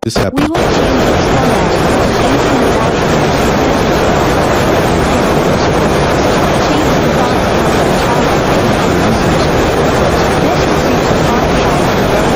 this We happens. will change its format to anything without it. Change the font color italic to message. Next, increase the font size to very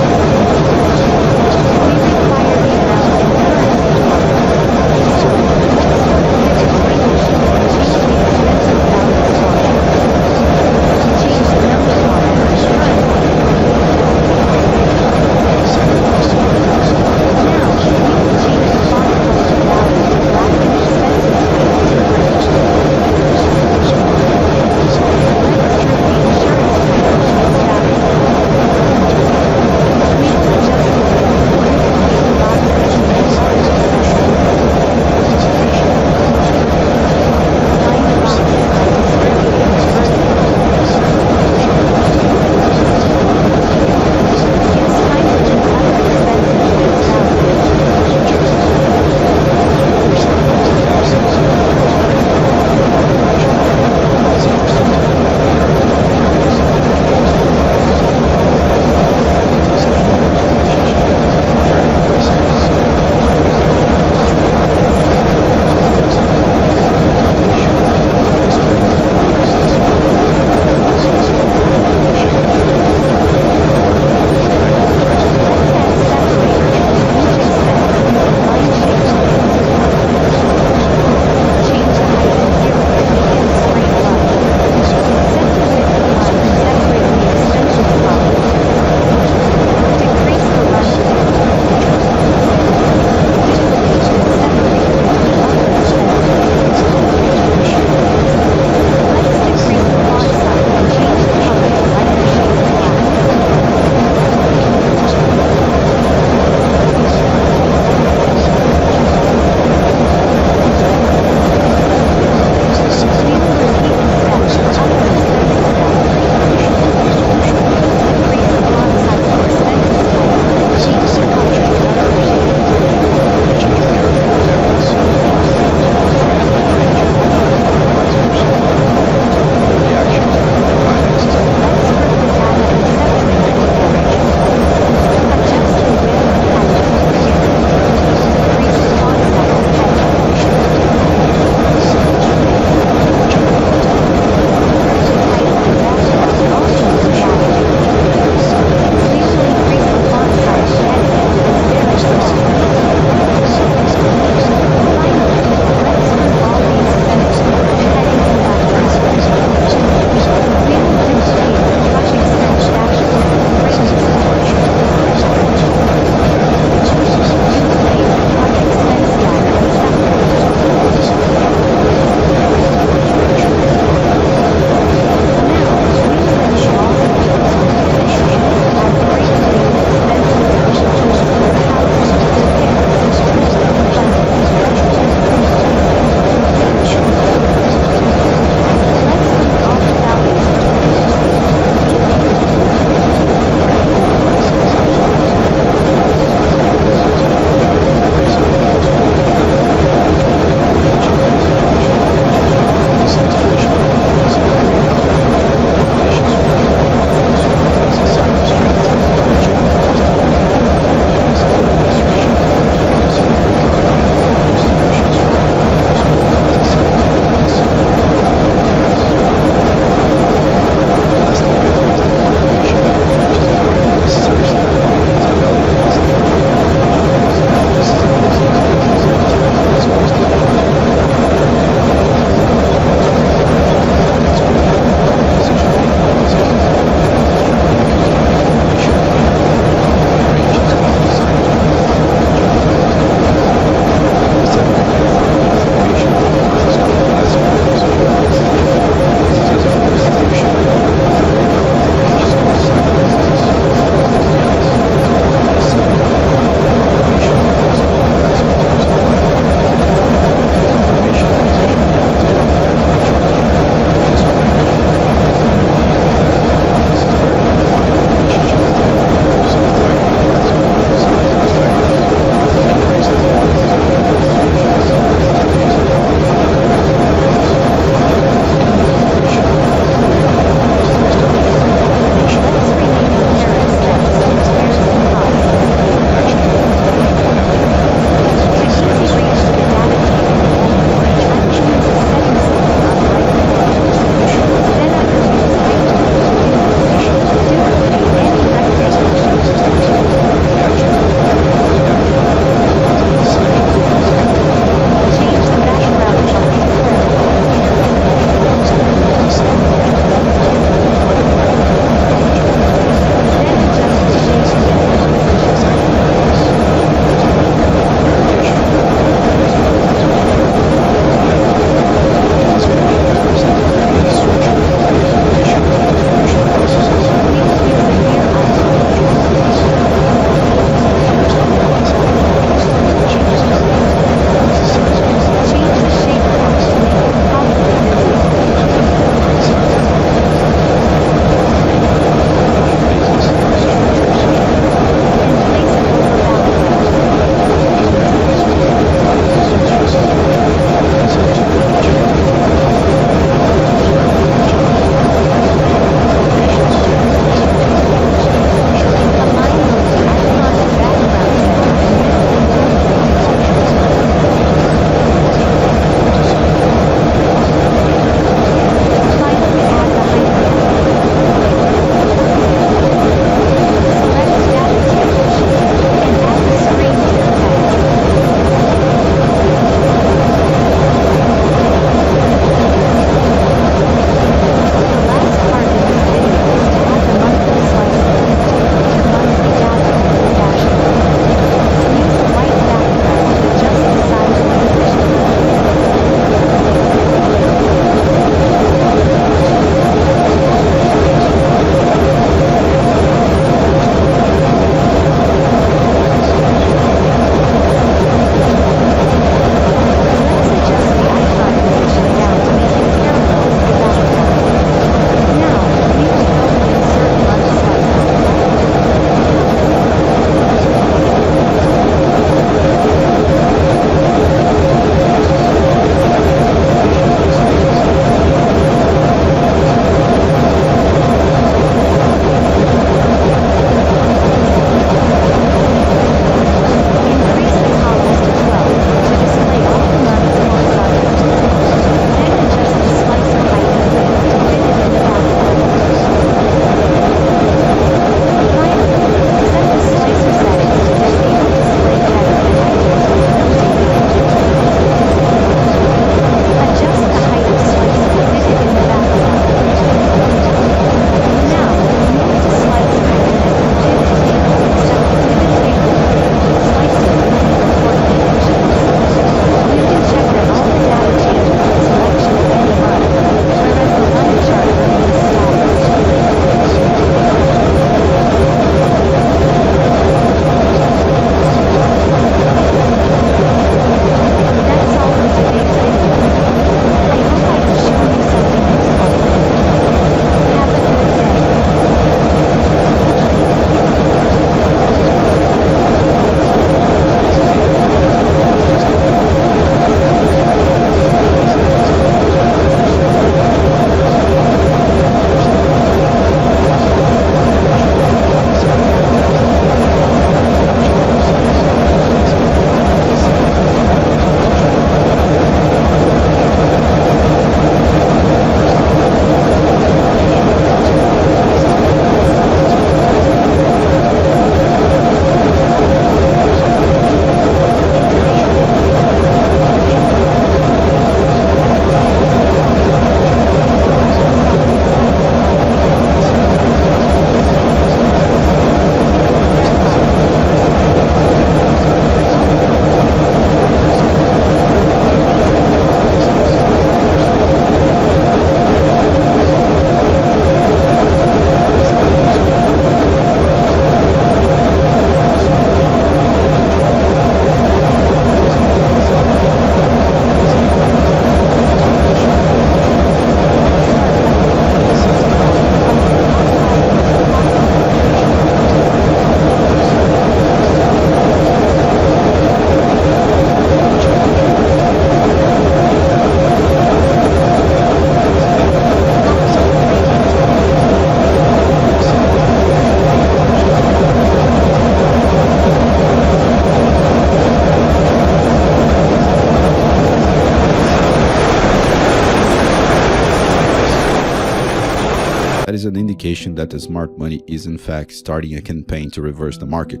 That is an indication that the smart money is in fact starting a campaign to reverse the market.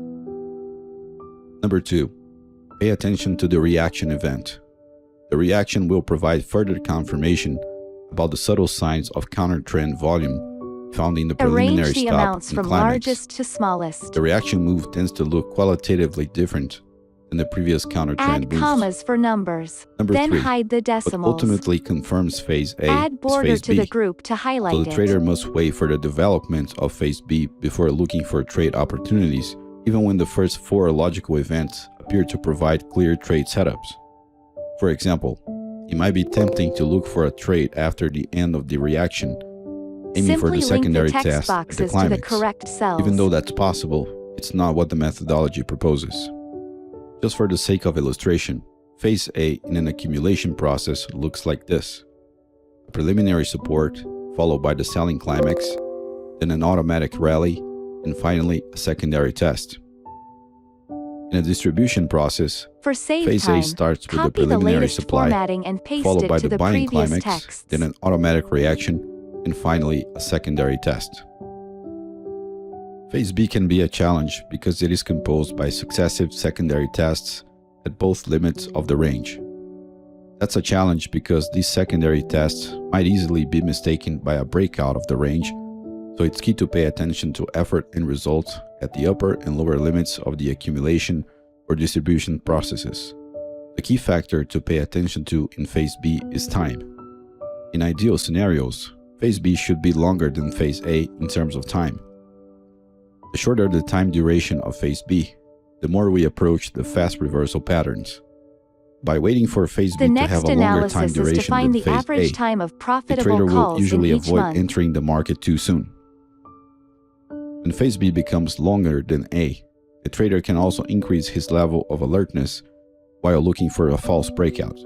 Number 2. Pay attention to the reaction event. The reaction will provide further confirmation about the subtle signs of counter-trend volume found in the preliminary Arrange the stop amounts and from climax. largest to smallest. The reaction move tends to look qualitatively different than the previous counter-trend Add moves. commas for numbers. Number Then 3. hide the What decimals. ultimately confirms phase A Add is border phase to B. the group to highlight So the it. trader must wait for the development of phase B before looking for trade opportunities, even when the first 4 logical events appear to provide clear trade setups. For example, it might be tempting to look for a trade after the end of the reaction, aiming for Simply the secondary link the text test at the boxes to the climax. correct cells. Even though that's possible, it's not what the methodology proposes. Just for the sake of illustration, phase A in an accumulation process looks like this: a preliminary support, followed by the selling climax, then an automatic rally, and finally a secondary test. In a distribution process, For save phase time, A starts with the copy the preliminary latest supply, formatting and paste followed it by to the the buying previous climax, texts. then an automatic reaction, and finally a secondary test. Phase B can be a challenge because it is composed by successive secondary tests at both limits of the range. That's a challenge because these secondary tests might easily be mistaken by a breakout of the range, so it's key to pay attention to effort and results at the upper and lower limits of the accumulation or distribution processes. The key factor to pay attention to in phase B is time. In ideal scenarios, phase B should be longer than phase A in terms of time. The shorter the time duration of phase B, the more we approach the fast reversal patterns. By waiting for phase B The to have next a longer time analysis is to duration find than the phase average A, time of the profitable trader will calls in usually each avoid month. entering the market too soon. When phase B becomes longer than A, the trader can also increase his level of alertness while looking for a false breakout.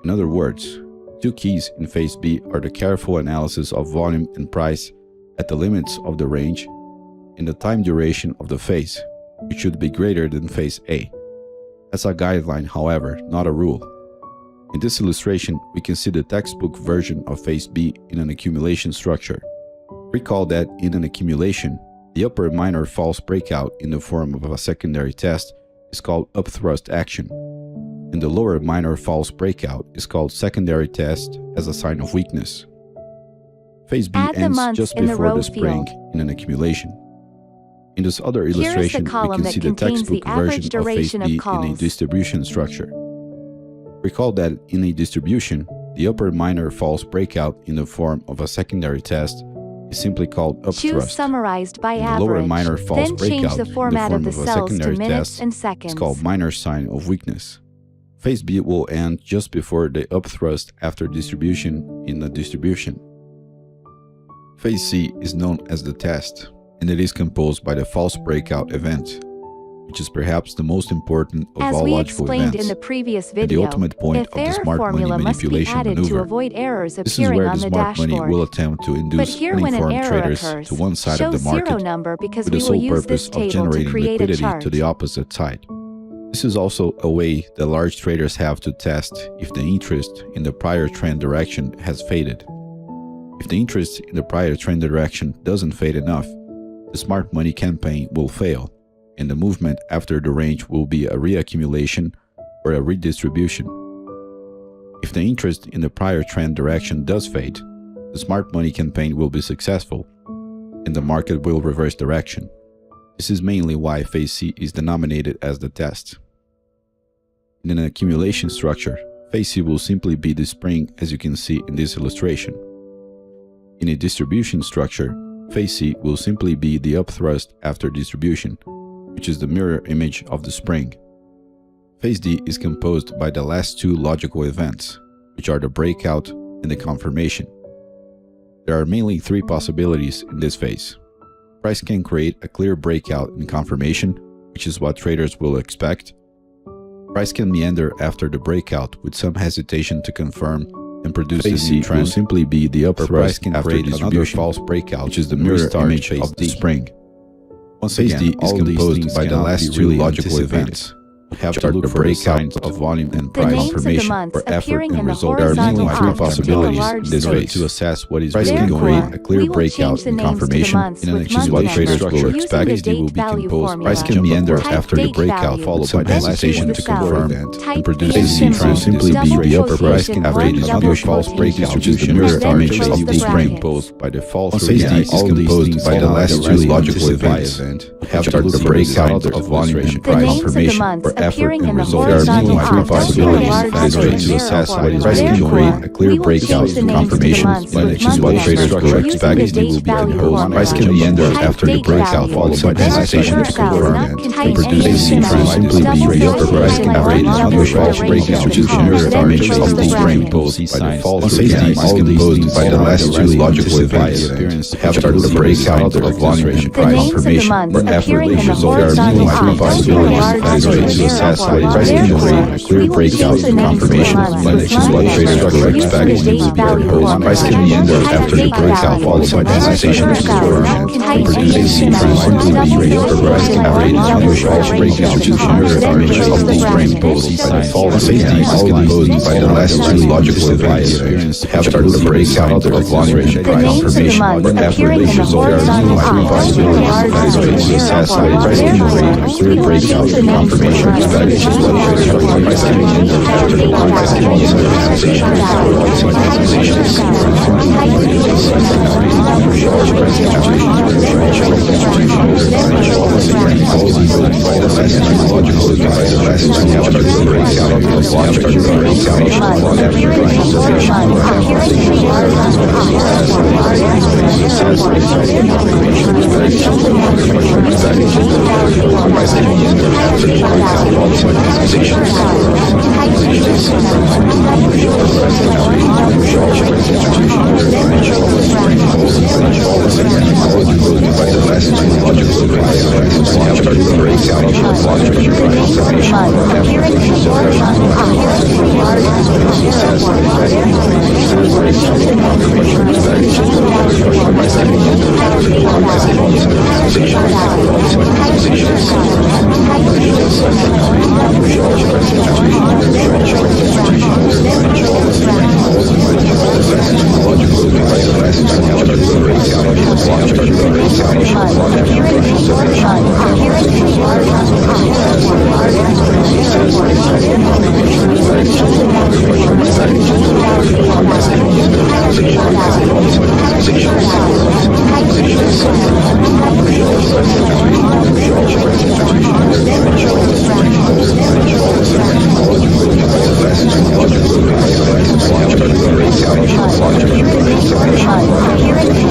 In other words, 2 keys in phase B are the careful analysis of volume and price at the limits of the range and the time duration of the phase, which should be greater than phase A. That's a guideline, however, not a rule. In this illustration, we can see the textbook version of phase B in an accumulation structure. Recall that in an accumulation, the upper minor false breakout in the form of a secondary test is called upthrust action, and the lower minor false breakout is called secondary test as a sign of weakness. Phase B Add the ends months just in the before row the spring field. in an accumulation. In this other Here is the illustration, we column can that see the contains the textbook version average of phase duration of B in a calls. distribution structure. Recall that in a distribution, the upper minor false breakout in the form of a secondary test is simply called Choose upthrust, summarized by and the lower average. minor false Then change breakout the in the format form of the of a cells to secondary minutes test and is seconds. called minor sign of weakness. Phase B will end just before the upthrust after distribution in the distribution. Phase C is known as the test, and it is composed by the false breakout event, which is perhaps the most important of As all we logical explained events, in the previous and the video, ultimate point a of the fair smart money formula must be manipulation added to maneuver. avoid errors This is appearing where on the the smart money dashboard. will attempt to But induce here, when an uninformed error traders occurs, to one side show of the market zero number because with we the will sole use purpose this of table to generating create a liquidity chart. to the opposite side. This is also a way that large traders have to test if the interest in the prior trend direction has faded. If the interest in the prior trend direction doesn't fade enough, the smart money campaign will fail, and the movement after the range will be a reaccumulation or a redistribution. If the interest in the prior trend direction does fade, the smart money campaign will be successful, and the market will reverse direction. This is mainly why phase C is denominated as the test. In an accumulation structure, phase C will simply be the spring, as you can see in this illustration. In a distribution structure, phase C will simply be the upthrust after distribution, which is the mirror image of the spring. Phase D is composed by the last 2 logical events, which are the breakout and the confirmation. There are mainly 3 possibilities in this phase. Price can create a clear breakout and confirmation, which is what traders will expect. Price can meander after the breakout with some hesitation to confirm and produce a new trend. Will simply be the upthrust can after create another false breakout, which is the mirror image of the spring. Once again, phase D is composed by the last 2 logical events, have to look for signs of volume and The price names of the confirmation months for effort appearing and in the result. There are horizontal mainly three column possibilities contain a in this large way space. to assess what is Therefore, really going on. A clear we will breakout change the in names to the confirmation months in an with exchange month what traders number will using expect. the XD will date be value composed. formula. Price can meander Type after the date breakout, value. followed by the Then hesitation choose to the value. confirm and Type produce the a C symbol. will simply be Double the upper price quotation, average one on double your false break quotation. distribution Then mirror close image of the the spring brackets. posed by the fall Once through AC the is composed by the last two logical events, have to look for signs of volume and The price names of the confirmation months for effort appearing and in the result. There are horizontal mainly three column possibilities contain a in large this way space. to assess what is Therefore, really going on. A clear we will breakout change the in names to the confirmation months in an with exchange month what number traders will using expect. the XD date will be value composed. formula. Price can meander Type after the date breakout, value. followed by the Then hesitation choose to the value. confirm Not and contain produce any a C symbol. will simply Double be the upper quotation, price highlight average one on double your false break quotation, distribution then mirror close image of the the spring brackets. posed by the fall Once through AC the is composed by the last two logical events, have to look for signs of volume and The price names of the confirmation months for effort appearing in and the result. There are horizontal mainly three column possibilities contain a in large this way to space. assess what is really Therefore, going on. A clear we will breakout change the in names to the confirmation months when with it is what month traders number will using expect. the XD date will be value composed. formula. Price can meander Type after the date breakout, value. followed by the Then hesitation choose to the value. confirm Not and contain produce any a C symbol. will simply Double be the upper quotation, price highlight average one on your double false break quotation, distribution mirror then image close of the the spring brackets. posed by the fall Once through AC the is composed by the last two logical events, have to look for signs of volume and The price names of the confirmation months for effort appearing and in the result. There are horizontal mainly three column possibilities in this way to assess what is really going on. A clear breakout in confirmation expectation what traders will price can meander after the price can meander hesitation to confirm by the hesitation to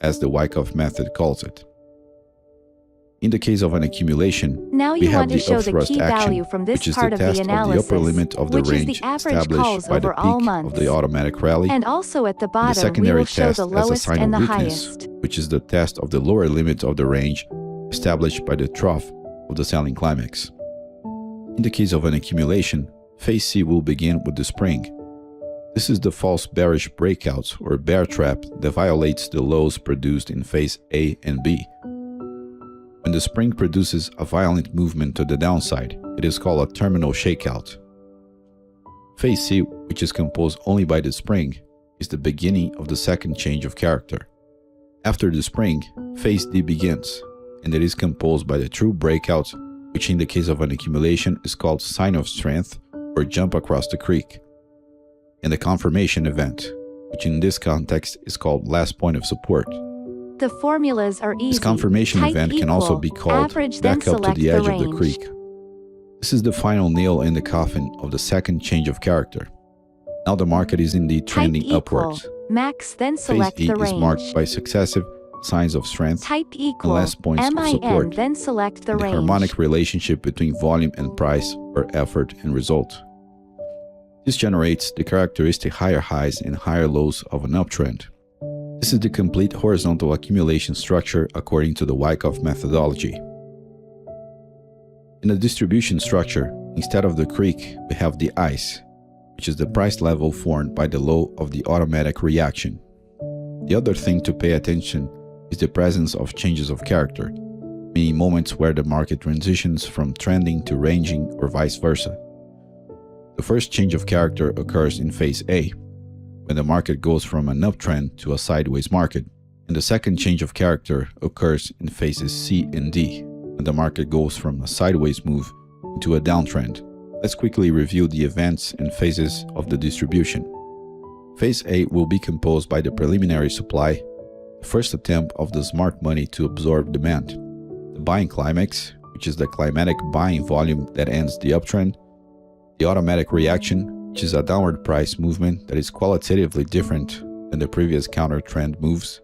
as the Wyckoff method calls it. In the case of an accumulation, Now we you have want the to show the upthrust key action, value from this which is part the of the test of the analysis, upper limit of the which is the range average established calls by the over all peak of months. the automatic rally, And also at the and the bottom, we secondary will show test the as a lowest sign and of the weakness, highest. which is the test of the lower limit of the range established by the trough of the selling climax. In the case of an accumulation, phase C will begin with the spring. This is the false bearish breakout or bear trap that violates the lows produced in phase A and B. When the spring produces a violent movement to the downside, it is called a terminal shakeout. Phase C, which is composed only by the spring, is the beginning of the second change of character. After the spring, phase D begins, and it is composed by the true breakout, which in the case of an accumulation is called sign of strength or jump across the creek, and the confirmation event, which in this context is called last point of support. The formulas are easy. This confirmation Type event can also be equal, called average, then back up to select the edge of range. the creek. This is the final nail in the coffin of the second change of character. Now the market is indeed Type trending equal, upwards. max, then Phase select E the is range. marked by successive signs of strength, Type and equal less points of MIN, support, then select the and the range. harmonic relationship between volume and price, or effort and result. This generates the characteristic higher highs and higher lows of an uptrend. This is the complete horizontal accumulation structure according to the Wyckoff methodology. In the distribution structure, instead of the creek, we have the ice, which is the price level formed by the low of the automatic reaction. The other thing to pay attention is the presence of changes of character, meaning moments where the market transitions from trending to ranging or vice versa. The first change of character occurs in phase A, when the market goes from an uptrend to a sideways market, and the second change of character occurs in phases C and D, when the market goes from a sideways move into a downtrend. Let's quickly review the events and phases of the distribution. Phase A will be composed by the preliminary supply, the first attempt of the smart money to absorb demand, the buying climax, which is the climatic buying volume that ends the uptrend, the automatic reaction, which is a downward price movement that is qualitatively different than the previous counter trend moves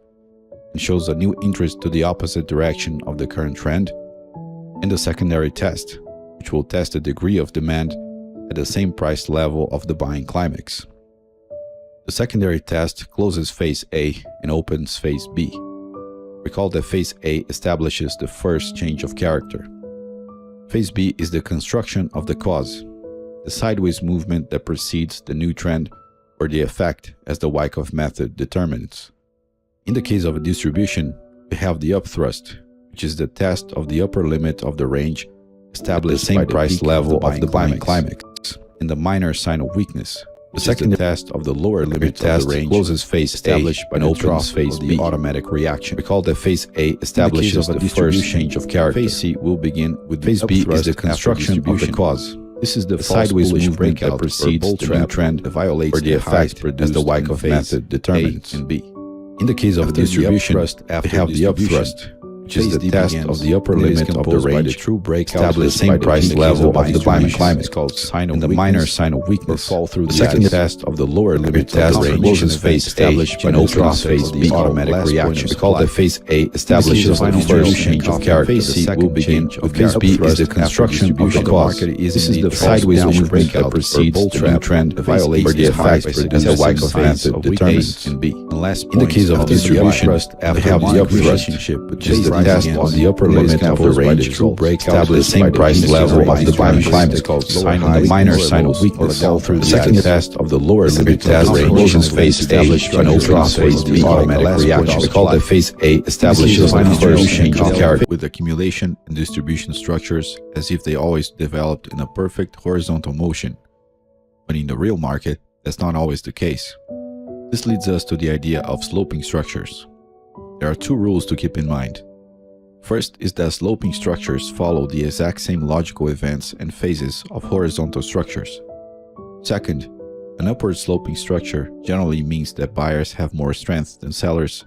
and shows a new interest to the opposite direction of the current trend, and the secondary test, which will test the degree of demand at the same price level of the buying climax. The secondary test closes phase A and opens phase B. Recall that phase A establishes the first change of character. Phase B is the construction of the cause, the sideways movement that precedes the new trend, or the effect as the Wyckoff method determines. In the case of a distribution, we have the upthrust, which is the test of the upper limit of the range established by the price level of the buying climax, and the minor sign of weakness. The second test of the lower limit of the range closes phase established by the drop phase B automatic reaction. Recall that phase A establishes the first change of character. Phase C will begin with phase B is the construction of the cause. This is the sideways movement that precedes the new trend that violates the effect as the Wyckoff method determines. And B. In the case of a distribution, we have the upthrust, which is the test of the upper limit of the range established the same price level of the buying climax, and the minor sign of weakness fall through the second test of the lower limit test closes phase established by the drop phase B automatic reaction. Recall that phase A establishes the first change of character. Phase C will begin with phase B is the construction of the cause. This is the sideways movement that precedes the new trend that violates the effect as the Wyckoff method determines. In the case of distribution, we have the upthrust, which is the test of the upper limit of the range established the same price level of the buying climax, and the minor sign of weakness fall through the second test of the lower limit test closes phase established by the drop phase B automatic reaction. Recall that phase A establishes the first change of character with accumulation and distribution structures as if they always developed in a perfect horizontal motion, but in the real market, that's not always the case. This leads us to the idea of sloping structures. There are two rules to keep in mind. First is that sloping structures follow the exact same logical events and phases of horizontal structures. Second, an upward sloping structure generally means that buyers have more strength than sellers,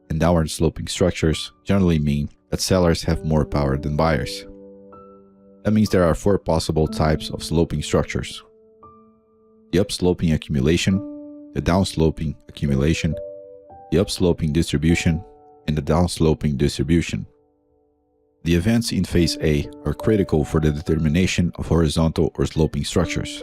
and downward sloping structures generally mean that sellers have more power than buyers. That means there are four possible types of sloping structures: the upsloping accumulation, the downsloping accumulation, the upsloping distribution, and the downsloping distribution. The events in phase A are critical for the determination of horizontal or sloping structures.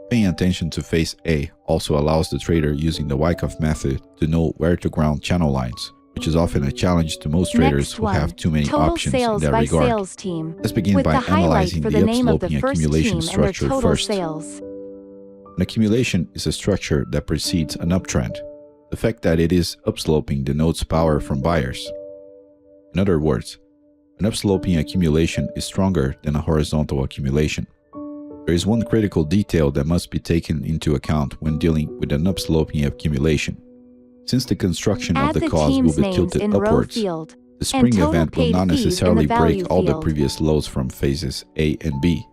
Paying attention to phase A also allows the trader using the Wyckoff method to know where to ground channel lines, which is often a challenge to most traders who have too many options in that regard. Let's begin by analyzing the upsloping accumulation structure first. An accumulation is a structure that precedes an uptrend. The fact that it is upsloping denotes power from buyers. In other words, an upsloping accumulation is stronger than a horizontal accumulation. There is one critical detail that must be taken into account when dealing with an upsloping accumulation. Since the construction of the cause will be tilted upwards, the spring event will not necessarily break all the previous lows from phases A and B.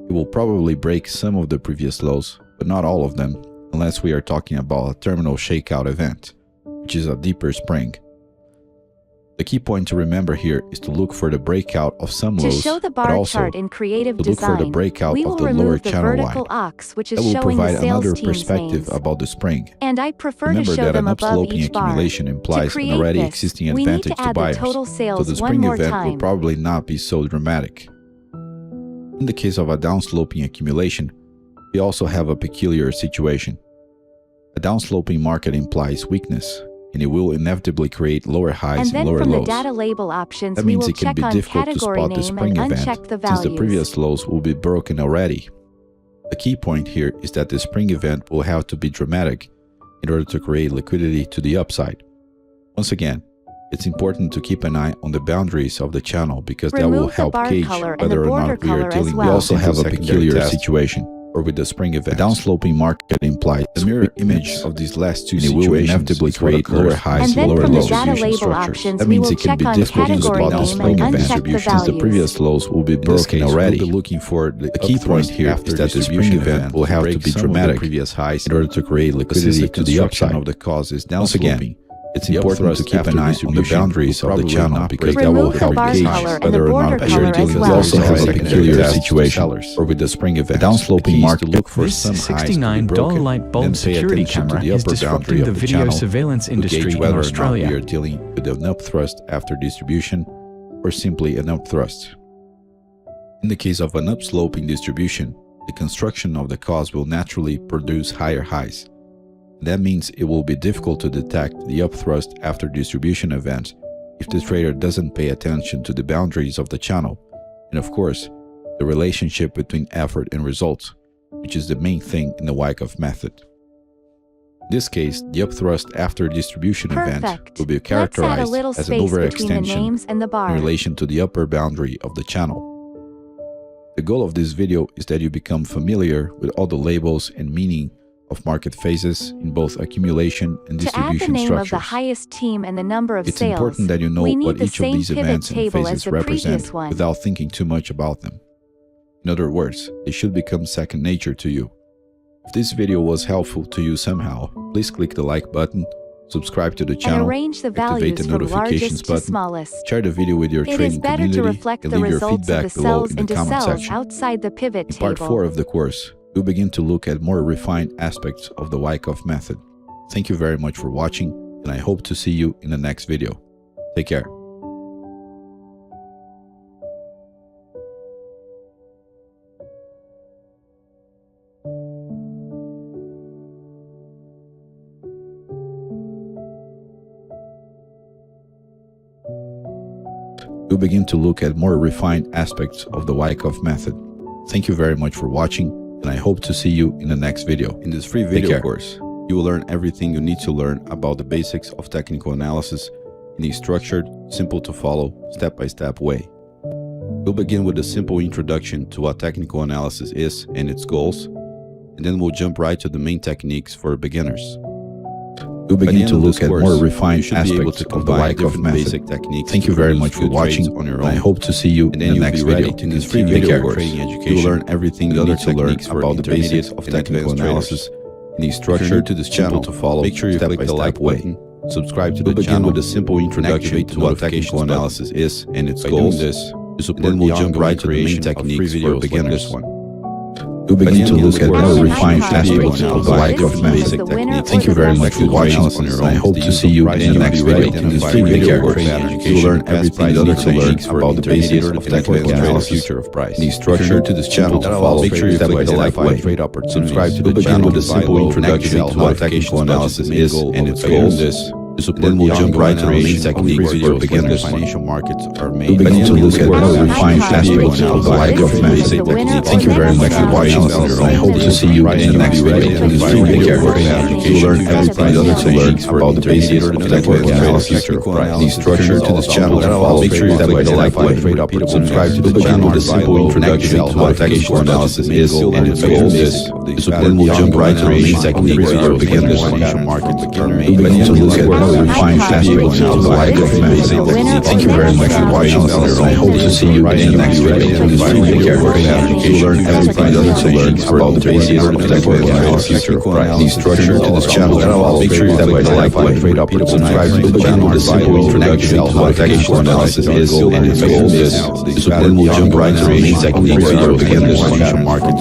It will probably break some of the previous lows, but not all of them, unless we are talking about a terminal shakeout event, which is a deeper spring. The key point to remember here is to look for the breakout of some To lows, show the but bar also chart in creative to look for the design, breakout we of will the lower remove the channel vertical line. ox, which is That will showing the provide sales another team's perspective names. about the spring. And I prefer Remember to show that them an above upsloping each bar. accumulation To implies an create already this, existing we need advantage to add the buyers, total so sales the one spring more event will time. probably not be so dramatic. In the case of a downsloping accumulation, we also have a peculiar situation. A downsloping market implies weakness, and it will inevitably create lower highs And and then lower from the lows. data label options, That we means will it can check be on difficult to category spot the name spring and event, uncheck the since the values. previous lows will be broken already. The key point here is that the spring event will have to be dramatic in order to create liquidity to the upside. Once again, it's important to keep an eye on the boundaries of the channel because that will Remove the help bar gauge color and whether the or border not we are color as dealing well. We also have a Secondary peculiar test. situation, or with the spring event. The downsloping market implies the mirror image of these last two situations will inevitably create lower highs And then lower from the lows. data distribution label structures. options, That we means will it can check be on difficult to category spot the name spring and event uncheck the distribution, since the values. previous lows will be In this broken case, already. we'll be looking for the key point here is that the spring event will have to be dramatic previous highs in order to create liquidity to the upside. of the cause is Once again, it's important to keep after an eye on the distribution boundaries will of the probably channel not because break that will Remove the help bar gauge color and the whether or border not we color are as dealing. well. We also have a Secondary peculiar test to situation, sellers. or with the spring event. The Downsloping market look for This some highs to be $69 broken, light and bulb then pay security attention to camera the is upper disrupting boundary the of the video channel surveillance to industry gauge in whether or not Australia. we are dealing with an upthrust after distribution or simply an upthrust. In the case of an upsloping distribution, the construction of the cause will naturally produce higher highs. That means it will be difficult to detect the upthrust after distribution event if the trader doesn't pay attention to the boundaries of the channel, and of course, the relationship between effort and results, which is the main thing in the Wyckoff method. In this case, the upthrust after distribution event Perfect. will be Let's add a characterized little as an space between the overextension names and the in bar. relation to the upper boundary of the channel. The goal of this video is that you become familiar with all the labels and meaning of market phases in both accumulation and To add the distribution name structures. of the highest team and the number of It's sales, important that you know we need what the each of same these pivot events and table as phases the represent previous one. without thinking too much about them. In other words, they should become second nature to you. If this video was helpful to you somehow, please click the like button, subscribe to the and channel, arrange the activate values the from notifications largest to button, smallest. share the video with your It is trading better community, to reflect and the leave your results of feedback the below cells in the into comment cells section. outside the pivot In part table. 4 of the course, we'll begin to look at more refined aspects of the Wyckoff method. Thank you very much for watching, and I hope to see you in the next video. Take care. We'll begin to look at more refined aspects of the Wyckoff method. Thank you very much for watching, and I hope to see you in the next video. In this free video course, you will learn everything you need to learn about the basics of technical analysis in a structured, simple to follow, step-by-step way. We'll begin with a simple introduction to what technical analysis is and its goals, and then we'll jump right to the main techniques for beginners. We'll begin to look at more refined aspects of the Wyckoff method. Thank you very much for watching, and I hope to see you in the next video. In this free video course, you will learn everything you need to learn about the basics of technical analysis in a structured, simple to follow, make sure you click the like button, subscribe to the channel. We'll begin with a simple introduction to what technical analysis is and its goals. Then we'll jump right to the main techniques for beginners. We'll begin to look at more refined aspects of the Wyckoff method. Thank you very much for watching, and I hope to see you in the next video. In this free video course, you will learn everything you need to learn about the basics of technical analysis in a structure to this channel to follow. Make sure you click the like button, subscribe to the channel. We'll begin with a simple introduction to what technical analysis is and its goals. Then we'll jump right to the main techniques for beginners. Financial markets are made. We'll begin to look at more refined aspects of the Wyckoff method. Thank you very much for watching, and I hope to see you in the next video. In this free video course, you will learn everything you need to learn about the basics of technical analysis in a structure to this channel to follow. Make sure you click the like button, subscribe to the channel. With a simple introduction to what technical analysis is and its goals. Then we'll jump right to the main techniques for beginners. Financial markets are made. We'll begin to look at another refined vehicle now to the light of man. Thank you very much for watching. I hope to see you in the next video. To learn everything there is to learn about the basics of technical analysis, the structure to this channel. Make sure you like, rate, subscribe to the channel. The simple introduction to what technical analysis is and its goals. Then we'll jump right to the main techniques to begin this financial market.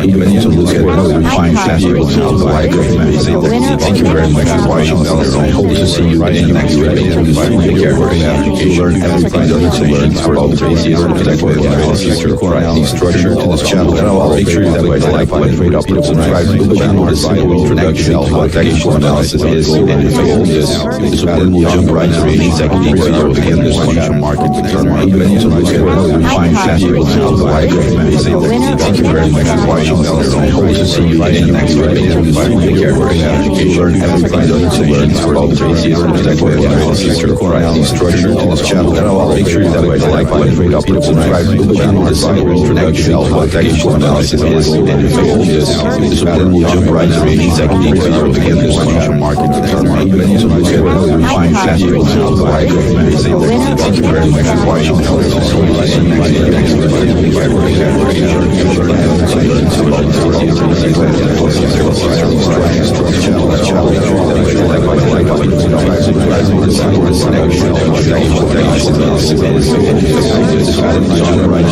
Even to look at another refined vehicle now to the light of man. Thank you very much for watching. I hope to see you in the next video. To learn everything there is to learn about the basics of technical analysis, the structure to this channel. Make sure you like, rate, subscribe to the channel. The simple introduction to what technical analysis is and its goals. Then we'll jump right to the main techniques to begin this financial market. Even to look at another refined vehicle now to the light of man. Thank you very much for watching. I hope to see you in the next video. To learn everything there is to learn about the basics of technical analysis, the structure to this channel. Make sure you like, rate, subscribe to the channel. The simple introduction to what technical analysis is and its goals. Then we'll jump right to the main techniques to begin this financial market. Even to look at another refined vehicle now to the light of man. Thank you very much for watching. I hope to see you in the next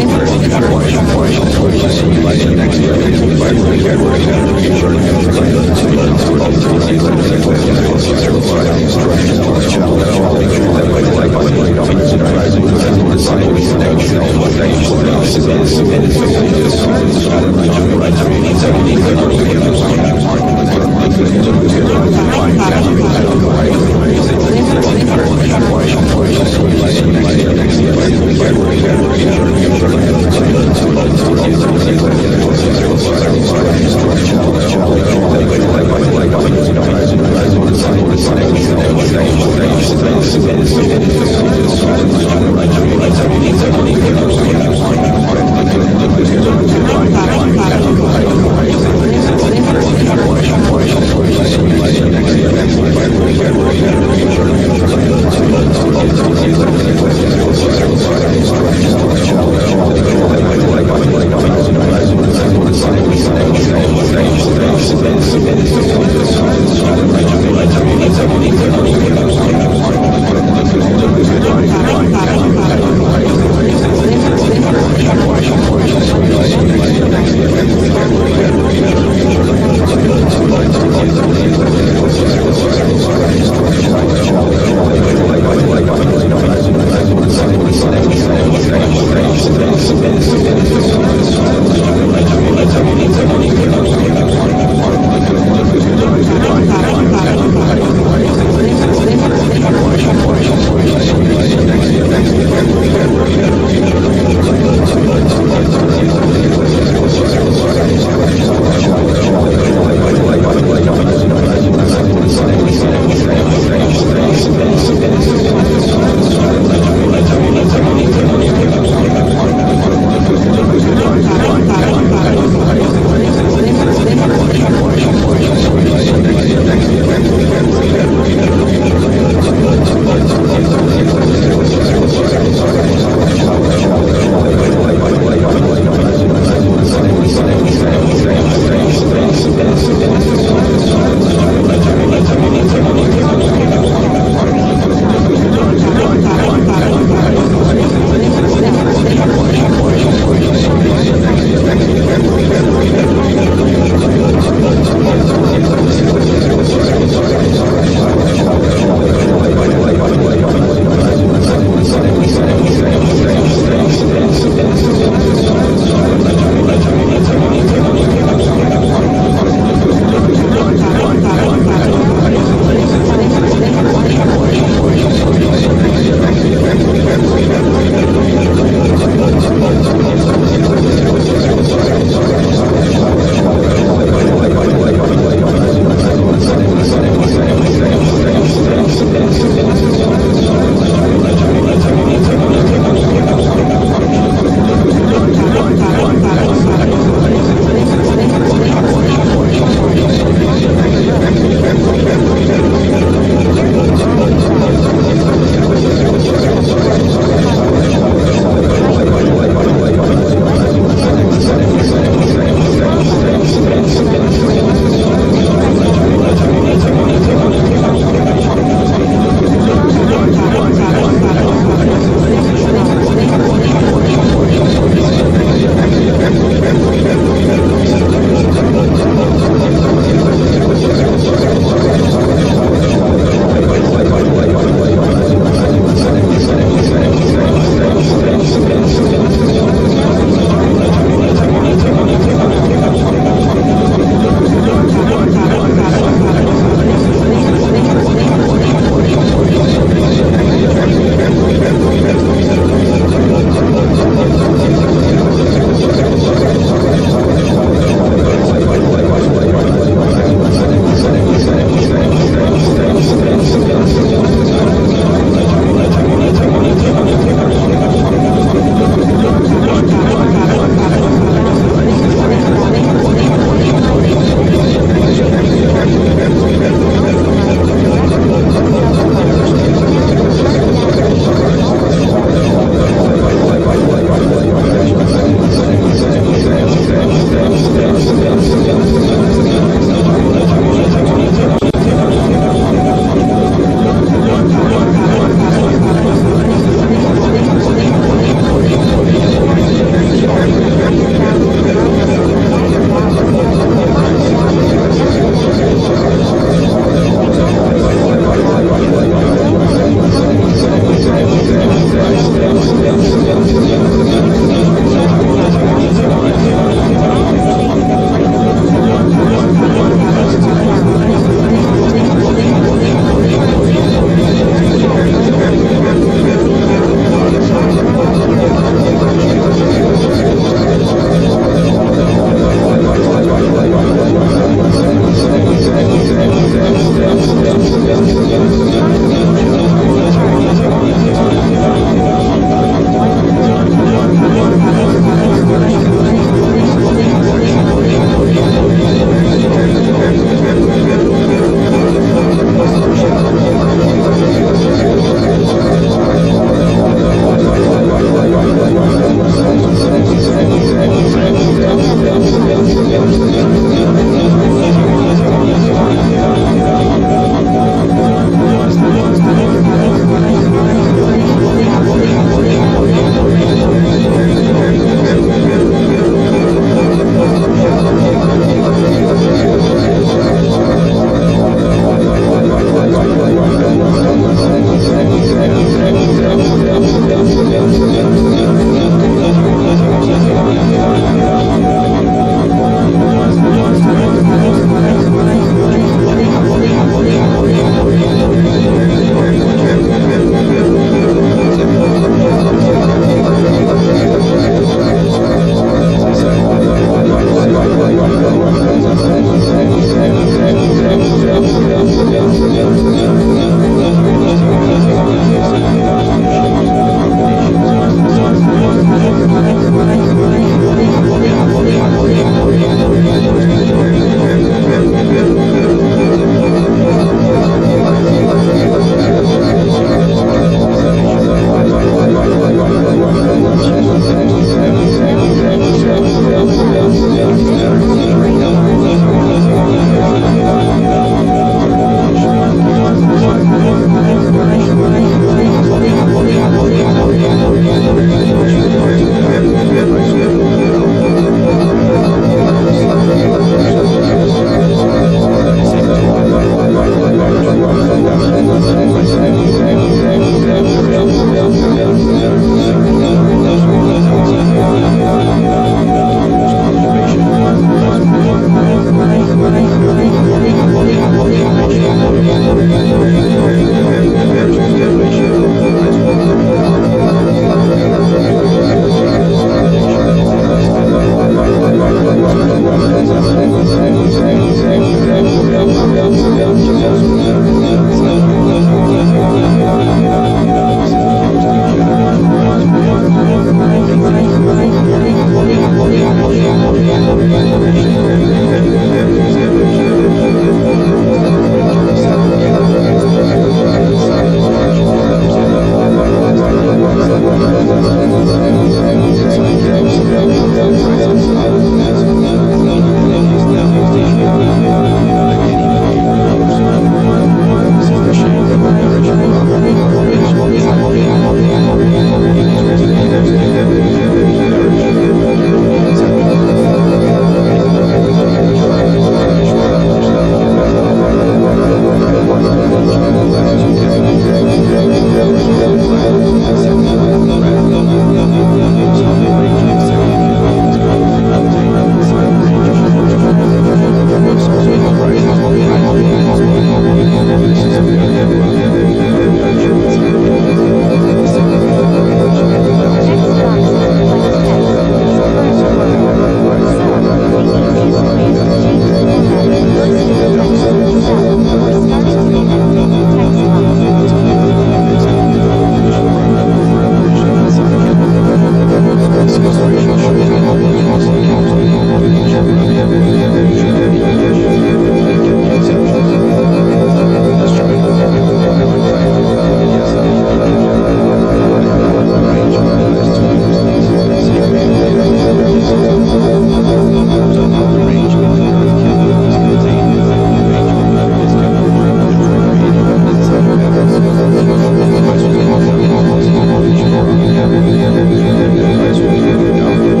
Device will be without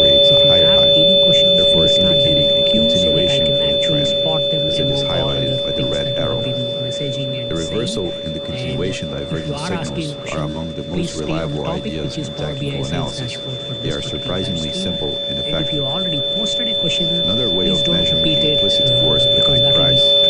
creates If a you higher have high, any questions, therefore please start them indicating in a the queue so that I continuation can of the actually trend, spot them as it is among all highlighted other by the things red that you arrow. have been messaging and The reversal saying. and the continuation And if you divergent are asking signals a are question, among the please most stay on the reliable topic, ideas which is in Power technical BI sales analysis. dashboard for They this are particular surprisingly stream. simple and And if effective. you already posted a question, Another way please of don't measuring repeat the it implicit force because behind that will price be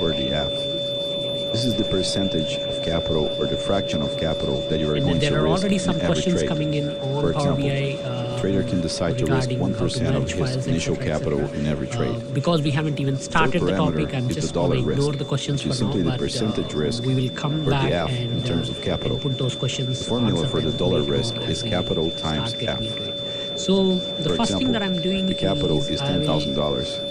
or the F. This is the percentage of capital or the fraction of capital that you are And going then to there are risk already in some every questions trade. coming in on For Power example, BI. trader can decide to risk regarding how to 1% of manage his files, initial etc., capital etc. in every trade. Because we haven't even started the parameter topic, I'm is the just dollar going to ignore risk, the questions which is for now. simply the But percentage risk, we will come or the back F and in terms of capital. put those questions. The formula answer for the them dollar later risk on is as we capital start times getting F. into it. So the For first thing example, that I'm doing the capital is I will $10,000.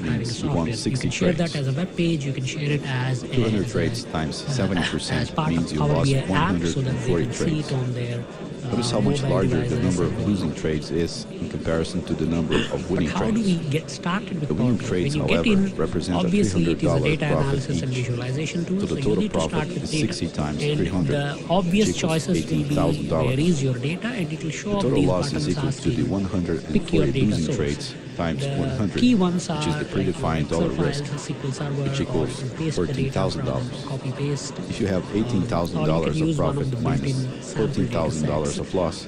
having a means you software. won You 60 can share trades. that as a web page. You can share it as 200 a, trades times as 70% part means of you Power lost BI app, so that they 140 can see trades. it on their Notice how much mobile larger the devices number of and losing trades is in comparison to the number of winning But how do trades. we get started with The Power winning BI? trades, When you however, get in, represent a obviously it is a $300 data profit analysis and each. visualization tool, So the you total need to start profit with is data. 60 times And 300, the obvious which equals choices will be $18,000. where is your data, and it will show The up total these loss is buttons equal to the asking, pick your 140 data losing source. trades times The 100, key ones are which is the like predefined Excel dollar files, risk, SQL Server, which equals or you can paste the data $14,000. from copy paste. If you have $18,000 or you can of use one of profit the minus built-in sample data $14,000 sets. of loss,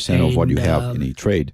10% of what you And, have in a trade,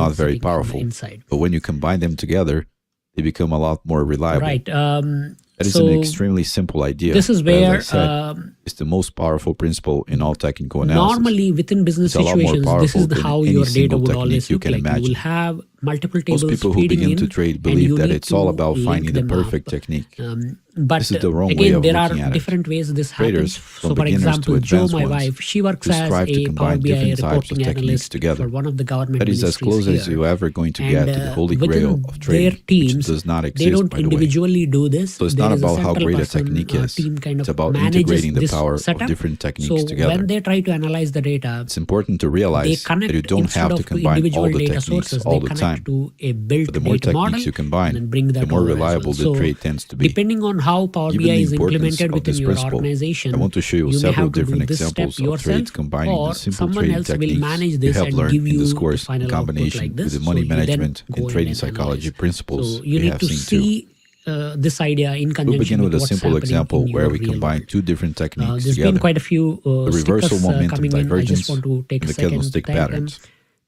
not very sitting on the powerful. inside. But when you combine them together, they become a lot more reliable. Right. That is so an extremely simple idea. this is but where as I said, it's the most powerful principle in all technical analysis. normally within business It's a lot more situations, this is powerful how than your any data single would technique always you look can like. You imagine. will have multiple tables Most people who feeding begin in, to trade and believe you that need it's all to about link finding the them perfect up. technique. But This is the wrong way again, of there are looking at it. different ways this Traders, happens. from So, for beginners to example, Joe, advanced my ones, wife, she works who as strive to a Power combine BI different types of reporting techniques analyst together. for one of the government That is as ministries close as here. you're ever going to And get to the holy grail within of their trading, teams, which does not they exist, don't by the way. individually do this. So it's There not is a about how central great a person, technique is. team kind It's of about manages integrating the this power setup. of different techniques So together. when they try to analyze the data, It's important to they realize connect that you don't instead have of to combine individual all the data techniques sources, all they the connect time. to a built But the more data model techniques you and combine, then bring that the more over as reliable well. the So trade tends to be. depending on how Power Given BI the is importance implemented of within this your principle, organization, I want to show you you may several have to do different this examples step of yourself, trades combining or the simple someone trading else will techniques manage you this have and learned give in you this the course in final output combination like this. with the money So you then management go and in trading and psychology analyze. principles So you we need have to seen too. see this idea in We'll conjunction begin with a what's simple happening example in where your we real combine world. two different techniques There's been together. quite a few The reversal stickers momentum coming in. I just divergence want to take and a the second to candlestick thank them. patterns.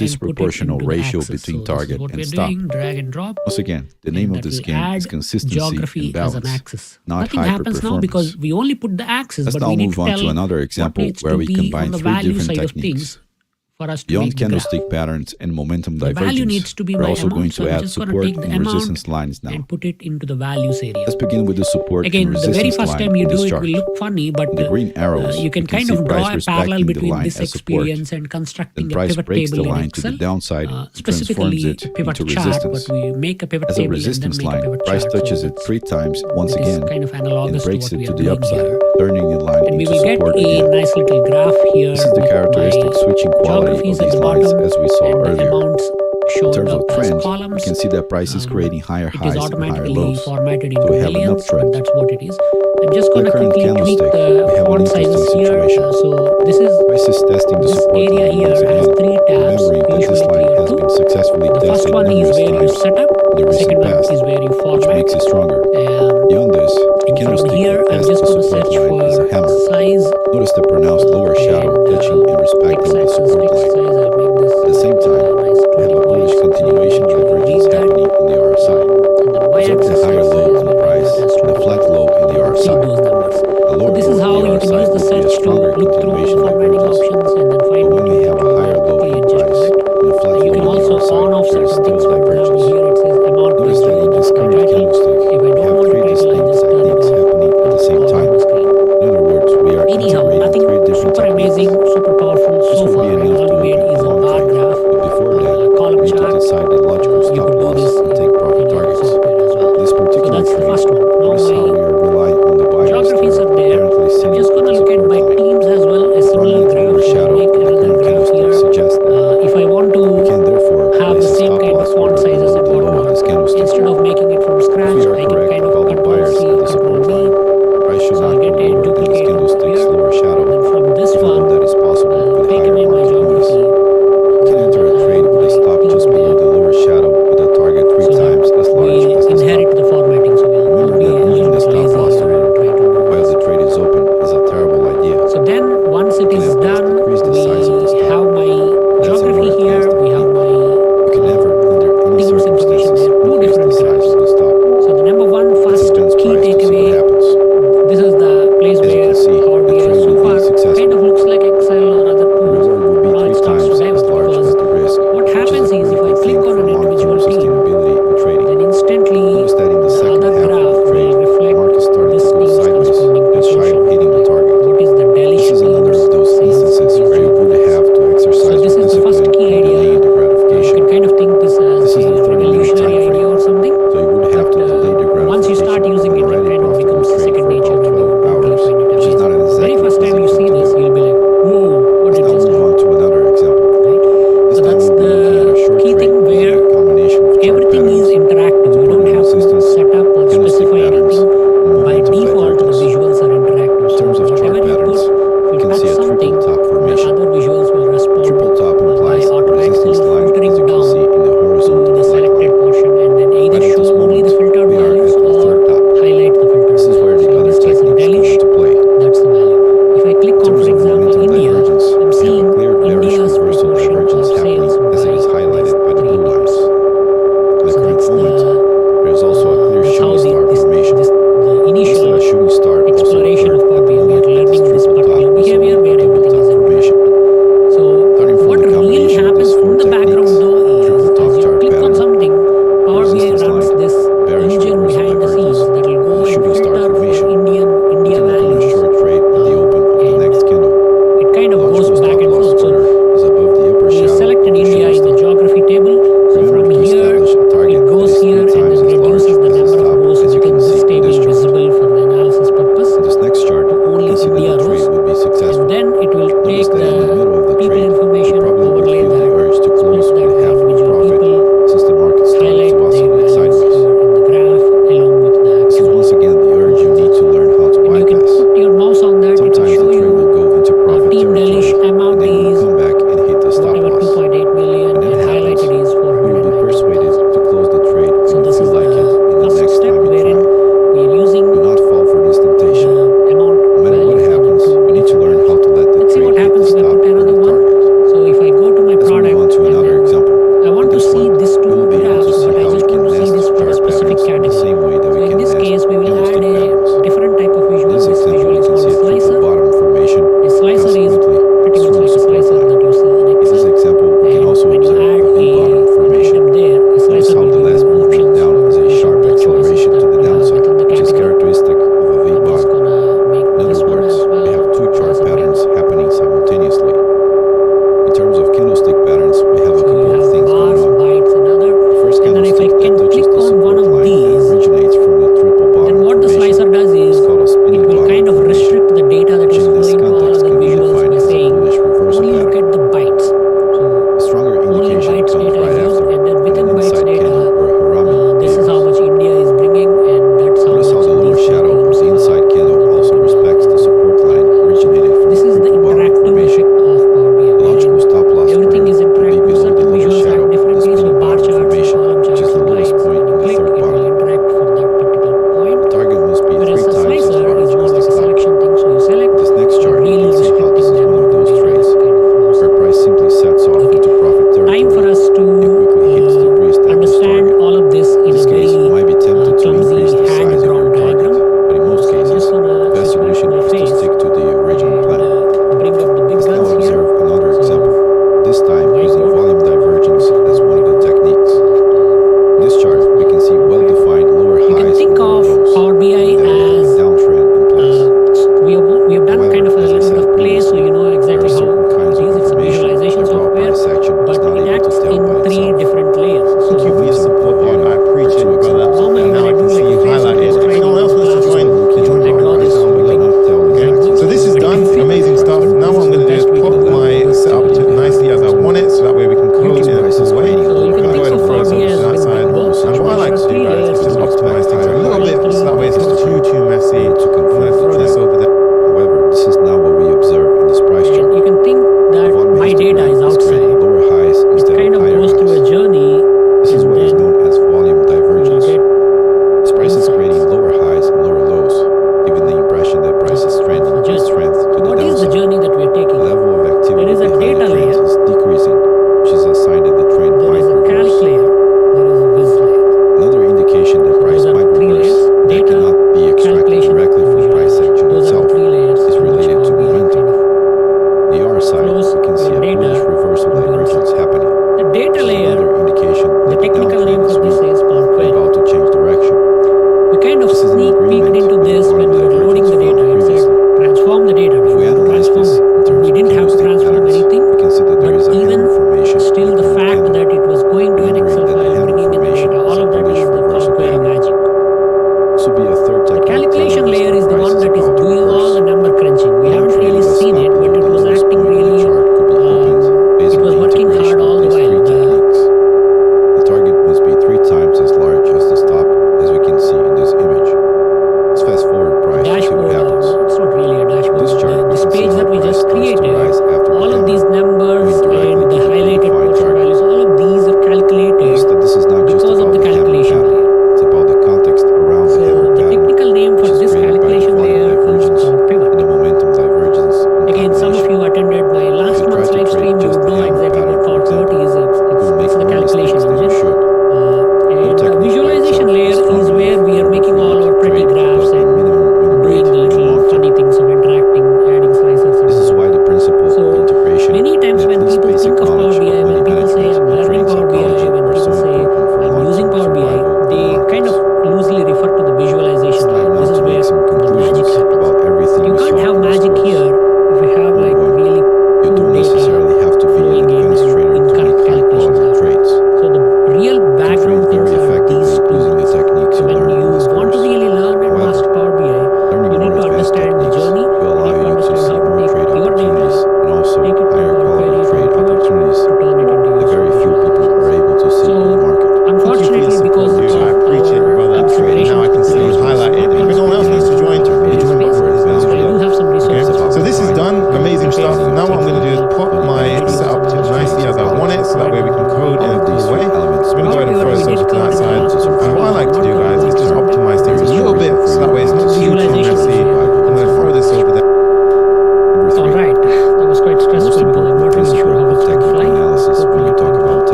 and put it disproportional into the ratio axis. between So this is target what and we're stop. doing, drag and drop. Once again, the name of That this will game is add consistency geography and as an balance, axis. not Nothing happens now because hyper-performance. we only put the axis, Let's but now we need move to on tell to another what example needs where to we be combine on the three value different side of techniques. things for us to Beyond make the graph. candlestick patterns and momentum The value divergence, needs to be we're by also going amount, so to I'm add just going to support take the and amount resistance lines now. and put it into the values area. Let's begin with the support Again, and the resistance very first line time you in do this it chart. will look funny, but In the green arrows, you can we can kind see of draw price a parallel respecting the between line this as support. experience and constructing Then a price pivot breaks table the in line to Excel. the downside and Specifically transforms it pivot into chart, resistance. but we make a pivot As a table and then resistance make a line, pivot price chart. touches So it 3 times once it is again kind of and analogous to breaks what it we to are the doing upside, here. turning the line And we into will get support a again. nice little graph here. This is the with characteristic my switching quality geographies of at these the lines bottom as we saw and the earlier. amounts In showing terms of up as trend, you columns. can see that price is creating higher It is highs and higher automatically lows. formatted So into we have an millions, but uptrend. that's what it is. I'm just The gonna current quickly tweak candlestick, the we have an font sizes interesting here. situation. So this is Price is testing the this support area line here once has again, 3 tabs, remembering that this usually line 3 or has 2. been successfully The first tested one is numerous where you times set up. in the The recent second one past, is where you which format. makes it stronger. Um, Beyond this, the and from candlestick here, that I'm tests just the going to support search line is a for hammer. size Notice the pronounced lower shadow and touching and respecting the x-axis support text line. size. I've made this At the same time, nice we have 20 a bullish points. continuation I'll divergence read that. happening in the RSI. And then Observe the y-axis higher text low size in the will be price that as and the 20. flat low in the See RSI. those numbers. A So lower this low is in how the you can RSI use the would be a search to stronger look through all the continuation formatting divergence. options and then find But what when you we need have to a higher low quickly in adjust price to that. and a flat You low can in the also on off RSI, there is certain still things. For example, divergence. here it says amount per Notice that zero. in this That's the current title. candlestick, If I we don't have want a three title, I distinct just turn it techniques off happening at the same or on time. the screen. In other words, we are Anyhow, integrating nothing three different super techniques. amazing, super powerful This so would far. be Right? enough All to we made open is a a long bar trade. graph But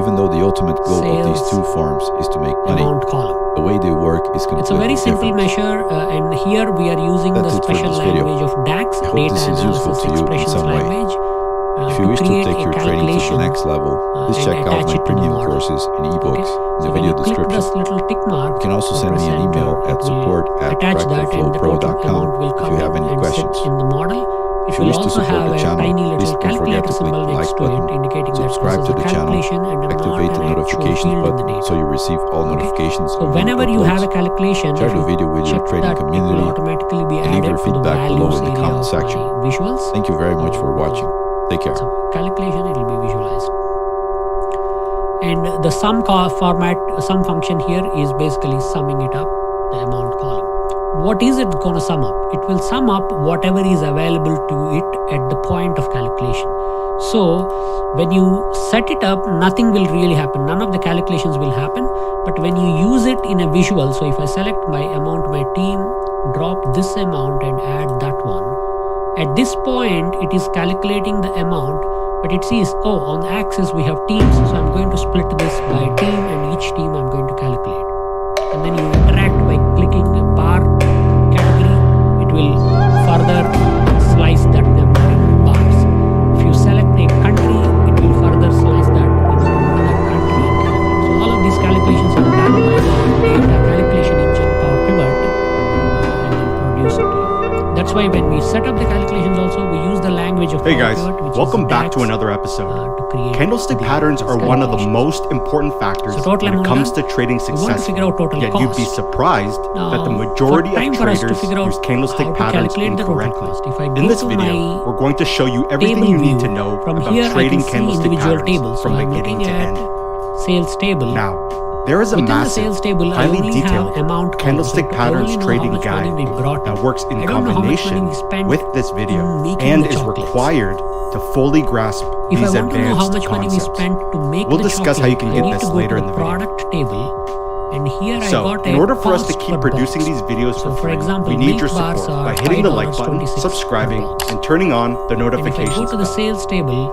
Even though the ultimate goal of these Sales two forms is to make money, amount column. the way they work is completely It's a very simple different. measure, and here we are using That's the it for special this video. language of DAX, I hope data this is useful analysis to you in expressions some way. language, If you wish to create take a your trading to the calculation, next level, please and check out attach my it to the premium model. courses and ebooks Okay? in the So when video you click description. this little tick mark, You can also or send me an press email enter, at it will attach that and the total support@fractalflowpro.com amount will if come you have in any and questions. sit in the model. It If you will wish to also support have the a channel, tiny please little don't forget calculator to click symbol the next like to it, button, indicating that subscribe this to is the a channel, calculation and not activate the an actual notifications field in the button data. so you receive all notifications So of new whenever you have a uploads. calculation, Share if the you video with your check trading that, it community will automatically be and leave added your to the feedback below values in the area comment of section. my visuals. Thank you very much for watching. Take care. So calculation, it will be visualized. And the sum format, sum function here is basically summing it up, the amount column. What is it going to sum up? It will sum up whatever is available to it at the point of calculation. So when you set it up, nothing will really happen. None of the calculations will happen. But when you use it in a visual, so if I select my amount, my team, drop this amount and add that one. At this point, it is calculating the amount, but it sees, oh, on the axis we have teams, so I'm going to split this by team, and each team I'm going to calculate. And then you interact by clicking a bar category. It will further slice that number into bars. If you select a country, it will further slice that into that country. So all of these calculations are done by the data calculation engine Power Pivot, and then produce it. That's why when we set up the calculations also, we use the language of Hey Power guys, Pivot, which welcome is back DAX, to another episode. to create Candlestick the patterns are one of the calculations. most important factors So total when it amount comes to done. trading We want to figure successfully. out total Yet you'd be cost. surprised that the Now, majority for time of for us to traders figure out use candlestick how to patterns calculate the total incorrectly. cost. If I In go this to video, my we're going to show you everything table you need to view, know from about here I trading can see candlestick individual patterns tables. from So I'm beginning looking to at end. sales table. Now, there is a Within the massive, sales table, I highly only have detailed amount column. candlestick So I patterns only know how trading much money guide we brought that in. works in I don't know how much money combination we spent with this video in making and the is chocolates. required to fully grasp If I these want to know how advanced much money we concepts. spent to make We'll the discuss how you can chocolate, get I need this to go later to in the the video. product table, and here I So, got in a order for us to cost keep per producing box. these videos So for for free, example, we need milk your bars support are by hitting the like button, $5.26 per subscribing, box. and turning on the And if I notifications go to the bell. sales table,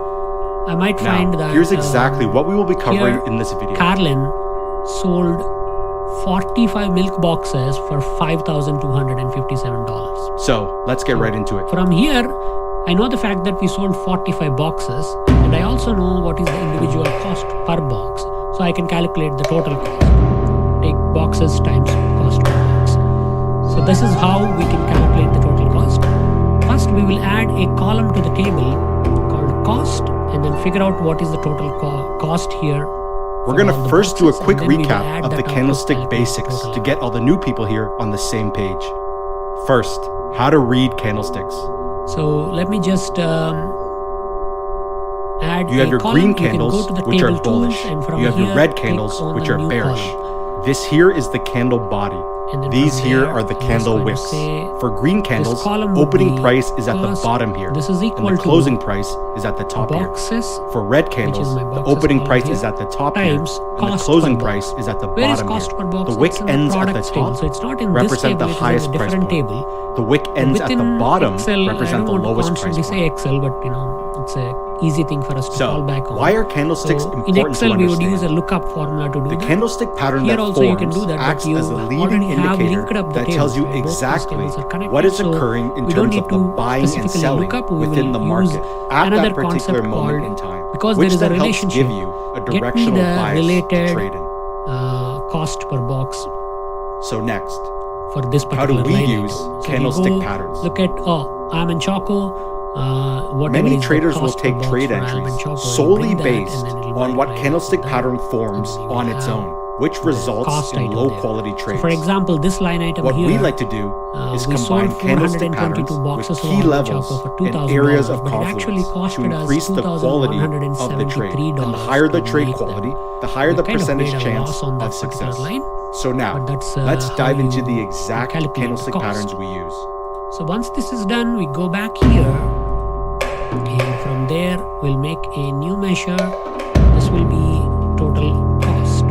I might find Now, that here's exactly what we will be covering here, in this video. Carlin sold 45 milk boxes for $5,257. So, let's get right into it. From here, I know the fact that we sold 45 boxes, and I also know what is the individual cost per box. So I can calculate the total cost. Take boxes times cost per box. So this is how we can calculate the total cost. First, we will add a column to the table called cost, and then figure out what is the total cost here. We're going to first do a quick recap of the candlestick basics to get all the new people here on the same page. First, how to read candlesticks. So let me just add You have a your column. green You can candles, go to the which are table tools, bullish. and from You have your here, red click candles, on which the are new bearish. column. This here is the candle body. And then These from here there, are the I'm just candle going to wicks. say For green candles, column would opening be price is at the cost. bottom here, This is and equal the to closing price is at the top here. boxes For red which is candles, my the boxes opening column price here, is at the top here, times and the cost closing per price box. is at the Where is bottom cost here. per box? The wick It's in the ends at the products table. top, So it's not in this represent table, the it's in a highest price different point. table. The wick ends at the Within bottom, Excel, represent I the don't want lowest to price constantly say point. Excel, but it's a easy thing for us to fall So, back on. why are candlesticks So important in Excel, to we would understand? use a lookup formula to do The that. candlestick pattern Here that also you can forms do that, but acts you as a leading already have indicator linked up the that tells you tables, right? Both these exactly tables are connected, what is so occurring in we don't terms need of the to buying and specifically selling look up. We within will the market use at another that particular concept moment in called- time, because which there is a then helps relationship. give you a Get me directional the bias to related trade in. cost per box So next, for this how particular do we line use item. So candlestick we go patterns? Look at I'm in Choco. Whatever Many is the traders will cost per take box trade for Almond entries Choco, you solely bring that, based and then it'll on what multiply candlestick that, pattern and forms then you on will its have own, which results cost in item low there. quality So trades. for example, this line item What here, we like to do is we combine sold candlestick 422 patterns with boxes of key Almond levels Choco for and $2,000, areas of but it actually confluence to costed us increase the quality of the trade. And the higher the $2,173 trade to make quality, them. the higher We the kind of percentage made a chance loss on that of success. particular line, So now, but that's, let's how dive into you the exact calculate the candlestick cost. patterns we use. So once this is done, we go back here, and from there we'll make a new measure. This will be total cost,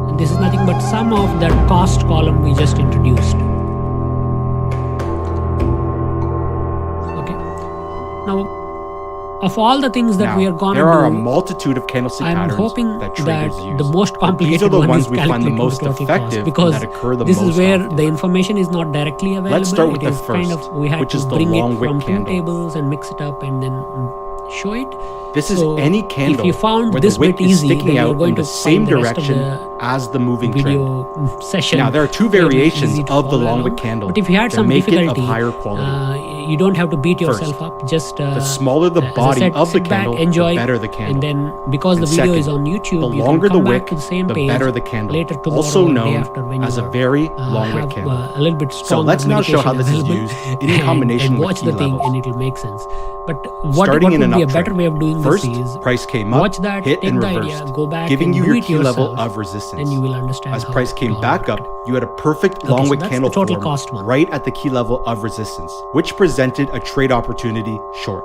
and this is nothing but sum of that cost column we just introduced. Okay, now of all the things that Now, we are gonna there are a do, multitude of candlestick I'm patterns hoping that that traders use. the most But complicated these are the one ones is we find the calculating most total cost, effective because and that occur the this most is where often. the information is not directly available. Let's start with It the is kind first, of, we had which to is the bring long it wick from two candle. tables and mix it up and then show it. This is So any candle if you found where this the wick bit is easy, sticking then you're out going in the to same find the rest of direction the as the moving trend. video session. Now, there are two fairly variations easy to of the follow long along. wick candle But if you had that some make it of difficulty, higher quality. you don't have to beat First, yourself up. Just the smaller the as I body said, of the sit back, candle, enjoy, the better the candle. And then because And the video second, is on YouTube, the you longer can come the back wick, to the same the page better the candle. later tomorrow Also or day known after when as you a very long wick have candle. a little bit So stronger let's now show how this is communication used available in combination and with watch key the thing levels. and it will make sense. But what Starting in would an be a uptrend. better way of doing First, this is price came up, watch that, hit take and the reversed, idea, go back giving and you do your it key level yourself, of resistance. then you will understand As how price it came all back up, worked. you had a perfect Okay, long so wick that's candle the total form cost one. right at the key level of resistance, which presented a trade opportunity short.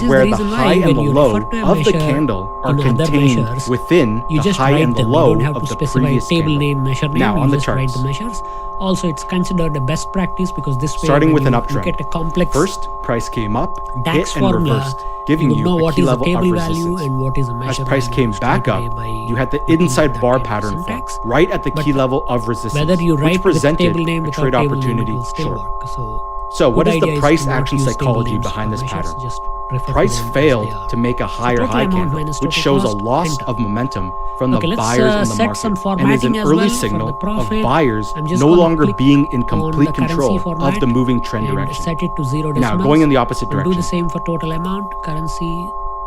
This is where the the reason high why and when the you low refer to a of the measure candle are in other contained measures, within you the just high write and the them. low You don't have of to the specify previous table candle. name, measure name. Now, you on the just write charts. the measures. Also, it's considered a best practice because this way, Starting when with an you uptrend. look at a complex First, price came up, DAX hit and formula, reversed, giving you would know you a what key is a level of table value resistance. and what is a As measure price value came back straight up, away by you had the looking at inside that bar kind of pattern form, syntax. right at the But key level of resistance, whether you which write with presented table name a without trade table name, opportunity it will still short. work. So what good is the idea price to not action use table psychology names behind for this measures, pattern? just refer to Price them as failed they are. to make a higher total high amount candle, minus which total shows a cost, loss enter. of momentum from Okay, the let's, buyers in the set some market and is an formatting as early well for signal the of profit. buyers I'm just no gonna longer click being in on complete the currency control format of the moving trend and direction. set it to 0 Now, decimals. going in the opposite We'll do direction. the same for total amount, currency,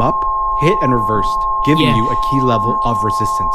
came up, hit and reversed, giving Yeah. you a key level of resistance.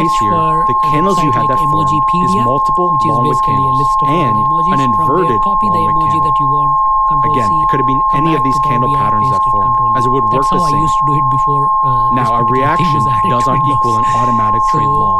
case here, the candles you had that formed is multiple which is long wick basically a candles list of all and the emojis. an From there, inverted copy the long wick emoji candle. that you want. Control Again, C, it could have been come any of back these to the candle DR, patterns paste that it, form, Control as it would V. work That's the how I same. used to do it before. Now, a this particular thing reaction was added to doesn't Windows. equal an automatic trade So, long.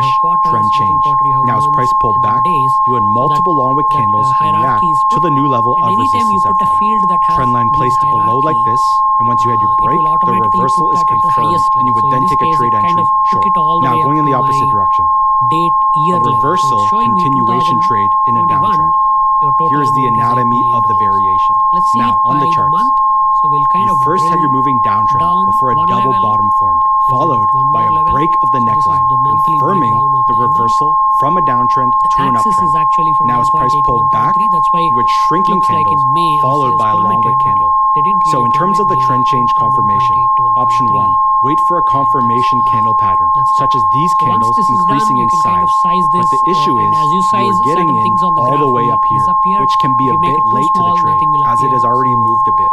bearish quarters, trend within change. quarter you have Now as months, price pulled and then back, days. you had So multiple long wick that candles hierarchy react is to put. the new level And of anytime you resistance put at a field that has trend line this placed below like hierarchy, this, and once you had your it break, will the automatically reversal put is that at the confirmed, highest and you level. would So in then this take a case, trade it kind entry of took short. it all the Now way going up in the to opposite my direction, date year a level. So reversal it's showing me continuation trade in a 2021, downtrend. your total Here is the amount is $8 anatomy million. of the variation. Let's see Now it on by the the charts, month. So we'll kind you of first had your drill moving downtrend down before a one double level, bottom formed, followed one by more a level. break of the So this is neckline, the monthly confirming breakdown of the the MA. reversal from a downtrend The to an axis uptrend. is actually from Now as price 1.8 to pulled back, 1.3. That's why you had it shrinking looks like candles in May followed sales by a long wick plummeted, but candle. they didn't So really in terms plummet. of the They trend went change from confirmation, 1.8 to option 1.3. 1, wait for a confirmation candle pattern, That's such as these So once candles this is done, increasing you in can kind size. of size But this, the issue and is as you size you're getting certain in things on the all graph the way will up here, disappear. which can be If a you make bit it too late to the small, trade nothing will as it appear. has already So moved a bit.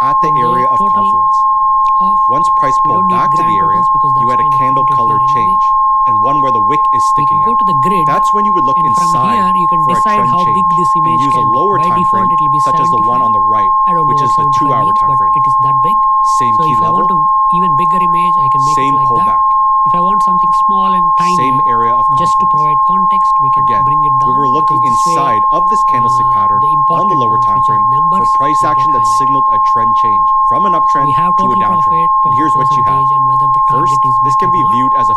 at the from the area of total confluence. of Once price we pulled don't need back to grand the area, totals because you that's had a kind of candle printed color here anyway. change and one where the wick is We sticking can go out. to the grid, That's when you would look and from inside here you can for a decide trend how big change this and image use a can be. lower By time frame default it will be such as the 75. one on the right, I don't know which what is the 75 2-hour means, time but frame. it is that big. Same So key if I want level, to even bigger image, I can make same it like that. pullback, If I want something small and tiny, same area of just to confluence. provide context, we can Again, bring it down. we were looking because this way, inside of this candlestick pattern the on the important lower ones, time which are frame numbers, for price will action get that highlighted. signaled a trend change from an uptrend We have to a total downtrend. profit And here's what you have. percentage, and whether the First, target is this met can or be not. viewed as a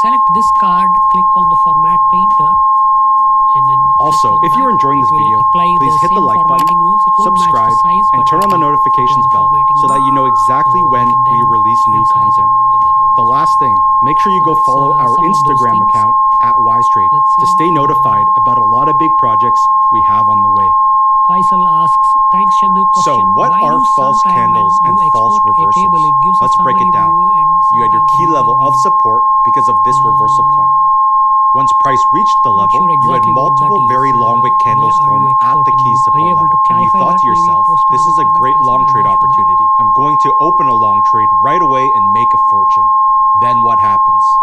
select this card, click on the format painter, and then Also, click on if you're that. enjoying this It will video, apply please hit the same like button, formatting rules. It won't match the subscribe, size, and but turn it on the will notifications apply the bell formatting so that rules. you know exactly So when you can we then release new resize content. and move them around. The last thing, make sure you go That's, follow our some of those Instagram things. account at WiseTrade Let's to see. stay notified about a lot of big projects we have on the way. Faisal asks, thanks Chandu. So, Question, what why are do false sometime candles when and you false export a reversals? table, it gives a Let's break it summary down. view and You had your sometimes key it level doesn't of give- support because of this reversal point. Once price reached the Not level, sure you had exactly what multiple that is. very long wick candles Where are form you at the exporting? key Are you support able to level. And you clarify thought that? to Maybe yourself, post it this in is the a comment great section. long I'll trade watch for that. opportunity. I'm going to open a long trade right away and make a fortune. Then what happens?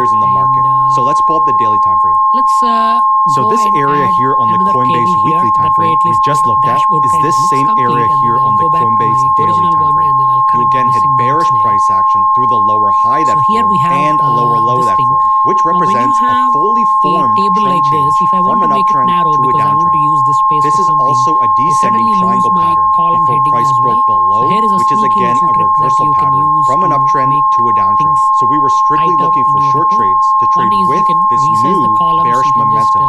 buyers in the market. So let's pull up the daily time frame. Let's So go this and area add here on the another Coinbase cable weekly here. time That way frame at we least just the looked at dashboard is kind of this looks same complete, area and here then on I'll the go back to Coinbase my daily original time one, frame. and then I'll You connect again the had missing bearish dots there. price action through the lower high that So here formed we have and a lower low this that thing. formed, which Now, when you represents a have fully formed a table trend like this, change if I want from to an make it uptrend narrow to a because I want to downtrend. use this space This for is something, also a I descending suddenly lose triangle my pattern column before heading price as well. broke below, So here is a which is sneaky again little a trick that reversal you can pattern use from an to uptrend make to a downtrend. things So we were strictly tight up looking in for your short report. trades to One trade is you with can this resize the new columns, bearish you can just momentum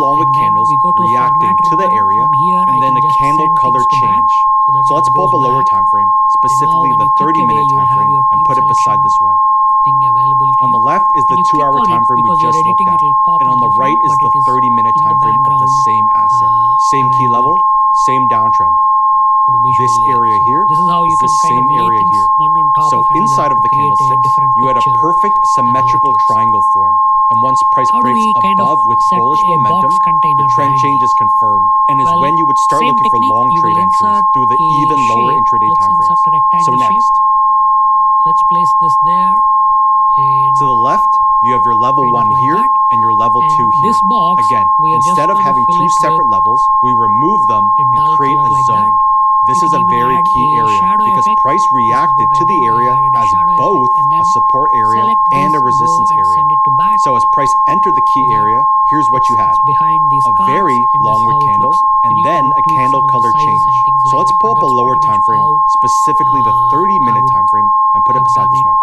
along with and then candles we go to reacting format to the ribbon. area, From here, and I then can a just candle send color things to back, change. so that So let's it pull up a goes lower back. time frame, specifically when the you click 30-minute away, time you'll have frame, your and team put it beside selection this one. thing available to On you. the left is the When you 2-hour click on time it, frame we because you're just looked editing, at, it will pop and in on the right front, is but the it is 30-minute in time the frame of the background, same asset. Same key available level, same downtrend. on a visual This layer. area So here this is how you is can the kind same of lay area things here. one on top So of another inside to of the create a candlesticks, different you had a picture perfect and how it symmetrical looks. triangle form. And once price How do breaks we kind of above with set bullish a momentum, box container the trend behind change it? is confirmed, and is Well, when you would start same looking for technique, long you will trade entries insert through the a even lower shape. intraday Let's time frames. insert a So rectangle shape. next, let's place this there. And To the left, you have your level Kind of 1 like here that. and your level And 2 here. this box, Again, we are just instead of gonna having fill two it separate with levels, we remove them a and dull create color a like zone. that. This You is a can even very add key a area shadow because effect. price This is reacted what I to the did. I area added a as shadow effect both and then a support area select and a this, resistance go and area. send it to back. So as price entered the key So that area, here's what you had. It's behind these A cards, very and this is long how wick it candle looks. You and need then to a tweak candle some of the color sizes change. and things So like let's that, pull but up a that's lower pretty time much frame, how, specifically the 30-minute would time frame, and put it have beside done this it one.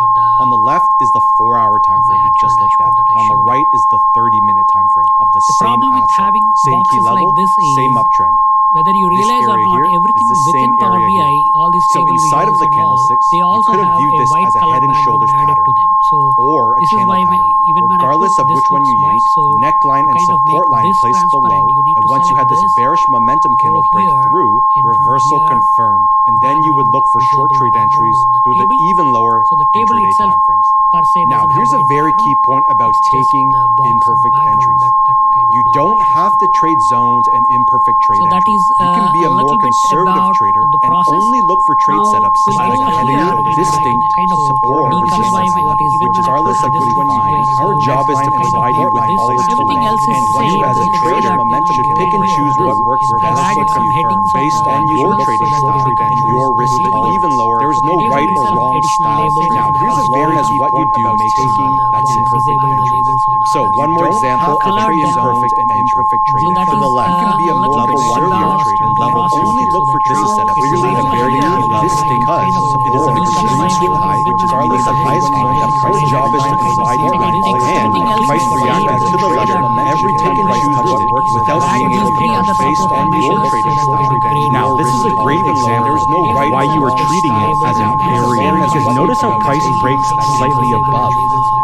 for the On the left is the 4-hour time on the frame, actual just like that. dashboard that I And on the showed you. right is the 30-minute time frame of the same problem with asset. having Same key boxes level, like this same is uptrend. whether you This realize or area not, here is everything the same within Power area BI, here. all these So table inside of visuals the and all, candlesticks, they you also could have have viewed a this white as a color head and background shoulders added pattern to them. So or a this is channel why pattern. even when I Regardless put of this which one looks you white, use, so neckline to and kind of support make line this placed transparent, below, you need and to once you had select this this, bearish momentum go candle break here, through, and from reversal here, confirmed. And then you would look for short disable trade background entries on the through the table. even lower So the table intraday itself timeframes. per se Now, doesn't have here's a white very background. key point about It's just taking the box and imperfect background entries. that kind of You don't matches. have to trade zones and imperfect trade So that entries. is You can be a a more little bit conservative about trader the and process. only look for trade Now setups we'll like go a head and here shoulder and distinct kind of support or decolorize resistance what level, is which even regardless of which one you use, our job is to provide you with all its everything tools. else is And same. you as a This is trader that, momentum should pick and choose what works and best add for some you headings of based the on your visuals trading so that style we can and your use risk the tolerance. Even lower, there is no table right or itself, wrong additional style. labels Now, and here's all. as long as what you do makes taking that's imperfect disable the entries. labels on the So other one more side. example of Color trade down. imperfect and imperfect So trading. that To the is left, you can be a a more little bit conservative about trader and the level process. only look for So trade now setups. clearly Clearly, a a very very key key level level because it is an extreme swing high, which is meaning the highest point that price job is to provide you with, and price reacted to the level every pick and choose what works without being able to work based on your trading style. Now, this is a great example of why you are treating it as an area, because notice how price breaks slightly above.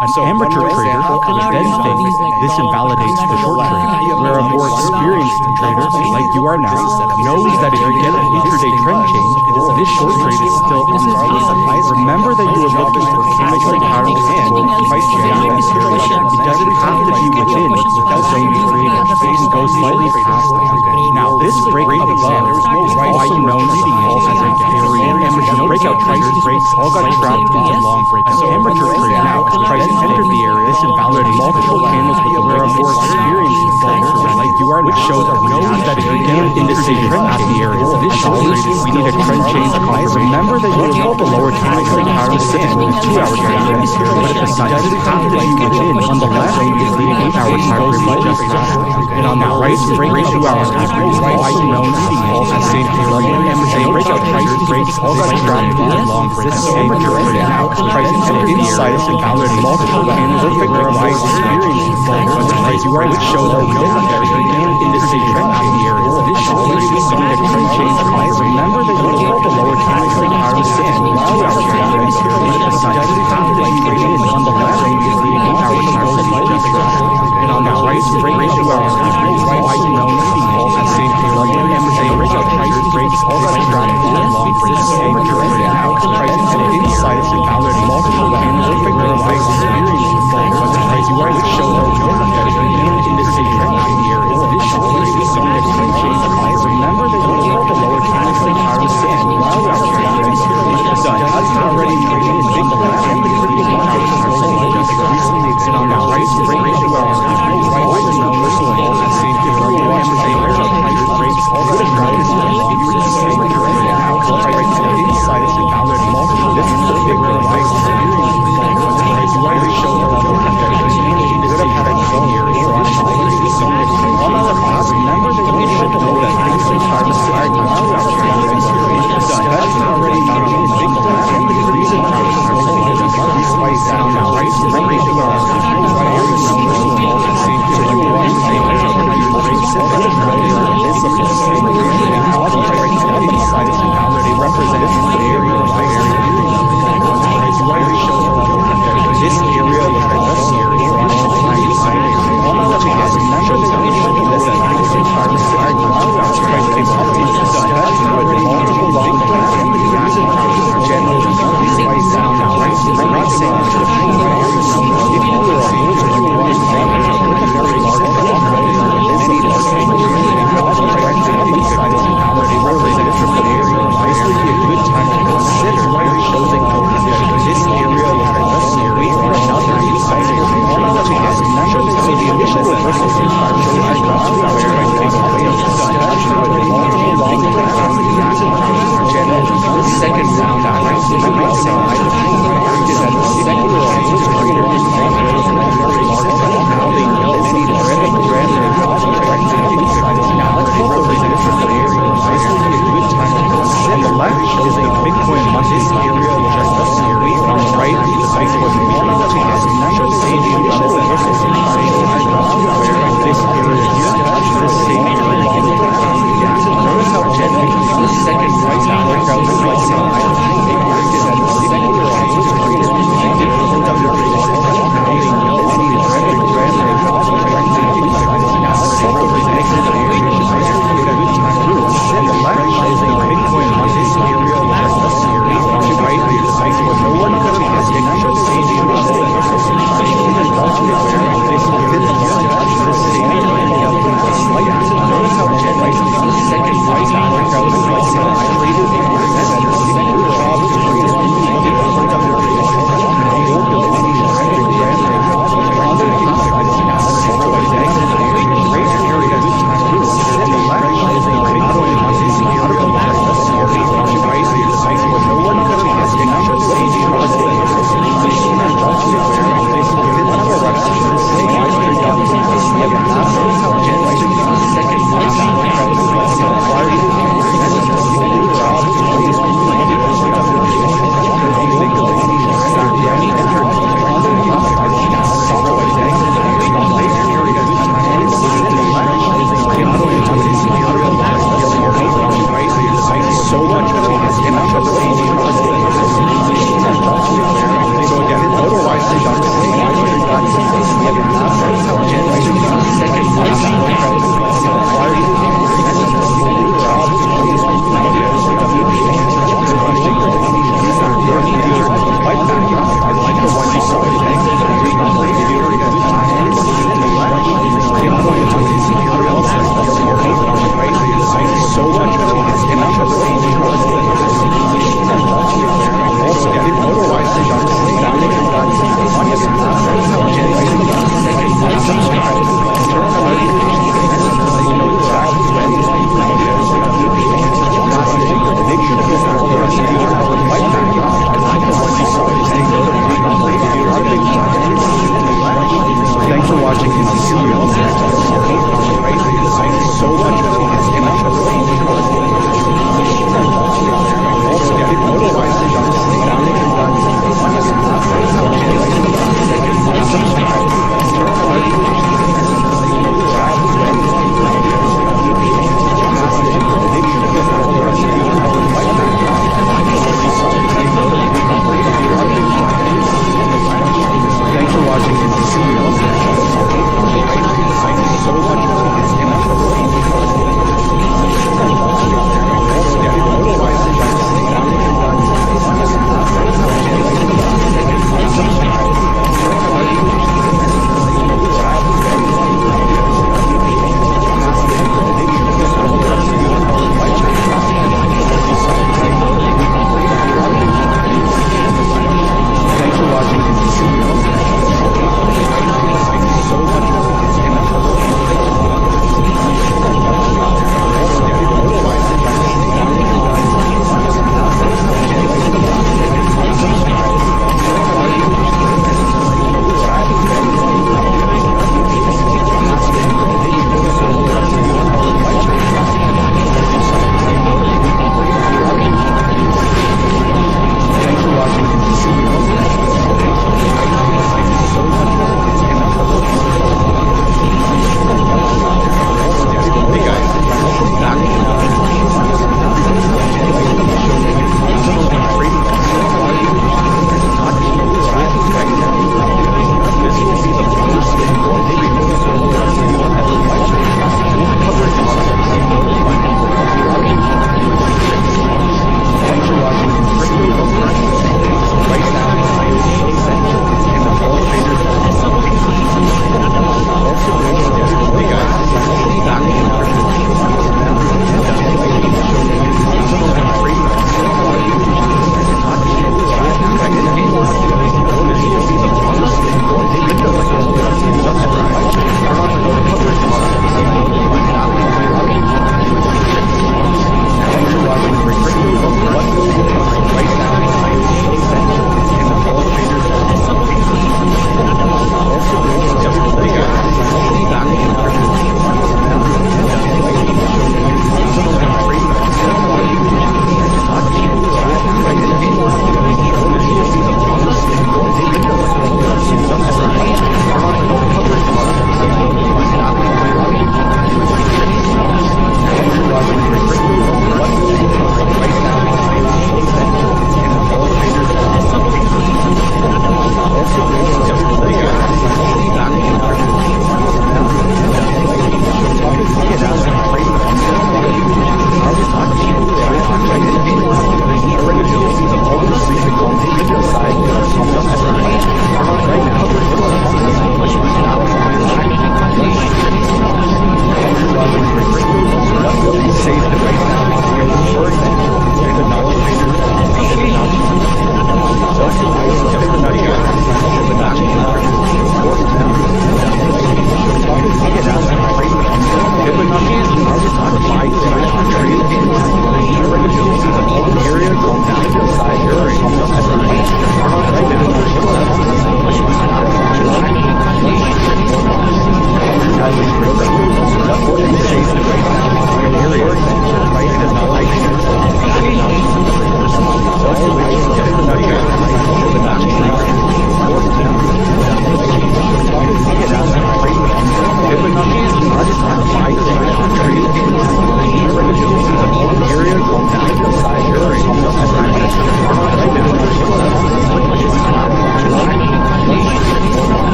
An amateur trader would then think this invalidates the short trade, where a more experienced trader, like you are now, knows that if you get an intraday trend change, this short trade is still unsafe. Remember that you are looking for chemical patterns or price changes. It doesn't have to be within the zone you created. It can go slightly past that. Now, this break above is also known as an area. Amateur breakout traders all got trapped into long breaks. So amateur trader now, as price entered the area, this invalidates multiple candles with the where a more experienced trader like you are, which shows that if you get an industry trend at the area, this shows we need a trend change confirmation. Remember that you will the lower time frame pattern specifically 2-hour time frame, but at the side doesn't have to be within. On the left is the 8-hour time frame we just had, and on the right is break 2-hour time frame. Why you know all the same level and same breakout traders breaks all got trapped in long breaks. So amateur trader now price inside is invalid multiple candles where a wide experience like you are, which shows our no industry trend at the area. This always is a trend change confirmation. Remember that you will the lower time frame pattern specifically 2-hour time frame, but at the side doesn't have to be within. On the left is the 8-hour time frame we just had, and on the right is break 2-hour time frame. Why you know all the same level and same breakout traders breaks all got trapped in long breaks. Amateur trader now price inside is invalid multiple candles where a wide experience like you are, which shows our industry trend at the area. This always is a trend change confirmation. Remember that you will the lower time frame pattern specifically 2-hour time frame, but at the side doesn't already traded in big left and the 1-hour time frame we just recently exit on now right to break 2-hour time frame. Why is no personal all the same level and same breakout traders breaks all got trapped in long breaks. Amateur trader now price inside is Thanks for watching.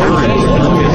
Jvarren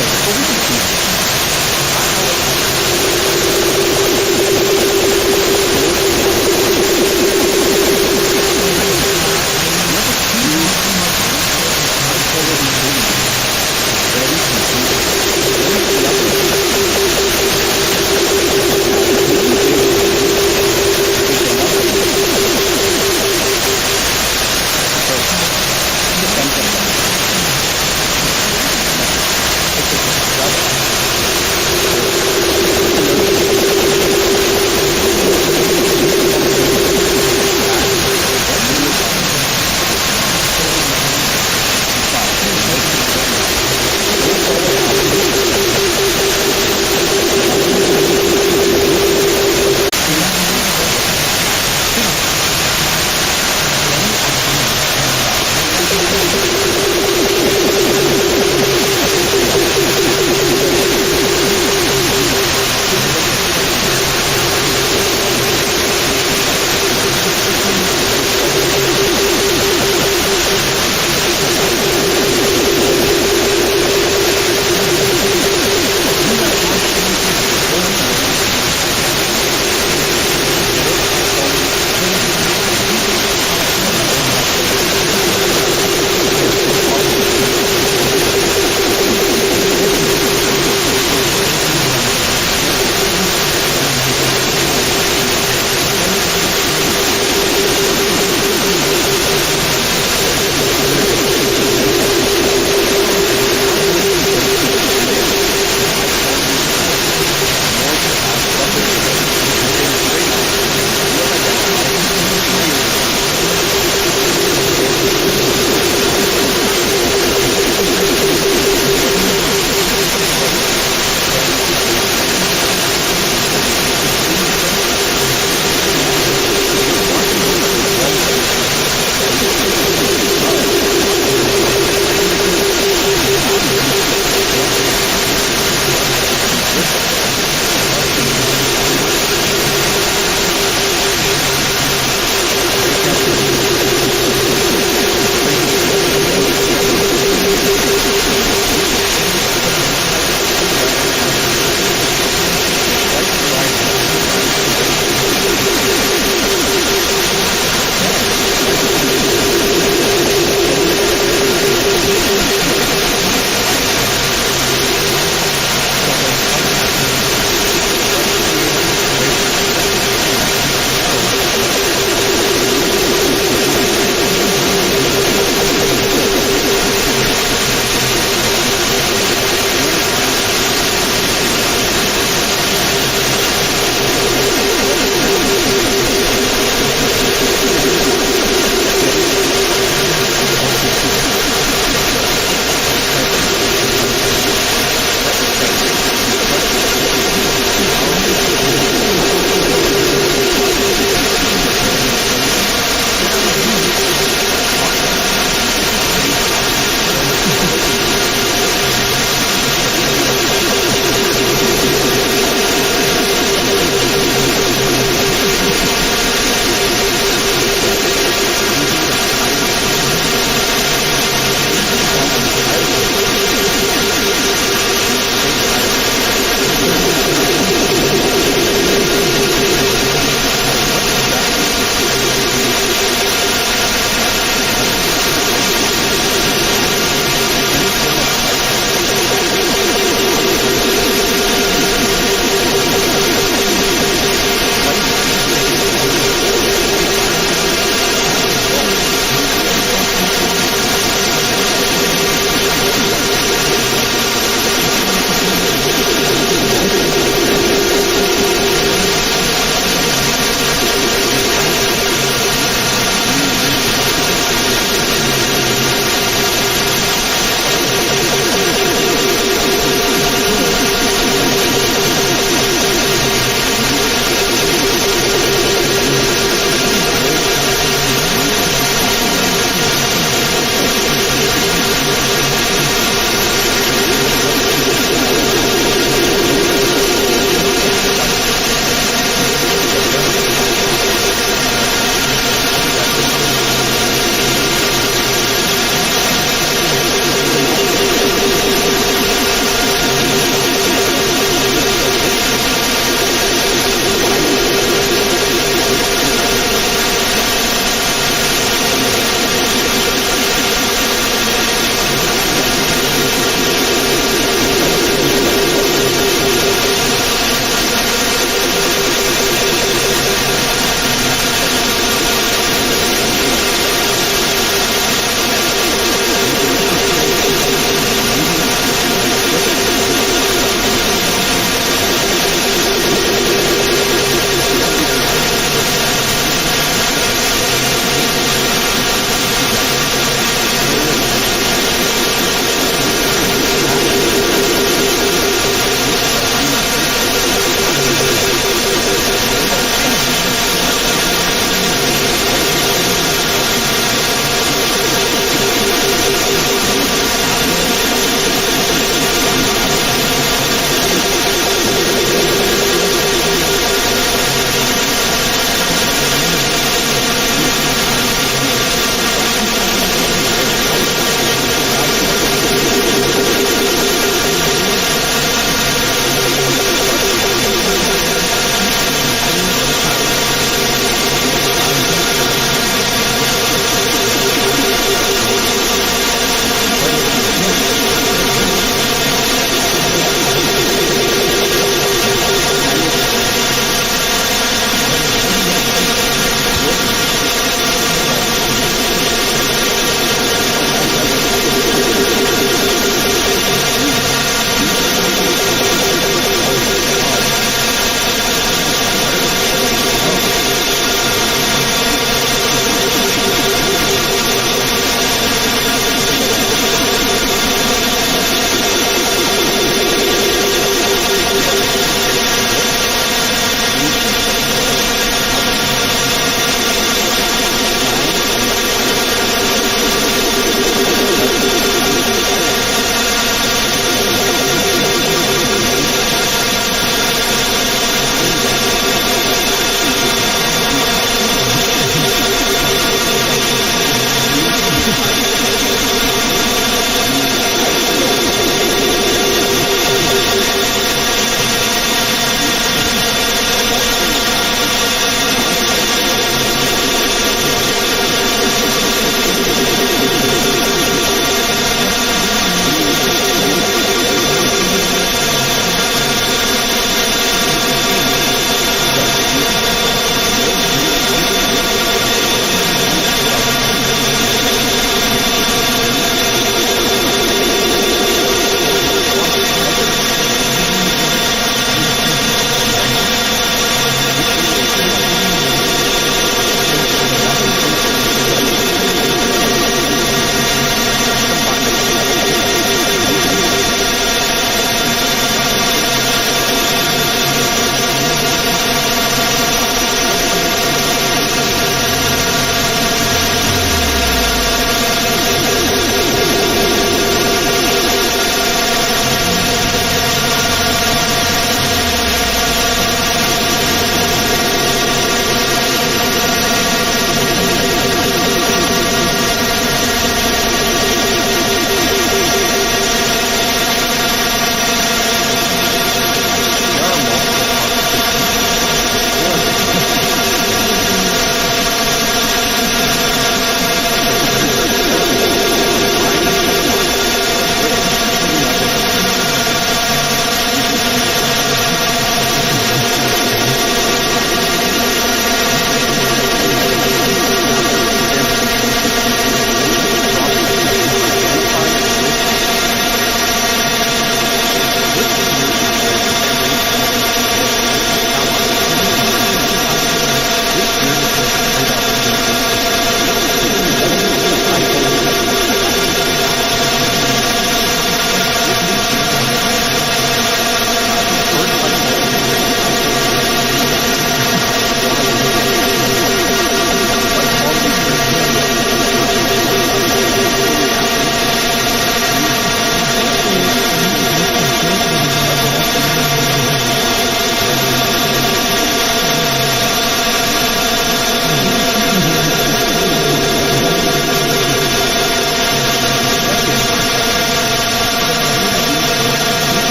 It's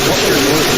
What's your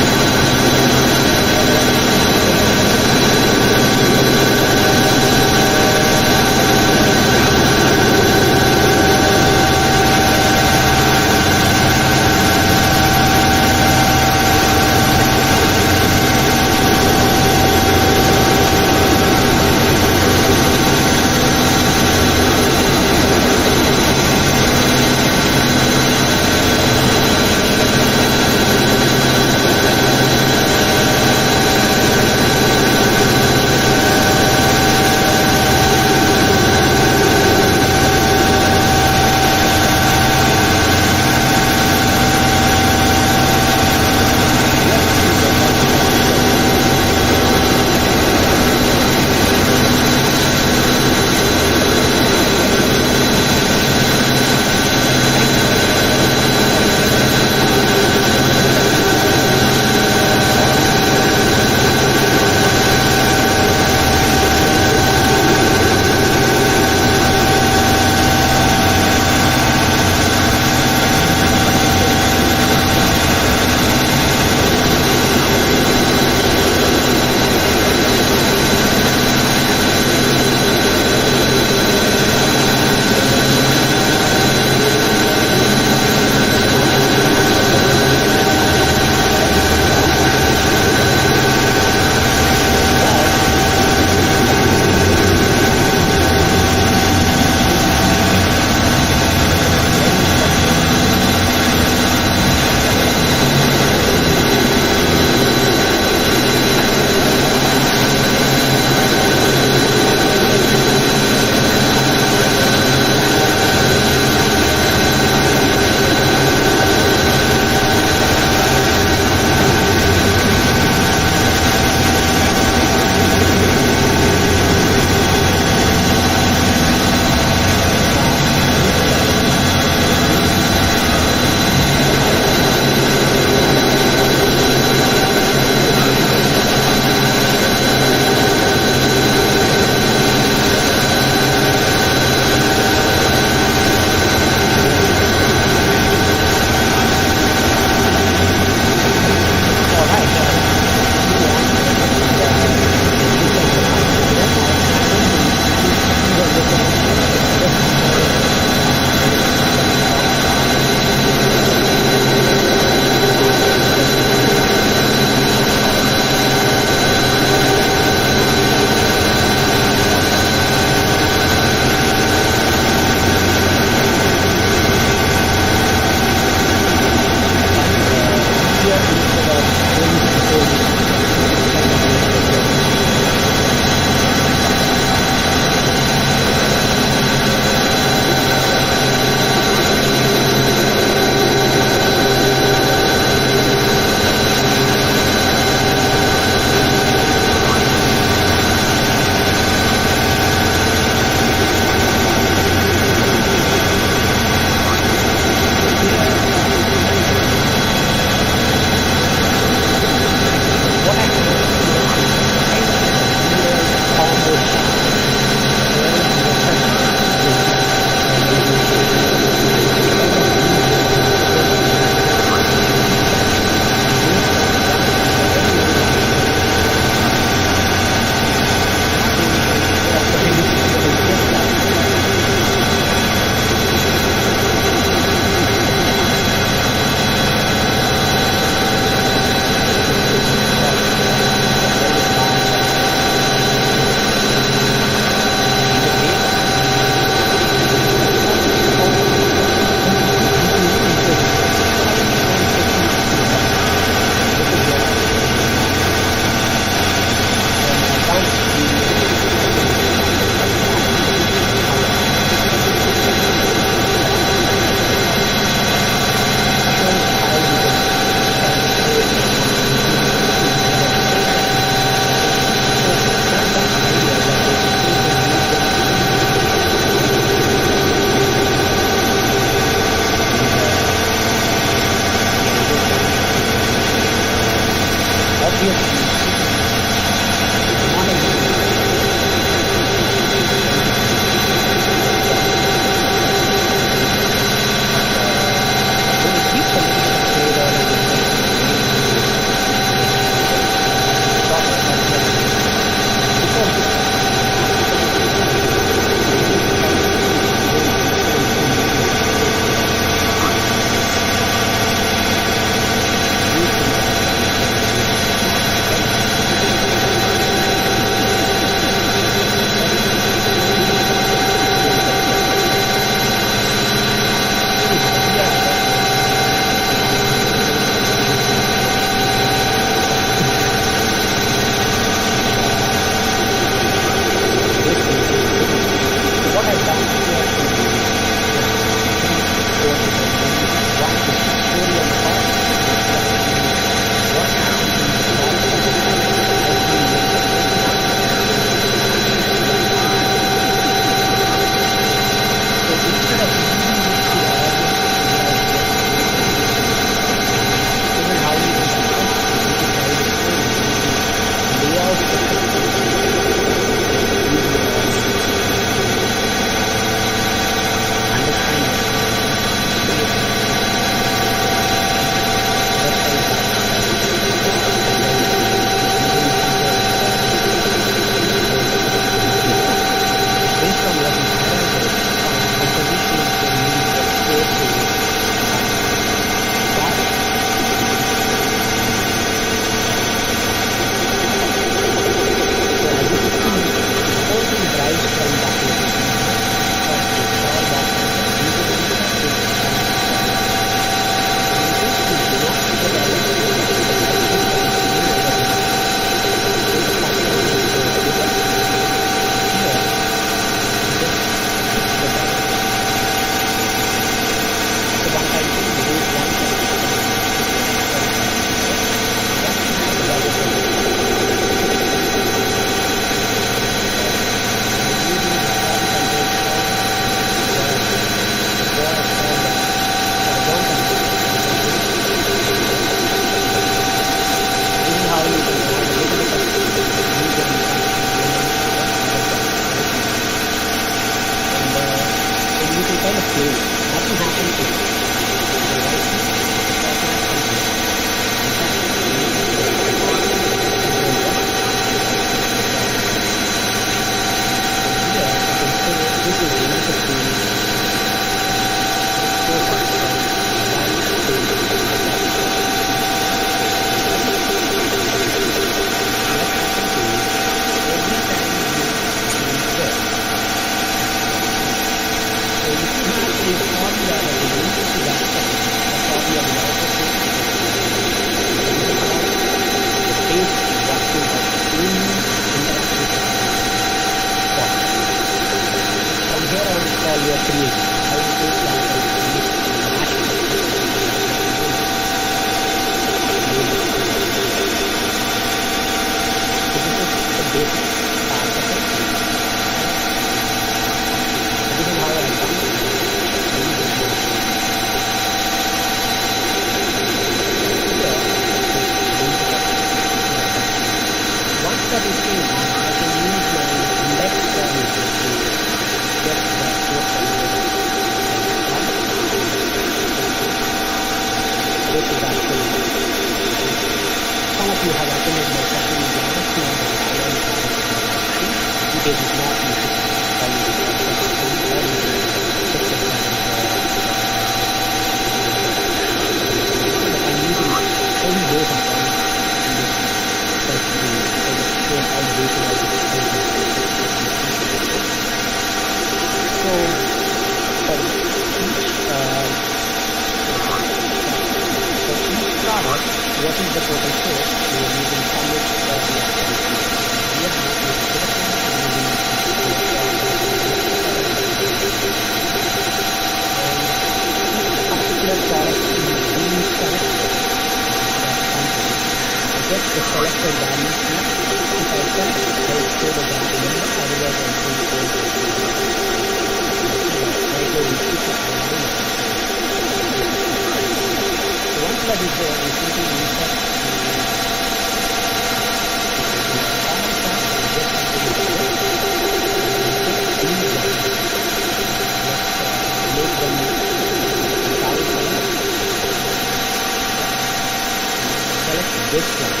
baseline.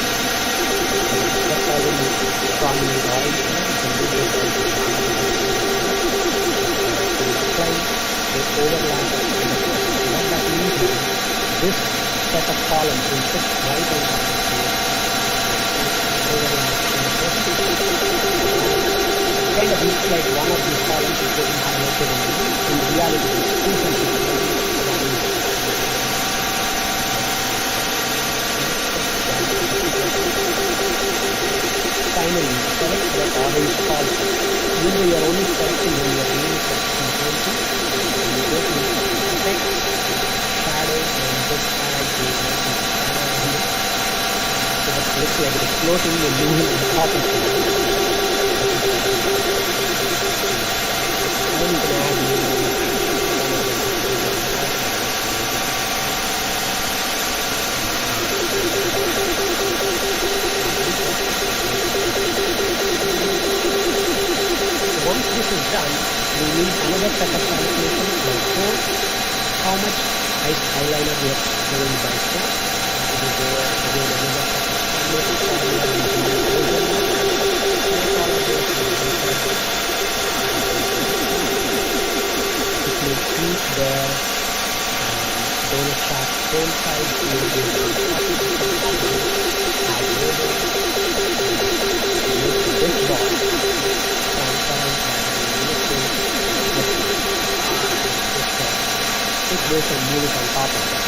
That's already prominent orange color. You can move those orange color. Apply the overlap of the color. What that means is this set of columns will sit right on top of the overlap. Kind of looks like one of these columns is getting highlighted in reality it's two things. Finally, select the orange column. Usually you are only selecting when you are doing section 20. You go to effect, shadow, and just add the shadow on it. So that looks like it is floating and moving on top of it. Then you can add once this is done, we need another set of calculations by source, how much eyeliner we are going by source. We go again another set of it will keep the donut shaft whole size to this box take this and move it on top of that.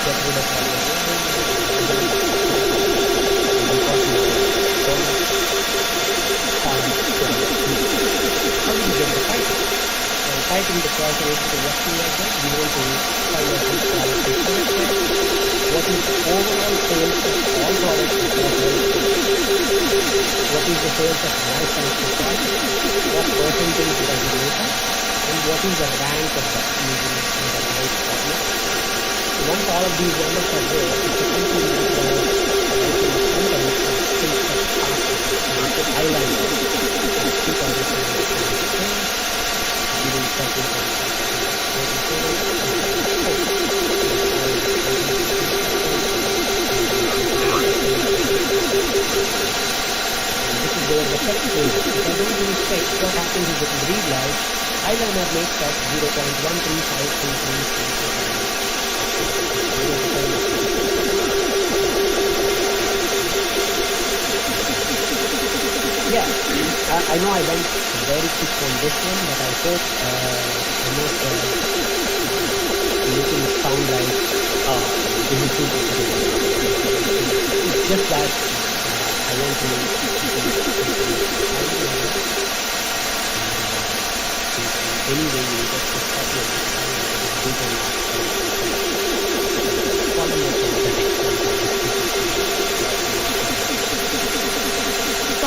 Get rid of all how do you get the title? Typing the calculator to working like that, we want to find out which quality is what is the overall sales of all products across what is the sales of my size product, what percentage does it make up, and what is the rank of that using the right formula. Once all of these numbers are there, it's a complete eyeliner. Where the text is. If I don't use text, what happens is it will read like eyeliner makes up 0.135333. Yeah, I know I went very quick on this one, but I hope I'm not making it sound like it's just that I want to anyway you just stop your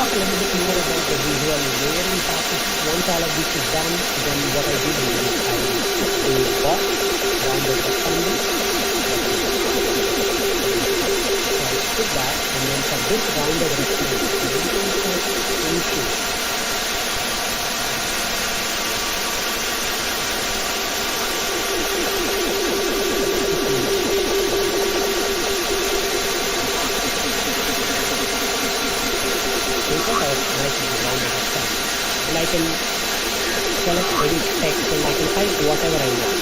talk a little bit more about the visual layering process. Once all of this is done, then what I did is I took a box around the rectangle. So I put that, and then for this rounded rectangle, I insert and I can select edit text and I can type whatever I want.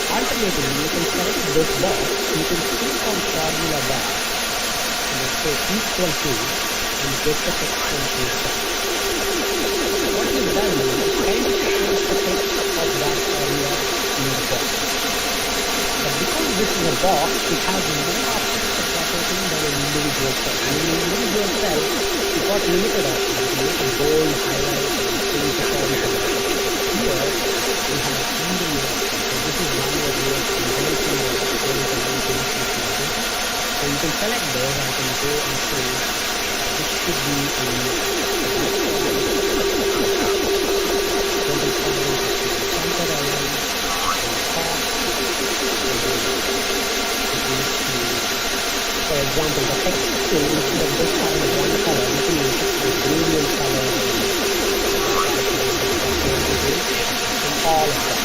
Alternatively, you can select this box, you can click on formula bar and say equal to and get the text from this box. What you've done is kind of shows the text of that formula in the box. But because this is a box, it has more options for processing than an individual cell. In an individual cell, you've got limited options. You can bold, highlight, and change the font. Here, we have even more options. So this is one where we are enhancing the experience. So you can select those and can go and say, this should be for example, the text still instead of this having one color, you can use the gradient color and all of that.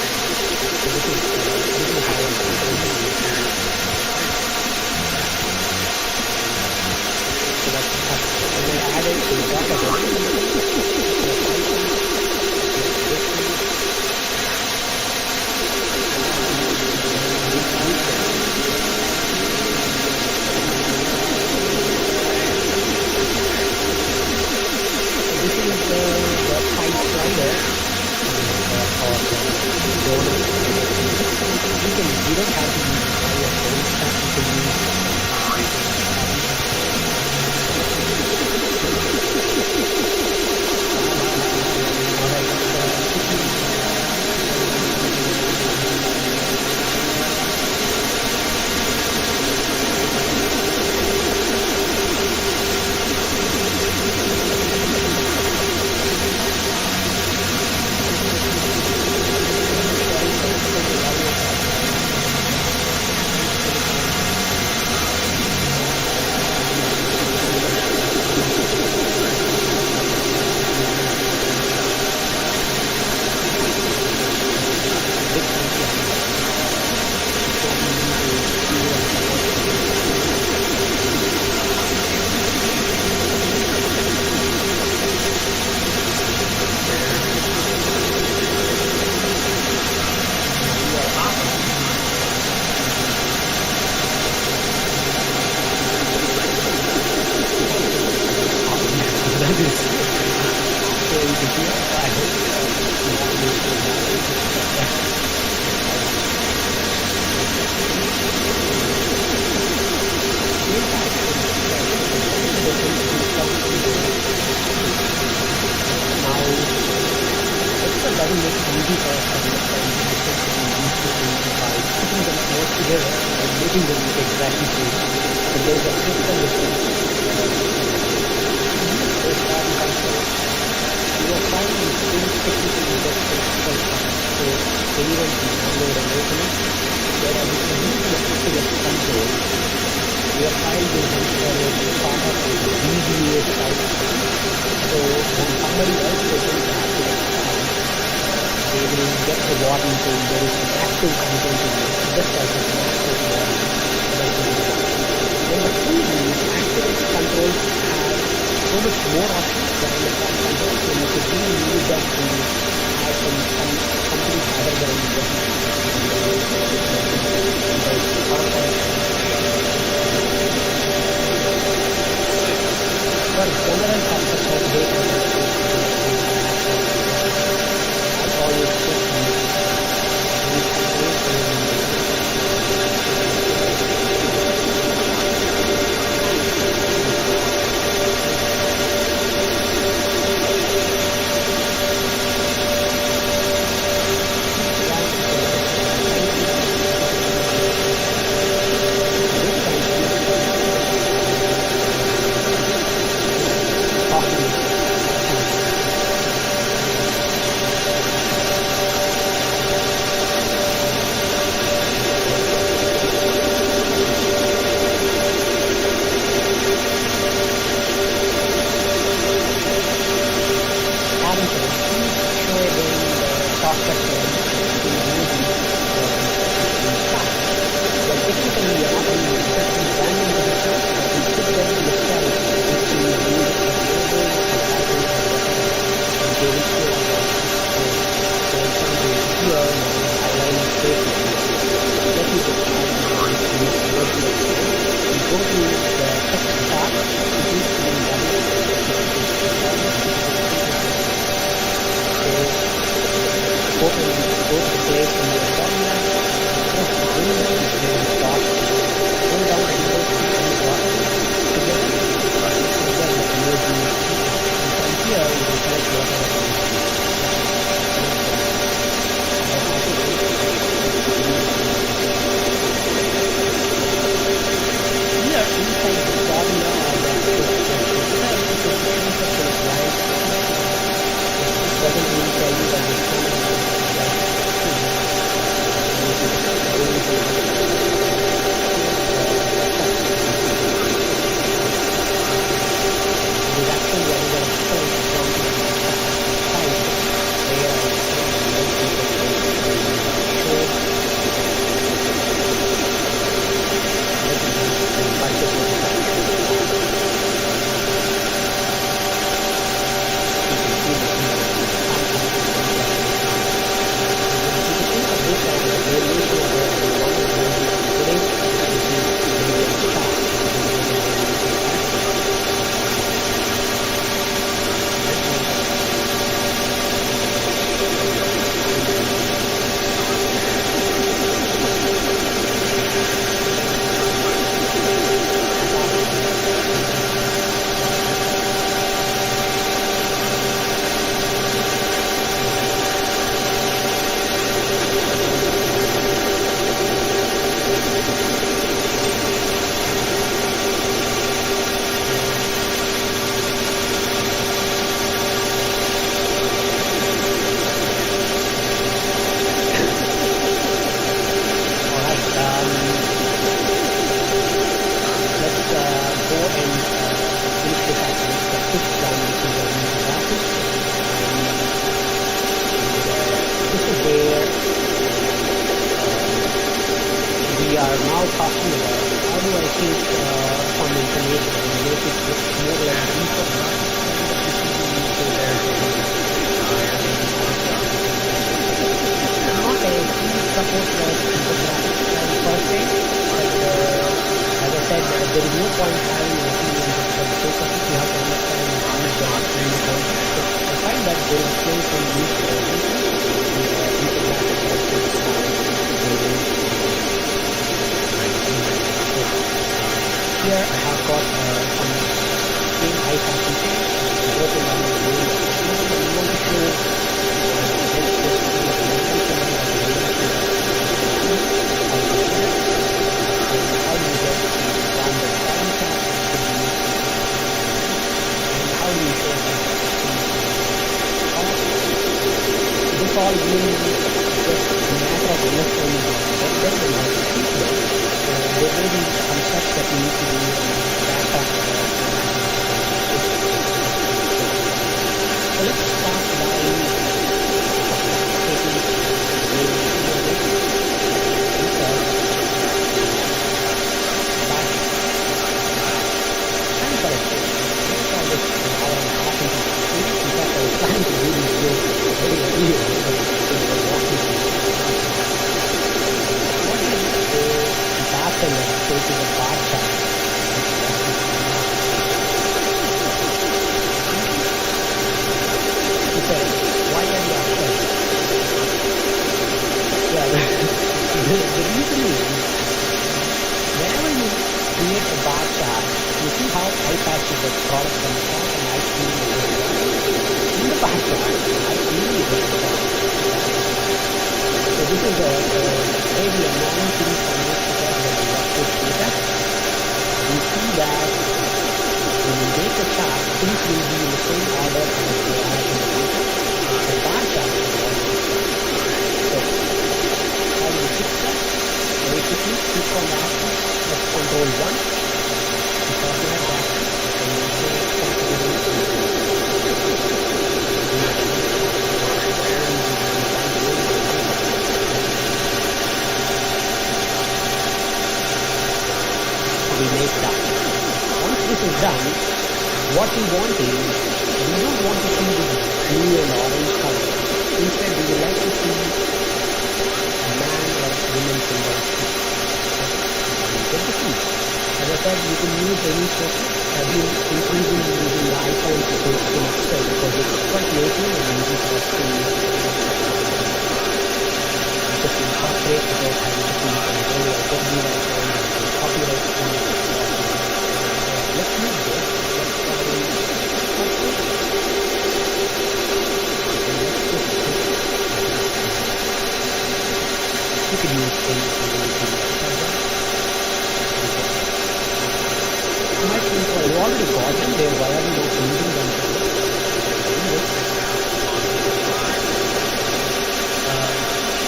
are now talking about how do I take some information and make it look more like deeper. I'm not a huge supporter of infographics per se, but as I said, there is no point having an opinion just for the sake of it. You have to understand and use them in the context. So I find that there is a place for use for everything. Infographics also here I have got some same high fashion things broken down in the way of and we want to show how you get from the time chart and how you show this all really just a matter of understanding what them and how to teach them. There may be some steps that you need to do back up. So let's start by taking the time correction. Let's call this an hour and a half into the in fact, I was planning to do this very early, but walking pattern that I take is a bar chart. He said, why are you upset? Well, the reason is, whenever you create a bar chart, you see how I patch the product from the top and I feel the in the bar chart, I feel the so this is a very annoying thing for most of us when we watch this data. We see that when we make a chart, things will be in the same order as they are in the data. The bar chart is also. So, how do we fix that? Basically, click on the action, let's control 1. We copy that action, and we say we make that. Once this is done, what we want is, we don't want to see this blue and orange color. Instead, we would like to see a man or woman symbol. Get the key. As I said, you can use any source. I've been increasingly using the iPhone to go to Excel because it's quite native and easy for us to just incorporate without having to see any assembly like copyright. Let's use this. Let's try and you can use you might think, well, you already got them there, why are you not using them?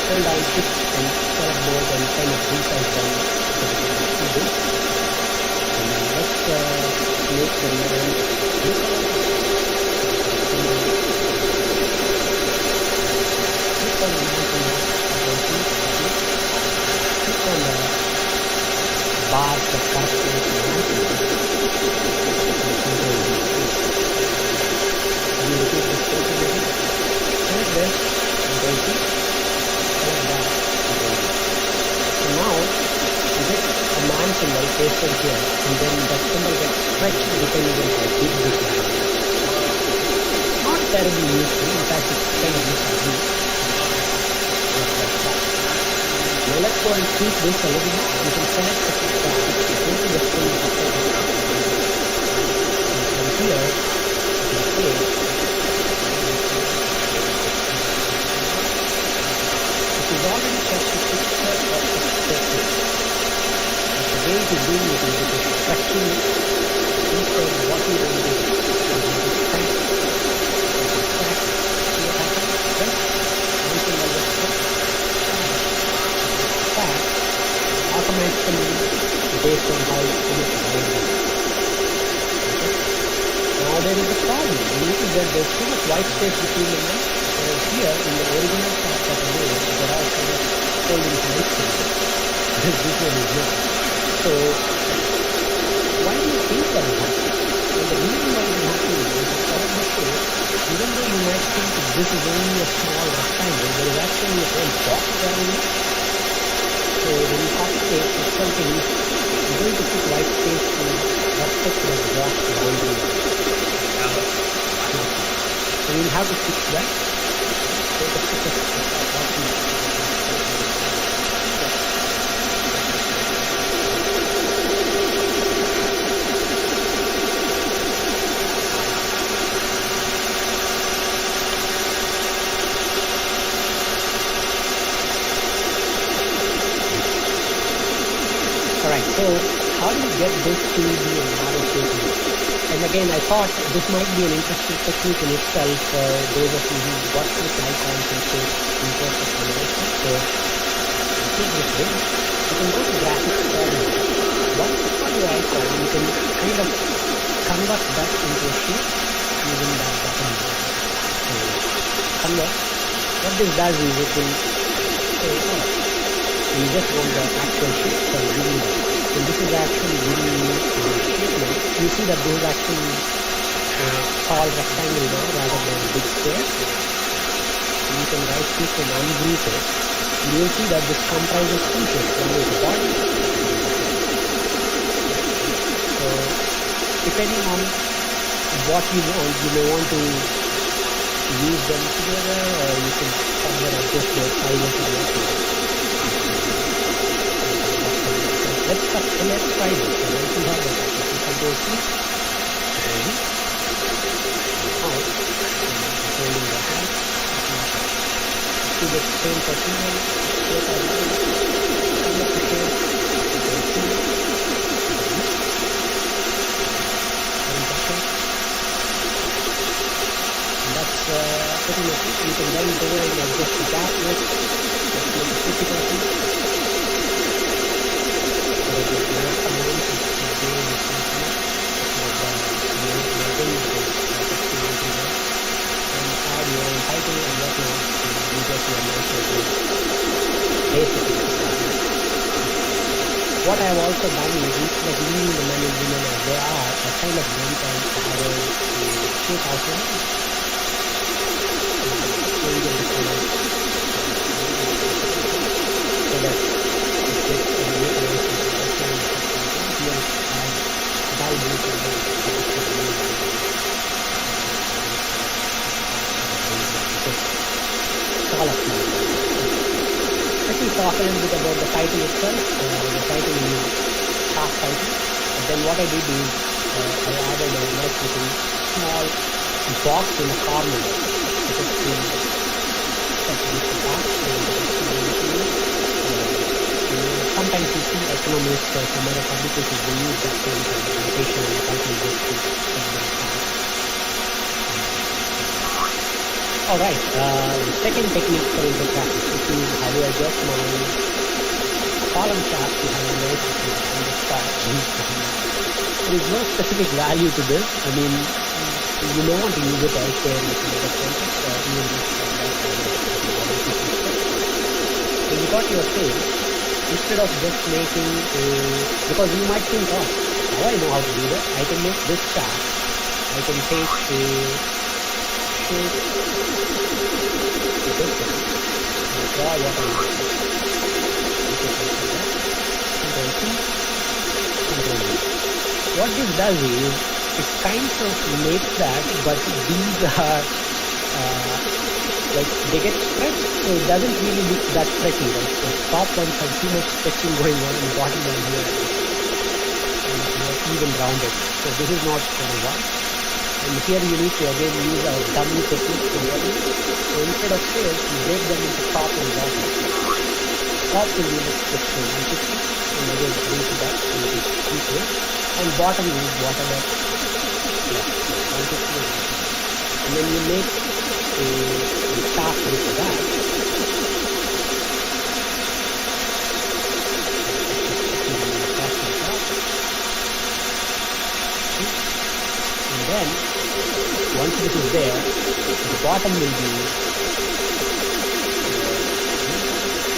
Scroll down 6 and select those and kind of resize them. Let's make the man this. Click on the mountain, click on the bars that correspond to the mountain. You repeat this process again. Select this, control C, select that, control V. So now, you get a man symbol pasted here, and then that symbol gets stretched depending on how big this is. Not terribly useful, in fact it's kind of useful. Now let's go and tweak this a little bit. You can select the graphics, go to the screen and from here, you can say it is already set to picture or expressive. The way to do it is stretching it. Instead, what you want to do is stack. See what happens? Then, anything like that stack automatically based on how much volume. Okay? Now there is a problem. There's too much white space between the lines. Whereas here in the original chart that I made, there are kind of holding connections. this one is not. So why do you think that is happening? And the reason why it is happening is that even though you might think that this is only a small rectangle, there is actually a whole box there in it. So when you calculate something, you're going to put white space to respect that box boundary. So you'll have to fix that. So the Alright, so how do you get this to be a model statement? And again, I thought this might be an interesting technique in itself for those of you who watch this icons and take imperfect analysis. So, take this way. You can go to graphics formula. Once you find your icon, you can kind of convert that into a sheet using that button. So, convert. What this does is it will say, oh, you just want the actual sheet, so I'm giving that. And this is actually giving you a sheet now. You see that this is actually a tall rectangle now rather than a big square. You can right click and ungroup it. You will see that this comprises two shapes. One is the body. So depending on what you want, you may want to use them together, or you can somewhere adjust their sizes and whatnot. Let's try this. So once you have that, you can go to ready. Out. Holding the hand. To the same procedure. Come up to here. And that's pretty much it. You can then go and adjust the gap width. Let's make it 50%. What I have also done is instead of leaving the men and women as they are, I kind of went and added a shape outline. So that it gets a little Let me talk a little bit about the title itself. The title is Task Title. And then what I did is I added a nice little small box in the corner. Just to set this apart. Sometimes you see economists or some other publications, they use that same kind of notation and the title just to set them apart. Alright, the second technique for infographics, which is how do I get my column chart to have a nice on the top. There is no specific value to this. I mean, you may want to use it elsewhere in some other context, or even just when you got your page, instead of just making a, because you might think, oh, how I know how to do that? I can make this chart. I can take a shape to this one and draw what I want. What this does is, it kind of makes that, but these are like they get stretched, so it doesn't really look that pretty. Like the top ones have too much stretching going on, and the bottom one here is even rounded. So this is not going to work. And here you need to again use a dummy technique to work. So instead of shapes, you break them into top and bottom. Top will be the section 150, and again bring to that and it is equal. And bottom is whatever. Yeah, 150 and then you make a staff with that. And then, once this is there, the bottom will be,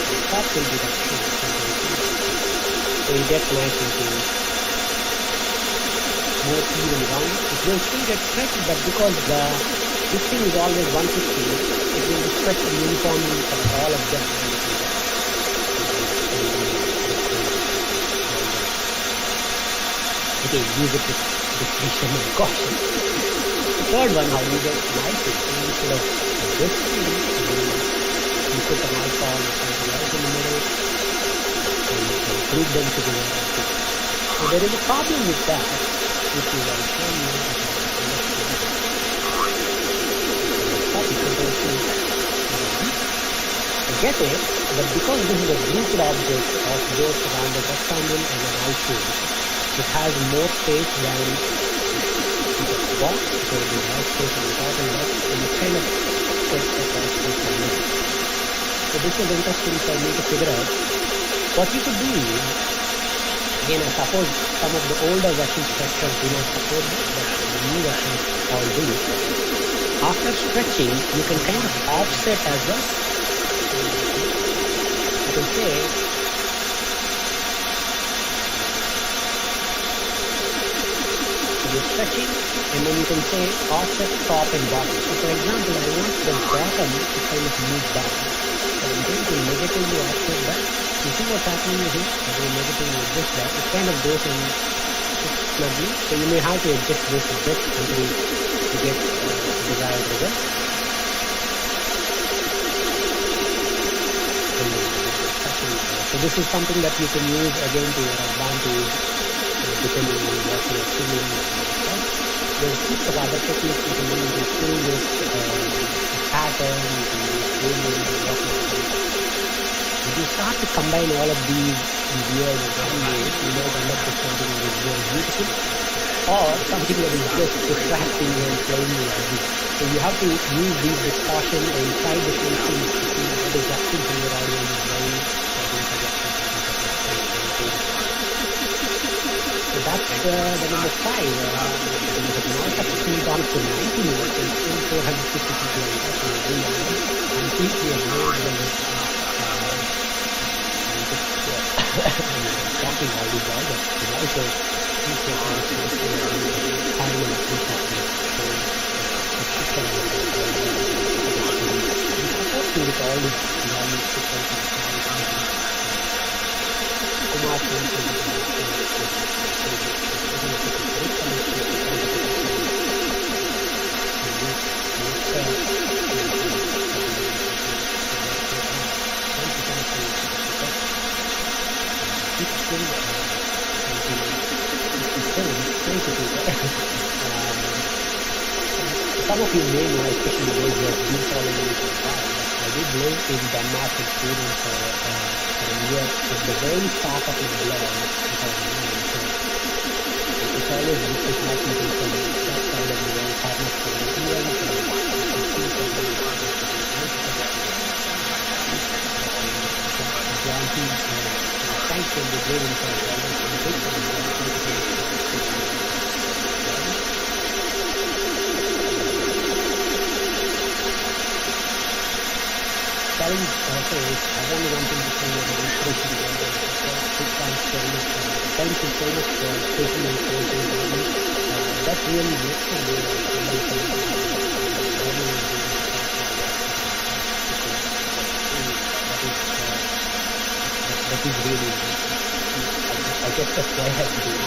the top will be that shape. will get nice into more even round. It will still get stretched, but because this thing is always 150, it will be stretched uniformly for all of them. Again, use it with discretion and caution. The third one, how you get nice is instead of this thing, you put an alpha or something else in the middle and you can group them together. So there is a problem with that, which is I'll show you. I get it, but because this is a grouped object of both around the rectangle and an outfield, it has more space than the box, so it has space on the top and left, and it kind of sets the space in the middle. So this is interesting for me to figure out. What you could do is, again, I suppose some of the older versions of Excel do not support this, but the new versions all do. After stretching, you can kind of offset as well. You can say, you're stretching, and then you can say offset top and bottom. So for example, I want the bottom to kind of move down. So I'm going to negatively offset that. You see what's happening here? I will negatively adjust that. It kind of goes in snugly. So you may have to adjust this a bit until you get desired result. So this is something that you can use again to your advantage, depending on what you are doing. There's heaps of other techniques you can use to fill this pattern, you can use gradient and whatnot. If you start to combine all of these in weird and fun ways, you might end up with something that is very beautiful, or something that is just distracting and plainly ugly. So you have to use these with caution and try different things to see what is acting from your audience mind. So that's the number 5. We have now successfully gone to 90 minutes and still 450 people are watching. I think we have more than this. Talking all these hours, but also people are time and attention. So with all this knowledge, some of you may know, especially those who have been following me for a while, I did live in Denmark and Sweden for a year at the very start of my blog in 2009. So it's always good to have people from that side of the world, partners from the US, thanks for the great challenge also is I only want to say that the inspiration thank you so much for taking inspiration. That really makes a that is really I guess that's why I have to do it.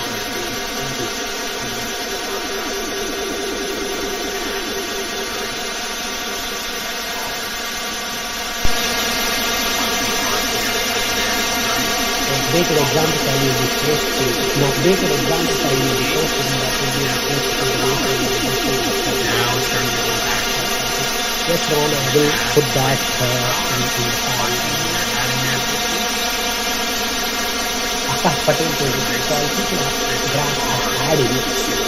Updated example file will be posted. An updated example file will be posted and that will be posted Yes, Ron, I will put that in the file. Patel told it. So I'll put the graph as adding.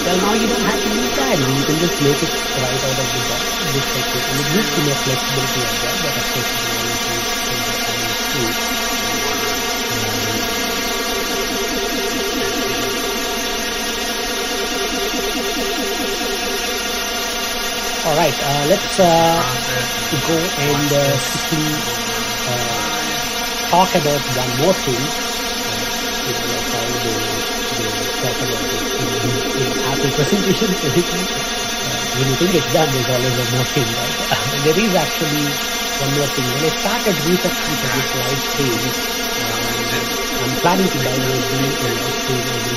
Well, now you don't have to use that. You can just make it right out of the box. This technique. And it gives you more flexibility as well. But of course, you can always use it. Alright, let's go and quickly talk about one more thing. like how they talk about it in Apple presentations. Basically, when you think it's done, there's always one more thing, right? There is actually one more thing. When I started researching for this live stream, I'm planning to download the live stream every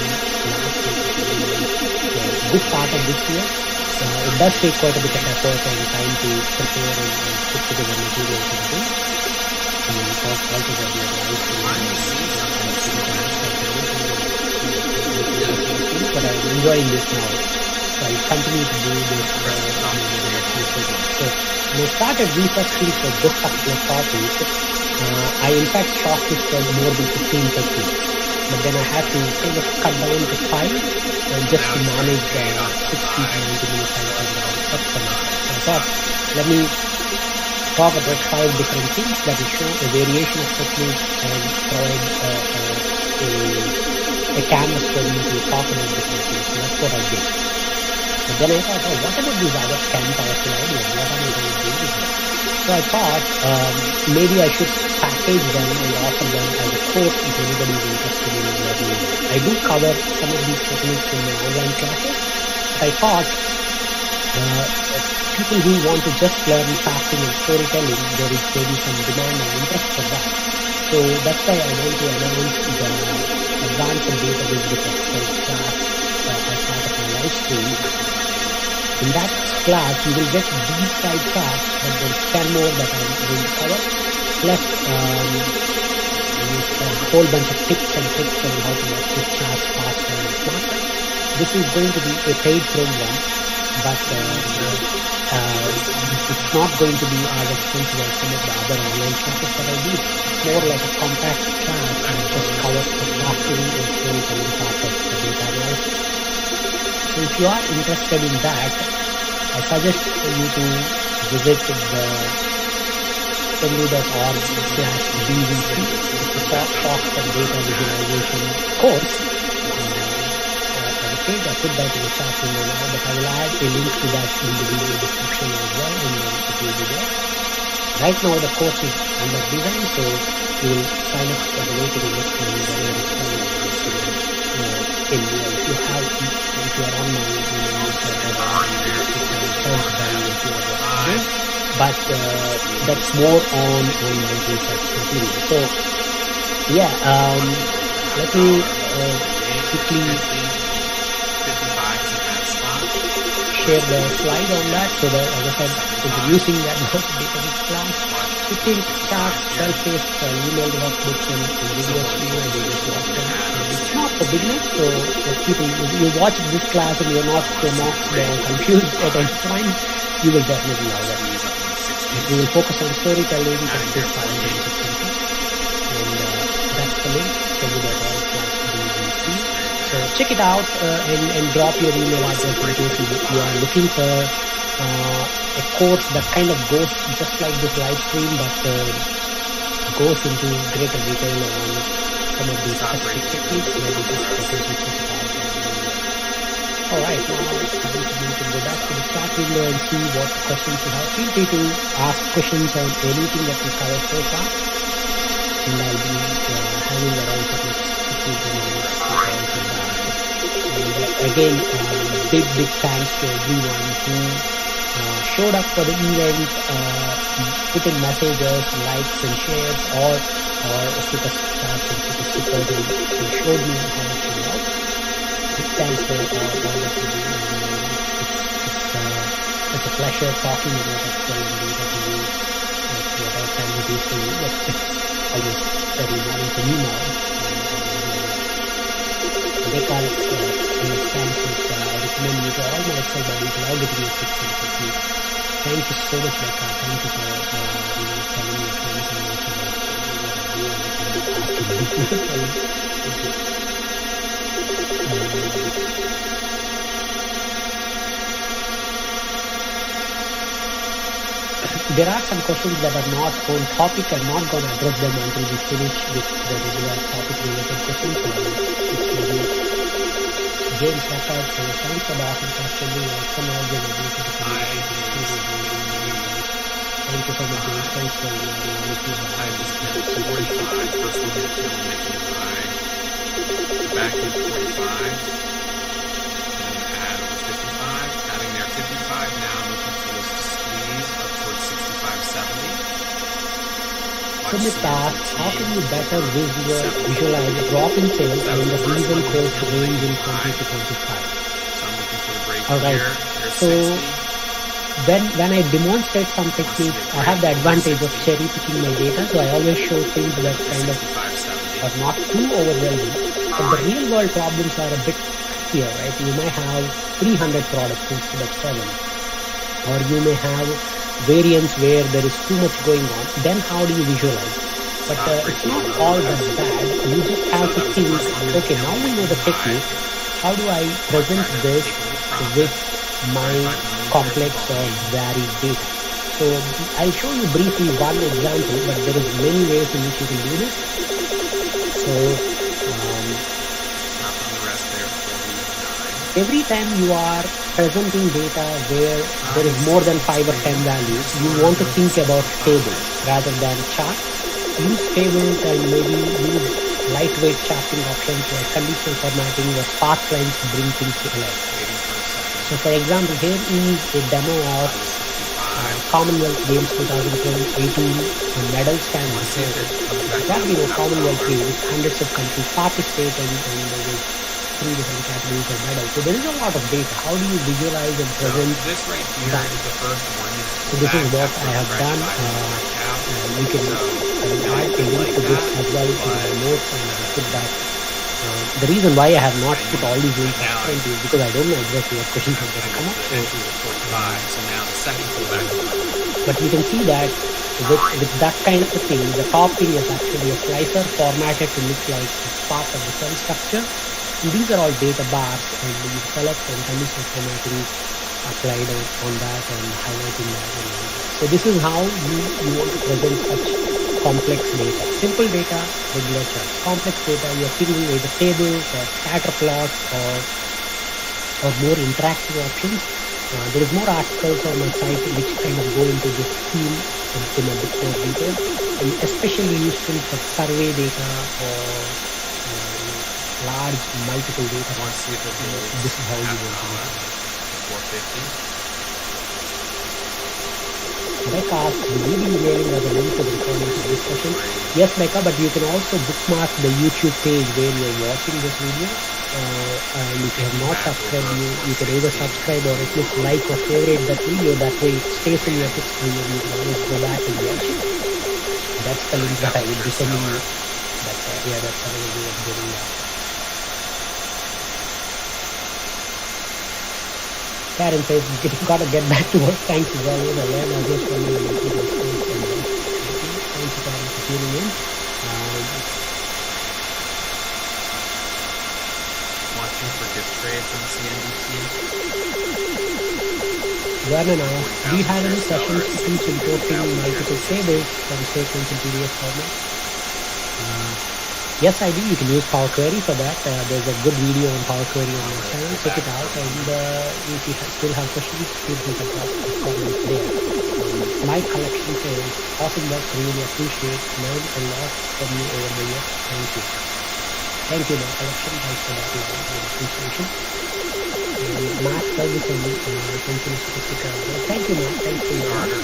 good part of this year. It does take quite a bit of effort and time to prepare and put together materials and things. And then also about your live stream. But I'm enjoying this now. So I'll continue to do this. So when I started researching for this particular topic, I in fact shortlisted more than 15 techniques. But then I had to kind of cut down to 5 just to manage 60 to 90 minutes such for myself. So I thought, let me talk about 5 different things that will show a variation of techniques and provide a canvas for me to talk about different things. So that's what I did. But then I thought, oh, what about these other 10 powerful ideas? What am I going to do with them? So I thought maybe I should package them and offer them as a course if anybody is interested in learning them. I do cover some of these techniques in my online classes, but I thought people who want to just learn crafting and storytelling, there is maybe some demand and interest for that. So that's why I want to announce the Advanced Database with Excel class as part of my live stream. In that class, you will get these 5 charts, but there's 10 more that I'm going to cover, plus a whole bunch of tips and tricks on how to make this charts faster and smarter. This is going to be a paid program, but it's not going to be as expensive as some of the other online classes that I do. It's more like a compact class that just covers the crafting and storytelling part of the data analysis. So if you are interested in that, I suggest you to visit the www.org/DVC. It's a short-term data visualization course. I put that in the chat window now, but I will add a link to that in the video description as well, and then it will be there. Right now the course is under design, so you will sign up for the waiting list and then it's if you are on my but that's more on my research material. So yeah, let me quickly share the slide on that. So that, as I said, introducing that database class, 15 charts, self-paced email workbooks and videos for you, and you just watch them. It's not for beginners, so if people, if you watch this class and you're not mocked or confused at any point, you will definitely love it. We will focus on storytelling, practice, and that's the link. So check it out and drop your email address in case you are looking for a course that kind of goes just like this live stream, but goes into greater detail on some of these specific techniques. Maybe just check it out. Alright, now it's time for me to go back to the chat window and see what questions you have. Feel free to ask questions on anything that we covered so far, and I'll be hanging around for the next 15 minutes to answer that. And again, big thanks to everyone who showed up for the event, put in messages, likes and shares, or super chats and super stickers, and showed me how much you love. Thanks for all that you do. It's a pleasure talking about Excel and data to you. That's what I try to do for you. It's almost very morning for me now. Becca understands that I recommend you to all my Excel buddies who are getting your tips and techniques. Thank you so much, Becca. Thank you for telling me so much about what I do and asking me. Thank you. There are some questions that are not on topic. I'm not going to address them until we finish with the regular topic related questions. James Record says, thanks for the awesome question. Some of the ability to thank you so much, James. Thanks for your listening. back to 45. And add over 55. Adding there 55. Now I'm looking for this to squeeze up towards 65, 70. So in the past, how can you better visualize a drop in sales when the reason codes range in 20 to 25? So I'm looking for the break Alright, here. There's so 60. when I demonstrate some techniques, I have the advantage of cherry picking my data, so I always show things that kind of 65, 70. are not too overwhelming. But the real world problems are a bit trickier, right? You might have 300 products instead of 7. Or you may have variants where there is too much going on. Then how do you visualize? But it's not all that bad. You just have to think, okay, now we know the technique. How do I present this with my complex or varied data? So I'll show you briefly one example, but there is many ways in which you can do this. So every time you are presenting data where there is more than 5 or 10 values, you want to think about tables rather than charts. Use tables and maybe use lightweight charting options like conditional formatting or path lines to bring things to life. So for example, here is a demo of Commonwealth Games 2018 medal standings. So probably the Commonwealth Games, hundreds of countries participate and there is 3 different categories of medals. So there is a lot of data. How do you visualize and present This right here that? is the first one. So this is what I have done. You can add a link to this as well in my notes and I will put that. The reason why I have not put all these links up front is because I don't know exactly what questions are going to come up. So now the second pullback. But you can see that with that kind of a thing, the top thing is actually a slicer formatted to look like it's part of the cell structure. And these are all data bars and you select and conditional formatting applied on that and highlighting that. So this is how you want to present such complex data. Simple data, regular charts. Complex data, you are thinking either tables or scatter plots or more interactive options. There is more articles on my site which kind of go into this theme in a bit more detail, and especially useful for survey data or large multiple data. This is how you want to do it. 450. Becca asks, will you be emailing as a link to the recording of this session? Yes, Becca, but you can also bookmark the YouTube page where you're watching this video. And if you have not subscribed, you can either subscribe or at least like or favorite that video. That way it stays in your history and you can always go back and watch it. That's the link that I will be sending you. But yeah, that's another way of doing that. Karen says, gotta get back to work. Thank you, Jvarren. I learned I just want to make it a space and thank you, Karen, for tuning in. Watching for gift trades on CNBT. Jvarren asks, do you have any sessions to teach importing multiple tables from statements in PDF format? Yes, I do. You can use Power Query for that. There's a good video on Power Query on my channel. Check it out. And if you still have questions, feel free to drop the comments there. My collection says, awesome work. Really appreciate. Learned a lot from you over the years. Thank you. Thank you, my collection. Thanks for that love and appreciation. Matt Ferguson, thank you, Mr. Chicago. Thank you, Matt. Thanks for your art.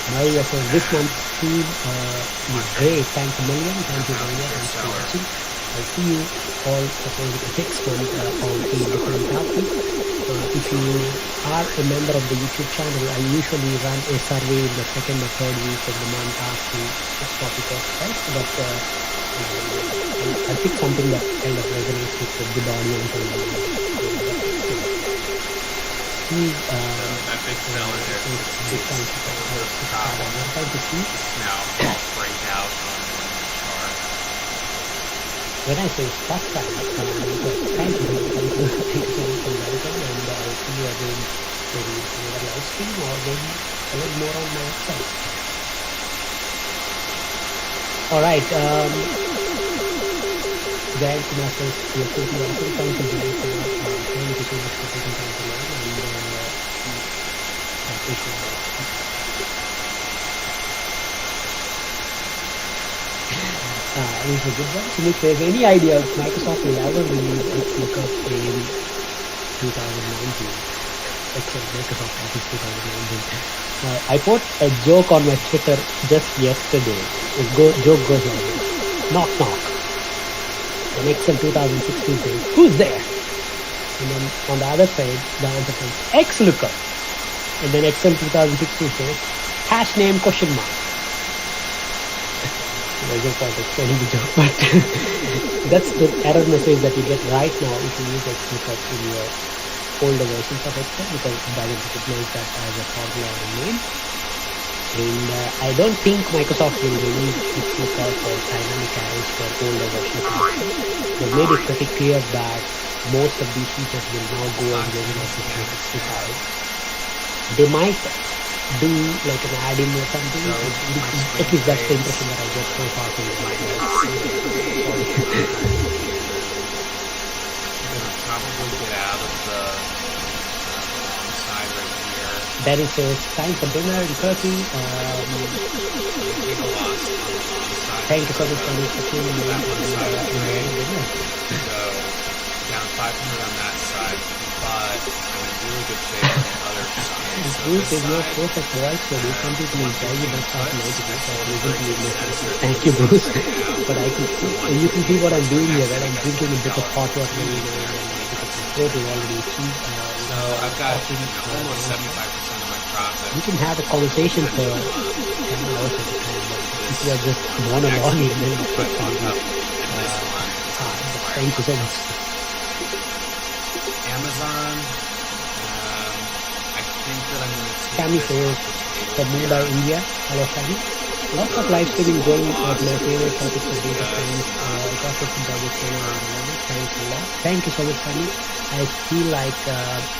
Maria says, this month's theme is great. Thanks a million. Thank you, Maria. Thanks for watching. I'll see you all supposedly next month on a different topic. If you are a member of the YouTube channel, I usually run a survey in the second or third week of the month asking this topic of health. But I'll pick something that kind of resonates with the good audience and that big seller there. Now break out on the chart. When I say stop time, thank you so much for welcome, and I'll see you again maybe in another live stream or maybe a little more on my website. Alright, Jvarren Kumar says, you're pretty awesome. Thank you, Jvarren Kumar. Thank you so much for taking time to learn, and I appreciate that. This is a good one. Sumit says, any idea if Microsoft will ever release its lookup in 2019? Except Microsoft Office 2019. I put a joke on my Twitter just yesterday. Joke goes like this. Knock knock. And Excel 2016 says, who's there? And then on the other side, the answer says, X lookup. And then Excel 2016 says, hash name question mark. There's no point explaining the joke, but that's the error message that you get right now if you use X lookup in your older versions of Excel, because it doesn't recognize that as a formula or a name. And I don't think Microsoft will release X lookup or dynamic arrays for older versions of Excel. They made it pretty clear that most of these features will now go on version of 65. They might do like an add-in or something. At least that's the impression that I get so far from the You're gonna probably get out of the wrong side right here. That is time for dinner in Turkey. Take a loss on the wrong side. Thank you so much for tuning in. That one side of the trade. So down 500 on that side, but I'm in really good shape on the other side. So Bruce this is your side, perfect voice for you. Some people will tell you that's not nice. Thank you, Bruce. But I can see, you can see what I'm doing here, right? I'm drinking a bit of hot water, because the throat is already cheap. So I've got almost 75% of my profit. You can have a conversation for 10 hours at a time, but if you are just monologuing, then it's But going to and be this one is hard. Thank you so much. Amazon. I think that I'm going to take Cami this says, off the table for Mumbai, here. India. Hello, Cami. Lots of live streaming going at my favorite topics of data science, gossip and project channel and all. Thanks a lot. Thank you so much, Cami. I feel like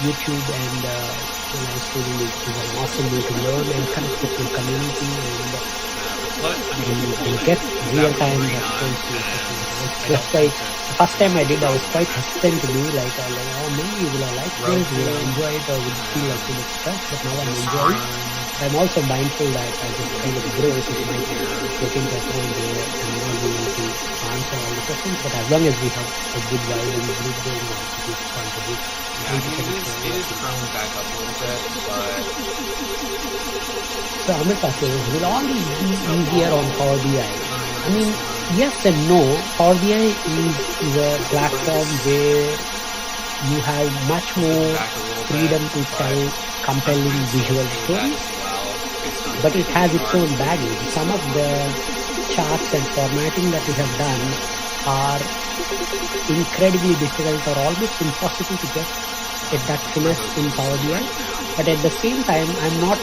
YouTube and live streaming is an awesome way to learn and connect with your community, and get real-time response to your questions. That's why the first time I did, I was quite hesitant to do, like, oh, maybe will I like this, will I enjoy it, or will it feel like too much stress, but now I'm enjoying it. I'm also mindful that as it kind of grows, it might get into a point where I'm not being able to answer all the questions, but as long as we have a good vibe and group going on, it is fun to do. Yeah, I mean, it is growing back up a little bit, but So Amrita says, will all these be easier on Power BI? I mean, yes and no. Power BI is a platform where you have much more freedom to tell compelling visual stories, but it has its own baggage. Some of the charts and formatting that we have done are incredibly difficult or almost impossible to get at that finesse in Power BI. But at the same time, I'm not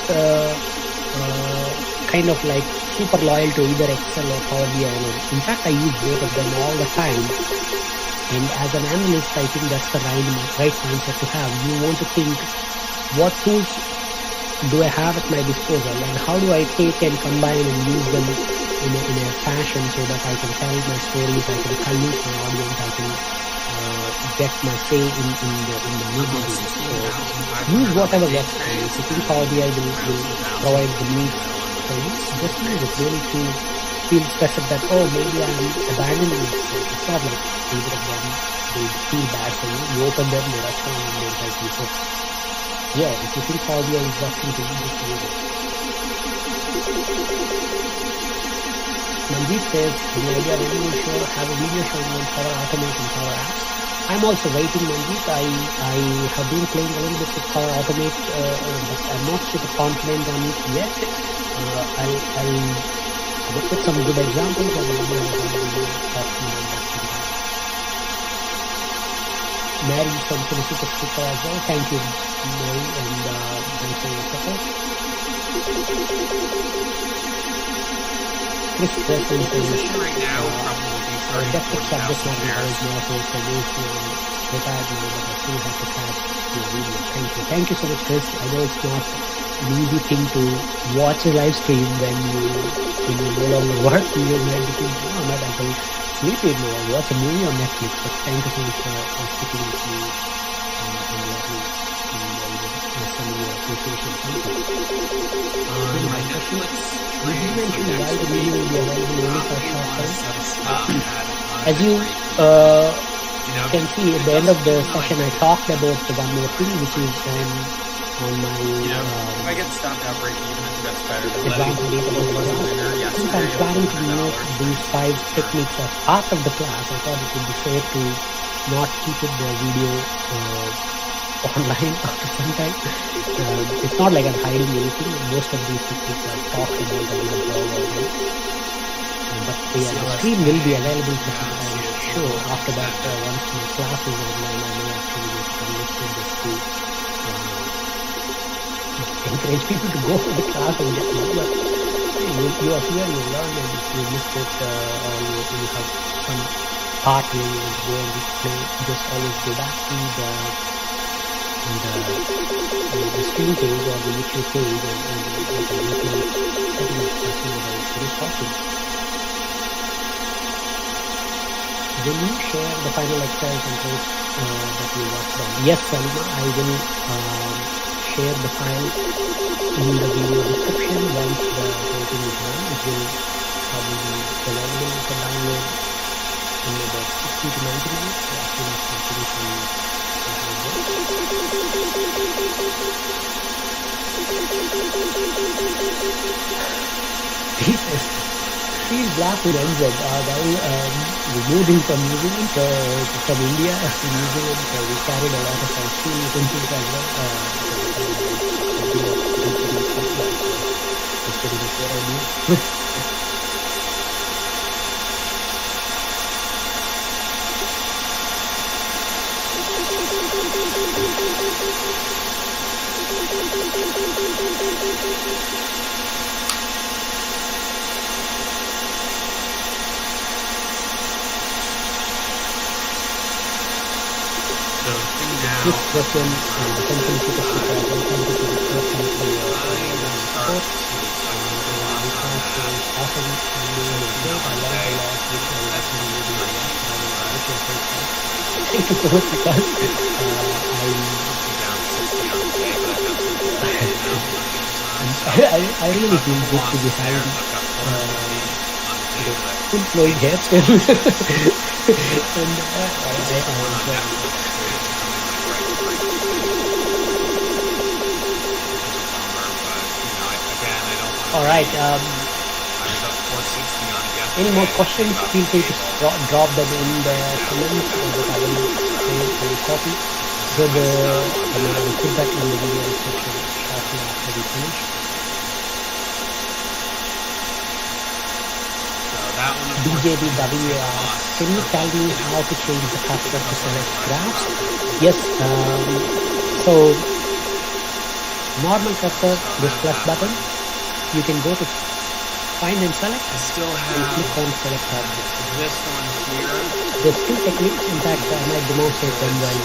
kind of like super loyal to either Excel or Power BI alone. In fact, I use both of them all the time. And as an analyst, I think that's the right mindset to have. You want to think, what tools do I have at my disposal, and how do I take and combine and use them in a fashion so that I can tell my stories, I can convince my audience, I can get my say in the media. So use whatever works for you. If you think Power BI will provide the needs for you, just use it. Really to feel stressed that, oh, maybe I'm abandoning it. So it's not like either of them, they feel bad for you. You open them, they respond, and they help you. So yeah, if you think Power BI is working for you, just use it. Manjeet says, the idea of a video show, have a video showing on Power Automate and Power Apps. I'm also waiting, Manjeet. I have been playing a little bit with Power Automate, but I'm not super confident on it yet. I'll look at some good examples and I'll talking about that sometime. Mary from Tennessee Speaker as well. Thank you, Mary, and thanks for your support. Chris Preston says, right now probably be our depth of subject matter 30,000 knowledge shares. now for information and retired now, but I still have to catch your video. Thank you. Thank you so much, Chris. I know it's not an easy thing to watch a live stream when you no longer work. You might be thinking, oh, I might as well sleep in or watch a movie on Netflix. But thank you so much for sticking with me and letting me send your appreciation. Thank you. really my question. Did you mention why the video will be available only for a short time? As you can see at the end of the session, I talked about the one more thing, which is on my if I get stopped out break even, I think that's better than advanced database class. Since I'm planning to make these 5 techniques as part of the class, I thought it would be fair to not keep it the video online after some time. It's not like I'm hiding anything. Most of these techniques I've talked about in the blog already. But the stream will be available for some time. Sure, after that, once my class is online, I may actually just convert it just to encourage people to go to the class and get more. But you are here, you learn, and if you missed it or you have some part where you go and replay, just always go back to the stream page or the YouTube page and you can replay setting up as soon as I finish talking. Will you share the final exercise and code that you worked on? Yes, Salima, I will share the file in the video description once the coding is done. It will probably be available for download in about 60 to 90 minutes as soon as I finish Please blast with NZ. We moved in from New Zealand from India to New Zealand, so we carried a lot of our steel utensils as well. That's pretty much what I do. This question, attention to the welcome to the question for your support. Often I learned a lot which I actually really thank you so much because I really feel good to be having full-flowing hairstyles and all right. Any more questions? Feel free to drop them in the comments, or I will copy. So I will put that in the video description shortly after we finish. DJBW asks, can you tell me how to change the cursor to select graphs? Yes. So normal cursor, this plus button. You can go to find and select and click on select object. This one here. There's 2 techniques. In fact, I might demonstrate them when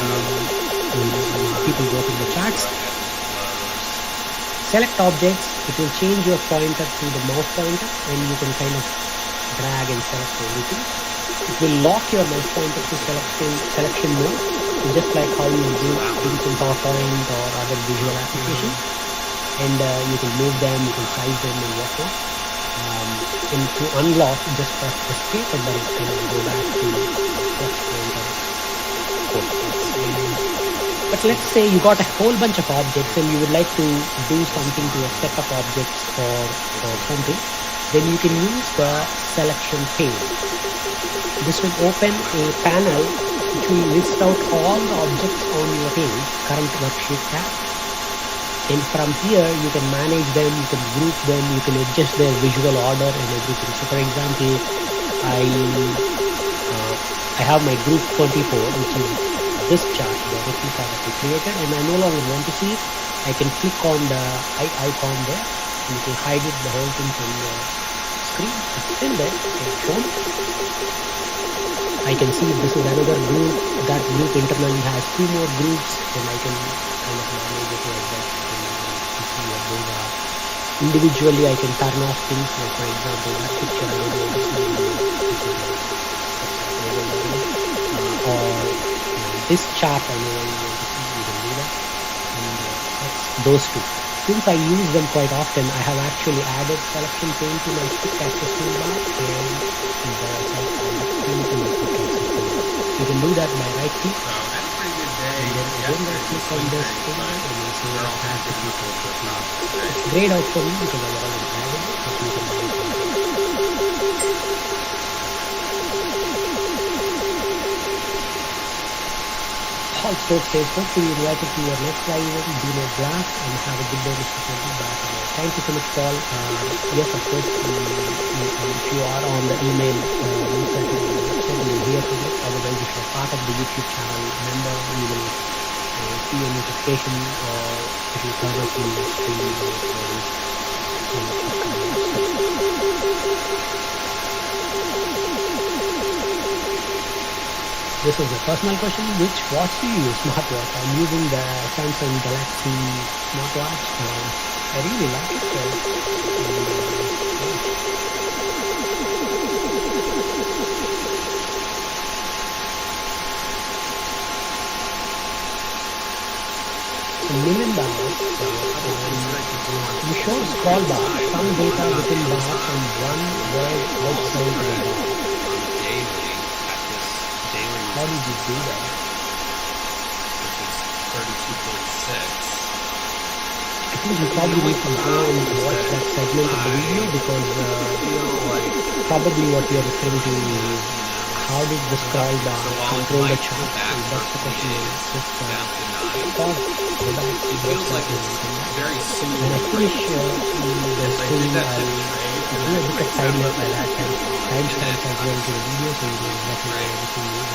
people go to the charts. Select objects. It will change your pointer to the mouse pointer and you can kind of drag and select everything. It will lock your mouse pointer to selection mode, just like how you do things in PowerPoint or other visual applications. And you can move them, you can size them and whatnot. And to unlock, just press escape and then it's going to go back to flex pointer code. But let's say you got a whole bunch of objects and you would like to do something to a set of objects or something, then you can use the selection pane. This will open a panel which will list out all the objects on your page, current worksheet tab. And from here, you can manage them, you can group them, you can adjust their visual order and everything. So for example, I have my group 24, which is this chart, the replica that we created, and I no longer want to see it. I can click on the icon there, and you can hide it, the whole thing from the screen. It's still there, it's shown. I can see this is another group, that group internally has 2 more groups, and I can kind of manage it like that. Individually, I can turn off things, like for example, that picture I don't want to see, or this chart I don't want to see, you can do that. And that's those 2. since I use them quite often, I have actually added selection pane to my quick access toolbar and you can do that by right click So that's a pretty good day. and then again right click on this thing and you say add to it's grayed out for me because I've already added it, but you can do it. Paul Stokes says, hope to be invited to your next live event. Do not blast and have a good day, Mr. President. Thank you so much, Paul. Yes, of course, if you are on the email newsletter on the website, you will hear from it. Otherwise, if you are part of the YouTube channel member, you will see a notification or it will come up in the stream This is a personal question. Which watch do you use? Smartwatch. I'm using the Samsung Galaxy smartwatch. I really like it. $1 million. You show scroll bar, some data within bars and one word outside the bar. How did you do that? Which is 32.6. I think you probably need to go and watch that segment of the video because probably what you're referring to is how did the scroll bar control the chart? That's the question. Just pause, go back to feels like it's very soon. When I finish the screen, I'll do a bit of tidying up by that time. Timestamps as well to the video so you know exactly where everything is.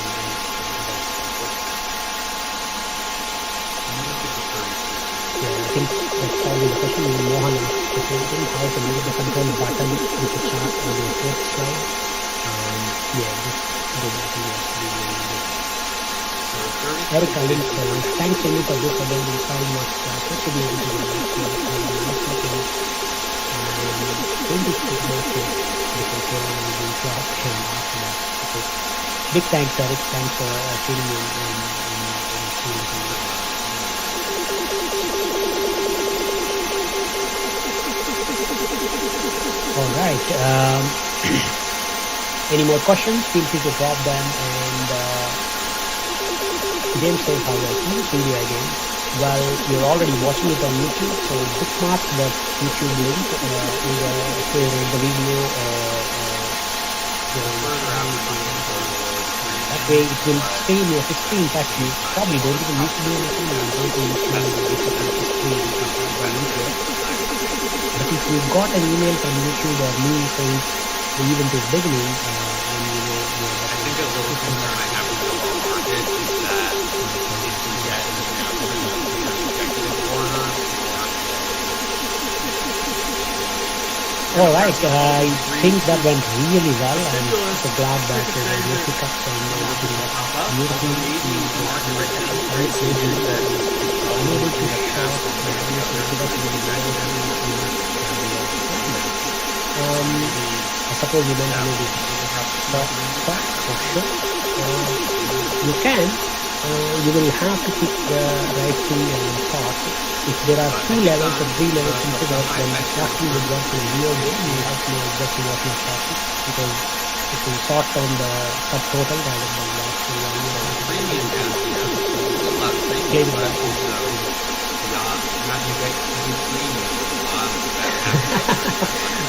I think that's probably the question. Mohan asked the same thing, how to use the control button with the chart on the fourth slide. Just go back and watch the video. Eric Allen says, thanks Amy for this about inspiring much good to be able to do this. Don't be sick about it because you're in job and after that. Big thanks Eric, thanks for tuning in and seeing me. Alright, any more questions? Feel free to drop them and James says, how do I see this video again? Well, you're already watching it on YouTube, so bookmark that YouTube link either in the video or that way it will stay in your history. In fact, you probably don't even need to do anything. You're going to history on YouTube. But if you got an email from YouTube or me saying the event is beginning, then you know I think a little concern I have with the DYOR market is that if we get executive order all right, I think that went really well. I'm so glad that there were no hiccups and everything went beautifully. Unable to I suppose you don't maybe stop for sure. You can. You will have to pick the right thing and sort. If there are 2 levels or 3 levels instead of then sorting with what is real game, you have to know exactly what you're sorting because it will sort on the subtotal rather than loss to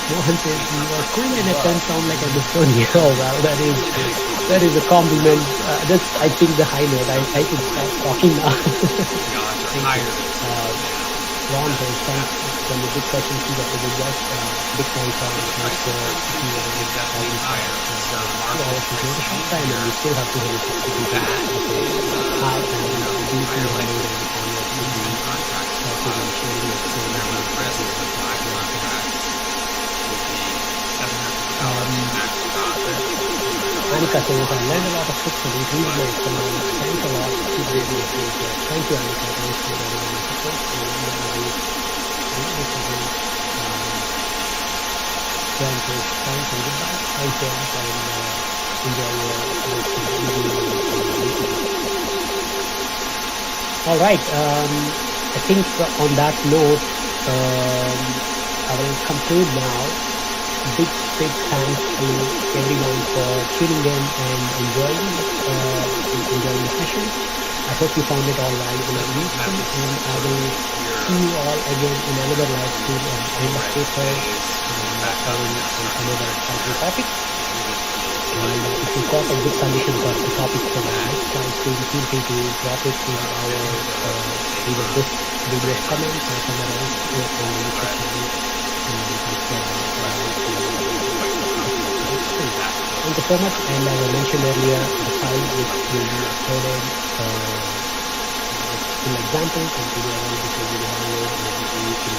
Mohan says, your cool in a sense sound like a dystonia. Oh well, that is a compliment. That's I think the high note. I can stop talking now. Ron says, thanks for the good question. See that the big watch. Big thanks on thanks for keeping it a bit higher. 2 hours to go to shop time and we still have to hit it 60 high and do feel like Anika says, I learned a lot of tricks and increased my economics. Thanks a lot. Keep reading it. Thank you, Anika. Thanks for everyone who supports me. John says, thanks and goodbye. Thanks, John, and enjoy your meeting. All right. I think on that note, I will conclude now. Big thanks to everyone for tuning in and enjoying the session. I hope you found it all valuable and useful, and I will see you all again in another live stream on end of April on another exciting topic. And if you've got a good suggestion for the topic for the next live stream, feel free to drop it in our either this video's comments or somewhere else on the YouTube channel. Thank you so much, and as I mentioned earlier, the file which will be uploaded full examples and video analysis will be downloaded, and you can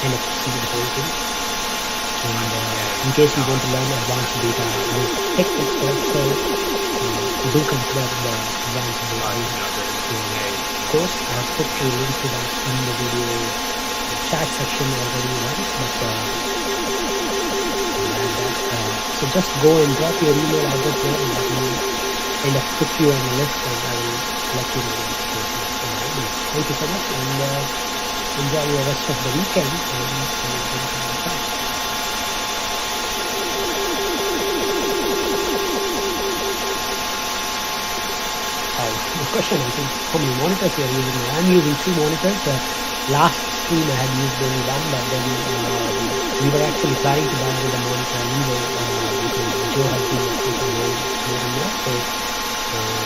kind of see the whole thing. And in case you want to learn advanced data techniques also, do consider the advanced data course. I have put a link to that in the video chat section already once, but so just go and drop your email address there, and that will kind of put you on the list, and I will let you know. Thank you so much, and enjoy the rest of the weekend. The question, I think, how many monitors you are using? I'm using 2 monitors. Last stream I had used only one, but then we were actually planning to download a monitor anyway, because Joe has been working more and more. So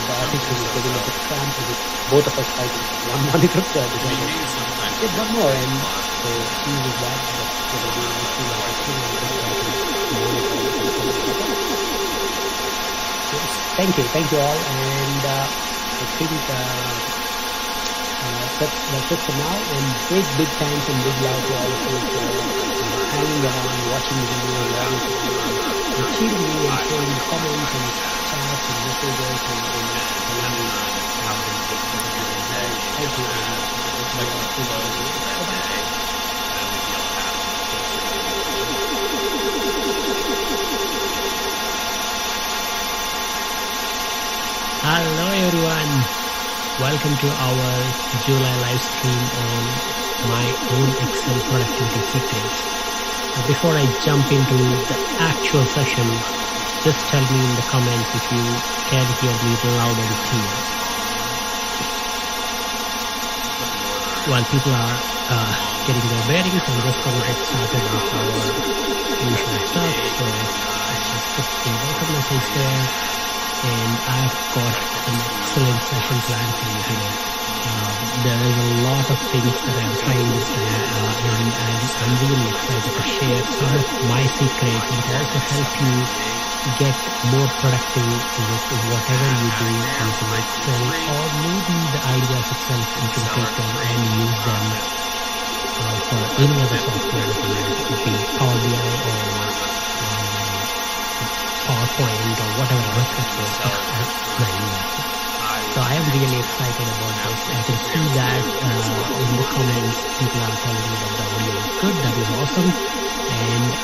the office is getting a bit cramped with both of us fighting one monitor. So I decided to get one more, and so he was that. Thank you all, and I think that's it for now, and big thanks and big love to all of you for hanging around, watching the video, and cheering me and sharing comments and chats and messages and thank you. Hello everyone, welcome to our July live stream on my own Excel productivity secrets. Before I jump into the actual session, just tell me in the comments if you can hear me loud and clear. While people are getting their bearings, I'm just going to get started with our usual stuff. So let's just put the welcome message there. And I've got an excellent session planned for you today. There is a lot of things that I'm trying this time, and I'm really excited to share some of my secrets, but also help you get more productive with whatever you do using Excel, or maybe the ideas itself you can take them and use them for any other software, it could be Power BI or PowerPoint or whatever Microsoft is. So I am really excited about this. I can see that in the comments people are telling me that the audio is good, that is awesome, and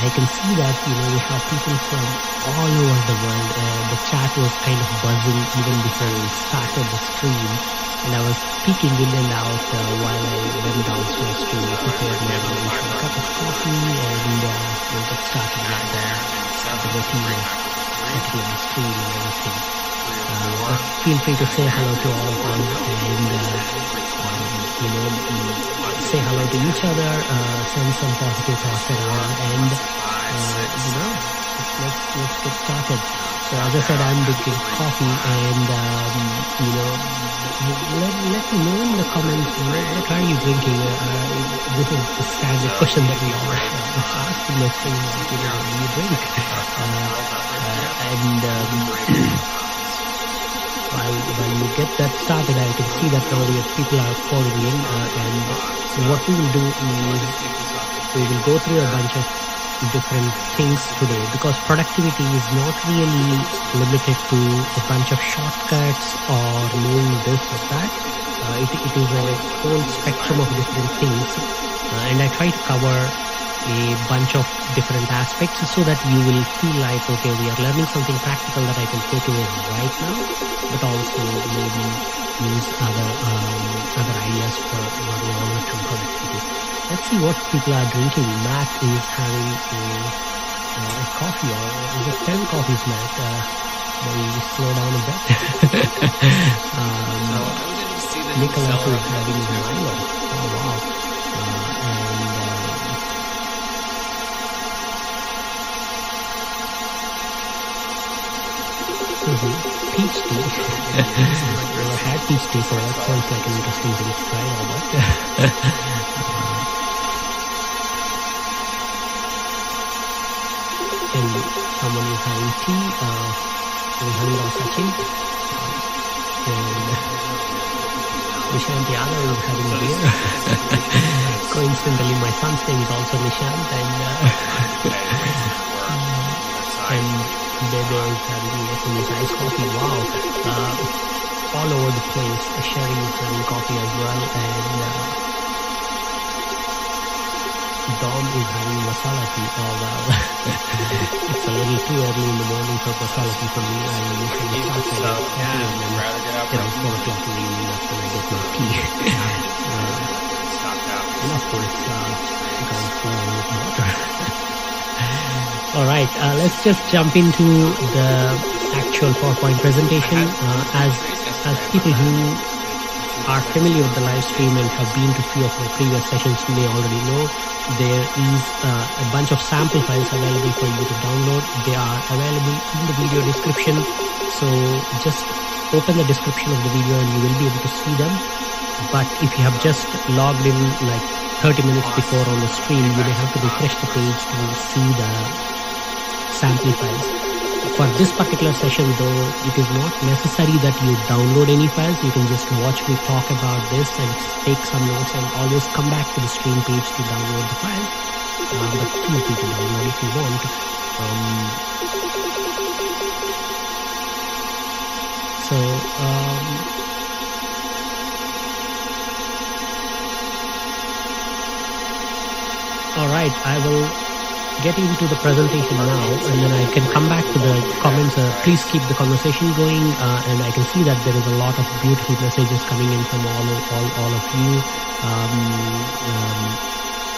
I can see that we have people from all over the world. The chat was kind of buzzing even before we started the stream, and I was peeking in and out while I went downstairs to prepare my usual cup of coffee, and we'll get started with the routine of setting the stream and everything. Feel free to say hello to all of us, and say hello to each other, send some positive thoughts around, and let's get started. So as I said, I'm drinking coffee, and let me know in the comments what are you drinking. This is the standard question that we all ask in the stream, what do you drink? While you get that started, I can see that now people are pouring in, and so what we will do is we will go through a bunch of different things today, because productivity is not really limited to a bunch of shortcuts or knowing this or that. It is a whole spectrum of different things, and I try to cover a bunch of different aspects so that you will feel like, okay, we are learning something practical that I can take away right now, but also maybe use other ideas for longer-term productivity. Let's see what people are drinking. Matt is having a coffee, or is it 10 coffees, Matt? Maybe slow down a bit. Nicholas is having Milo. Oh, wow. Peach tea. Never had peach tea, so that sounds like an interesting thing to try, Albert. And someone is having tea. We're Sachin. And Nishant Yadav is having beer. Coincidentally, my son's name is also Nishant, and Bebe is having his iced coffee. Wow. All over the place. Sherry is having coffee as well, and Dom is having masala tea. Oh wow. It's a little too early in the morning for masala tea for me. I usually start my day and then 4 o'clock in the evening, that's when I get my tea. And of course, going for water. Alright, let's just jump into the actual PowerPoint presentation. As people who are familiar with the live stream and have been to few of my previous sessions may already know, there is a bunch of sample files available for you to download. They are available in the video description, so just open the description of the video and you will be able to see them. But if you have just logged in like 30 minutes before on the stream, you may have to refresh the page to see the sample files. For this particular session though, it is not necessary that you download any files. You can just watch me talk about this and take some notes and always come back to the stream page to download the file. But feel free to download if you want. Alright, I will get into the presentation now, and then I can come back to the comments. Please keep the conversation going, and I can see that there is a lot of beautiful messages coming in from all of you.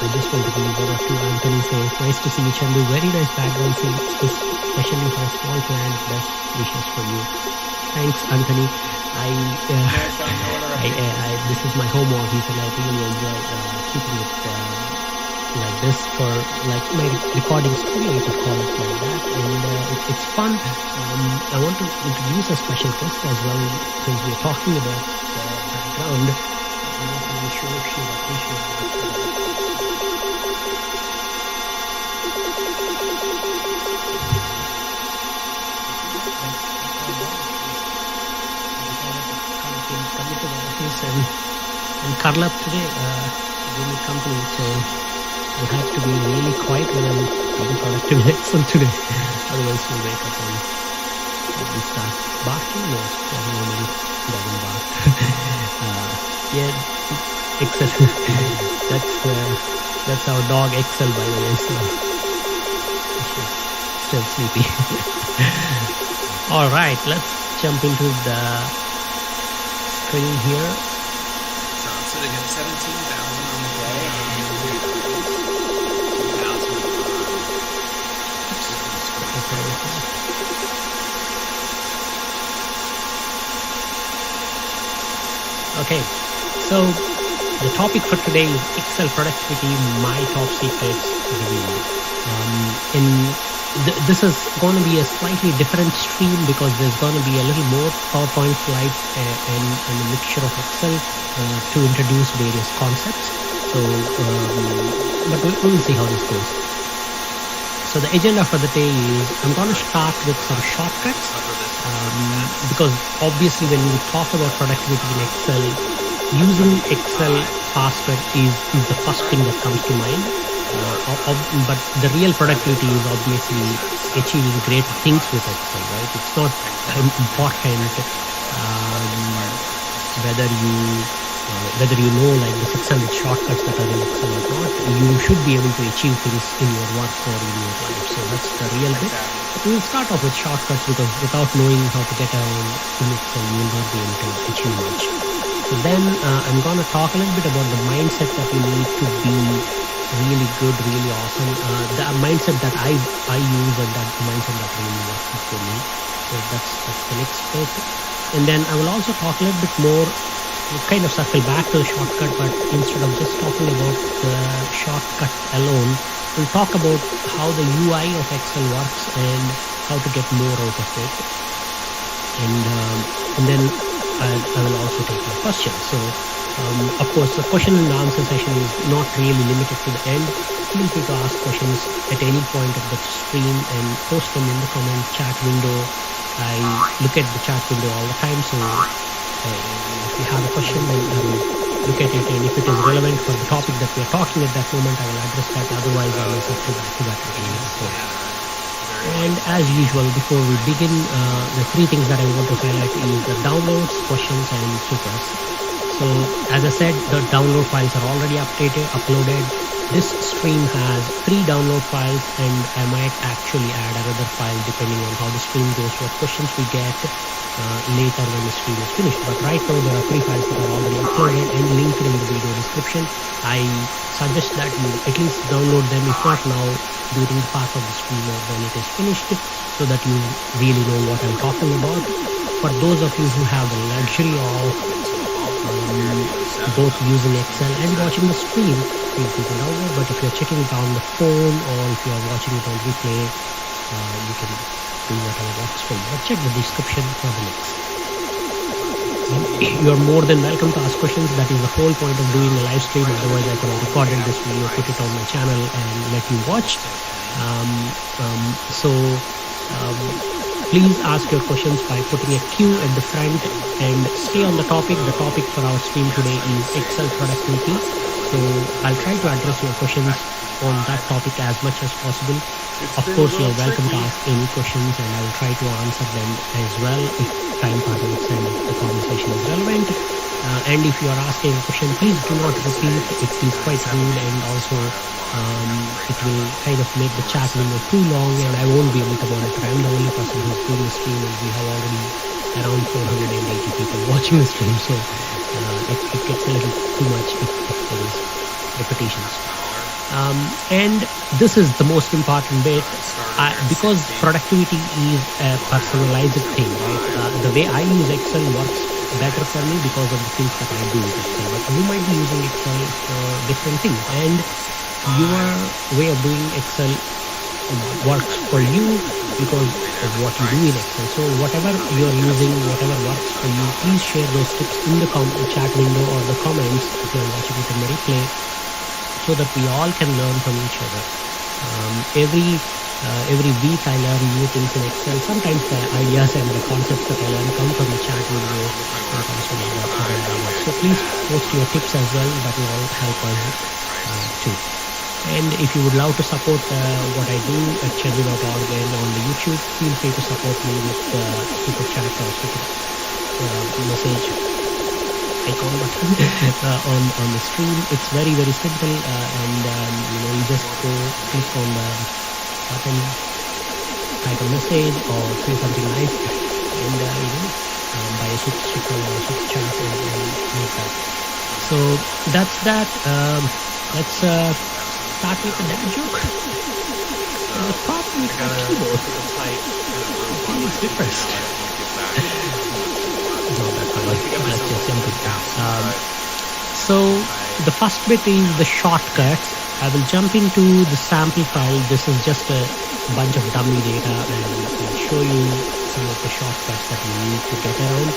I just want to give one or two. Anthony says, nice to see you, Chandu. Very nice background scenes, especially for a small plant. Best wishes for you. Thanks, Anthony. This is my home office, and I really enjoy keeping it like this for like my recording studio, you could call it like that, and it's fun. I want to introduce a special guest as well, since we're talking about the background. I'm not really sure if she'll appreciate this. Come to the office and cuddle up today, give me company, so I have to be really quiet when I'm being productive and excellent today. Otherwise we'll wake up and start barking. No, normally doesn't bark. Yeah, Excel. That's our dog Excel, by the way, so she's still sleepy. Alright, let's jump into the screen here. So they got 17,000 on the day. Okay, so the topic for today is Excel productivity, my top secrets review. This is going to be a slightly different stream because there's going to be a little more PowerPoint slides and a mixture of Excel to introduce various concepts. So, but we'll see how this goes. So the agenda for the day is I'm going to start with some shortcuts because obviously when you talk about productivity in Excel, using Excel faster is the first thing that comes to mind. But the real productivity is obviously achieving great things with Excel, right? It's not important whether you whether you know like the 600 shortcuts that are in Excel or not, you should be able to achieve things in your work or in your life. So that's the real bit. But we will start off with shortcuts because without knowing how to get around in Excel, you will not be able to achieve much. So then I'm going to talk a little bit about the mindset that you need to be really good, really awesome. The mindset that I use and that mindset that really works for me. So that's the next bit. And then I will also talk a little bit more, kind of circle back to the shortcut, but instead of just talking about the shortcut alone, we'll talk about how the UI of Excel works and how to get more out of it. And then I will also take your questions. So of course, the question and answer session is not really limited to the end. Feel free to ask questions at any point of the stream and post them in the comment chat window. I look at the chat window all the time, so if you have a question, then I will look at it, and if it is relevant for the topic that we are talking at that moment, I will address that. Otherwise, I will circle back to that again. So, and as usual, before we begin, the three things that I want to highlight is the downloads, questions, and supers. So, as I said, the download files are already uploaded. This stream has 3 download files, and I might actually add another file depending on how the stream goes, what questions we get later when the stream is finished. But right now there are 3 files that are already uploaded and linked in the video description. I suggest that you at least download them, if not now, during the part of the stream or when it is finished, so that you really know what I'm talking about. For those of you who have the luxury of both using Excel and watching the stream, feel free to download. But if you're checking it on the phone or if you're watching it on replay, you can do whatever works for you. But check the description for the links. You're more than welcome to ask questions. That is the whole point of doing a live stream. Otherwise, I could have recorded this video, put it on my channel, and let you watch. Please ask your questions by putting a Q at the front and stay on the topic. The topic for our stream today is Excel productivity. So I'll try to address your questions on that topic as much as possible. Of course, you're welcome to ask any questions and I will try to answer them as well if time permits and if the conversation is relevant. And if you are asking a question, please do not repeat. It is quite rude, and also it will kind of make the chat window too long and I won't be able to monitor. I'm the only person who's doing the stream, and we have already around 480 people watching the stream, so it gets a little too much if there is repetitions. And this is the most important bit, because productivity is a personalized thing, right? The way I use Excel works better for me because of the things that I do with Excel, but you might be using Excel for different things, and your way of doing Excel works for you because of what you do in Excel. So whatever you're using, whatever works for you, please share those tips in the chat window or the comments if you're watching it in the replay, so that we all can learn from each other. Every week I learn new things in Excel. Sometimes the ideas and the concepts that I learn come from the chat window, sometimes from the other ideas. So please post your tips as well. That will all help us too. And if you would love to support what I do at Chandru.org and on the YouTube, feel free to support me with super chat or super message icon button on the stream. It's very, very simple, and you just click on the button, type a message or say something nice, and buy a super chat and make that. So that's that. Let's start with the dad joke. The problem with the keyboard, it's depressed. No, that's not like, let's just jump it down. So the first bit is the shortcuts. I will jump into the sample file. This is just a bunch of dummy data, and I'll show you some of the shortcuts that you need to get around.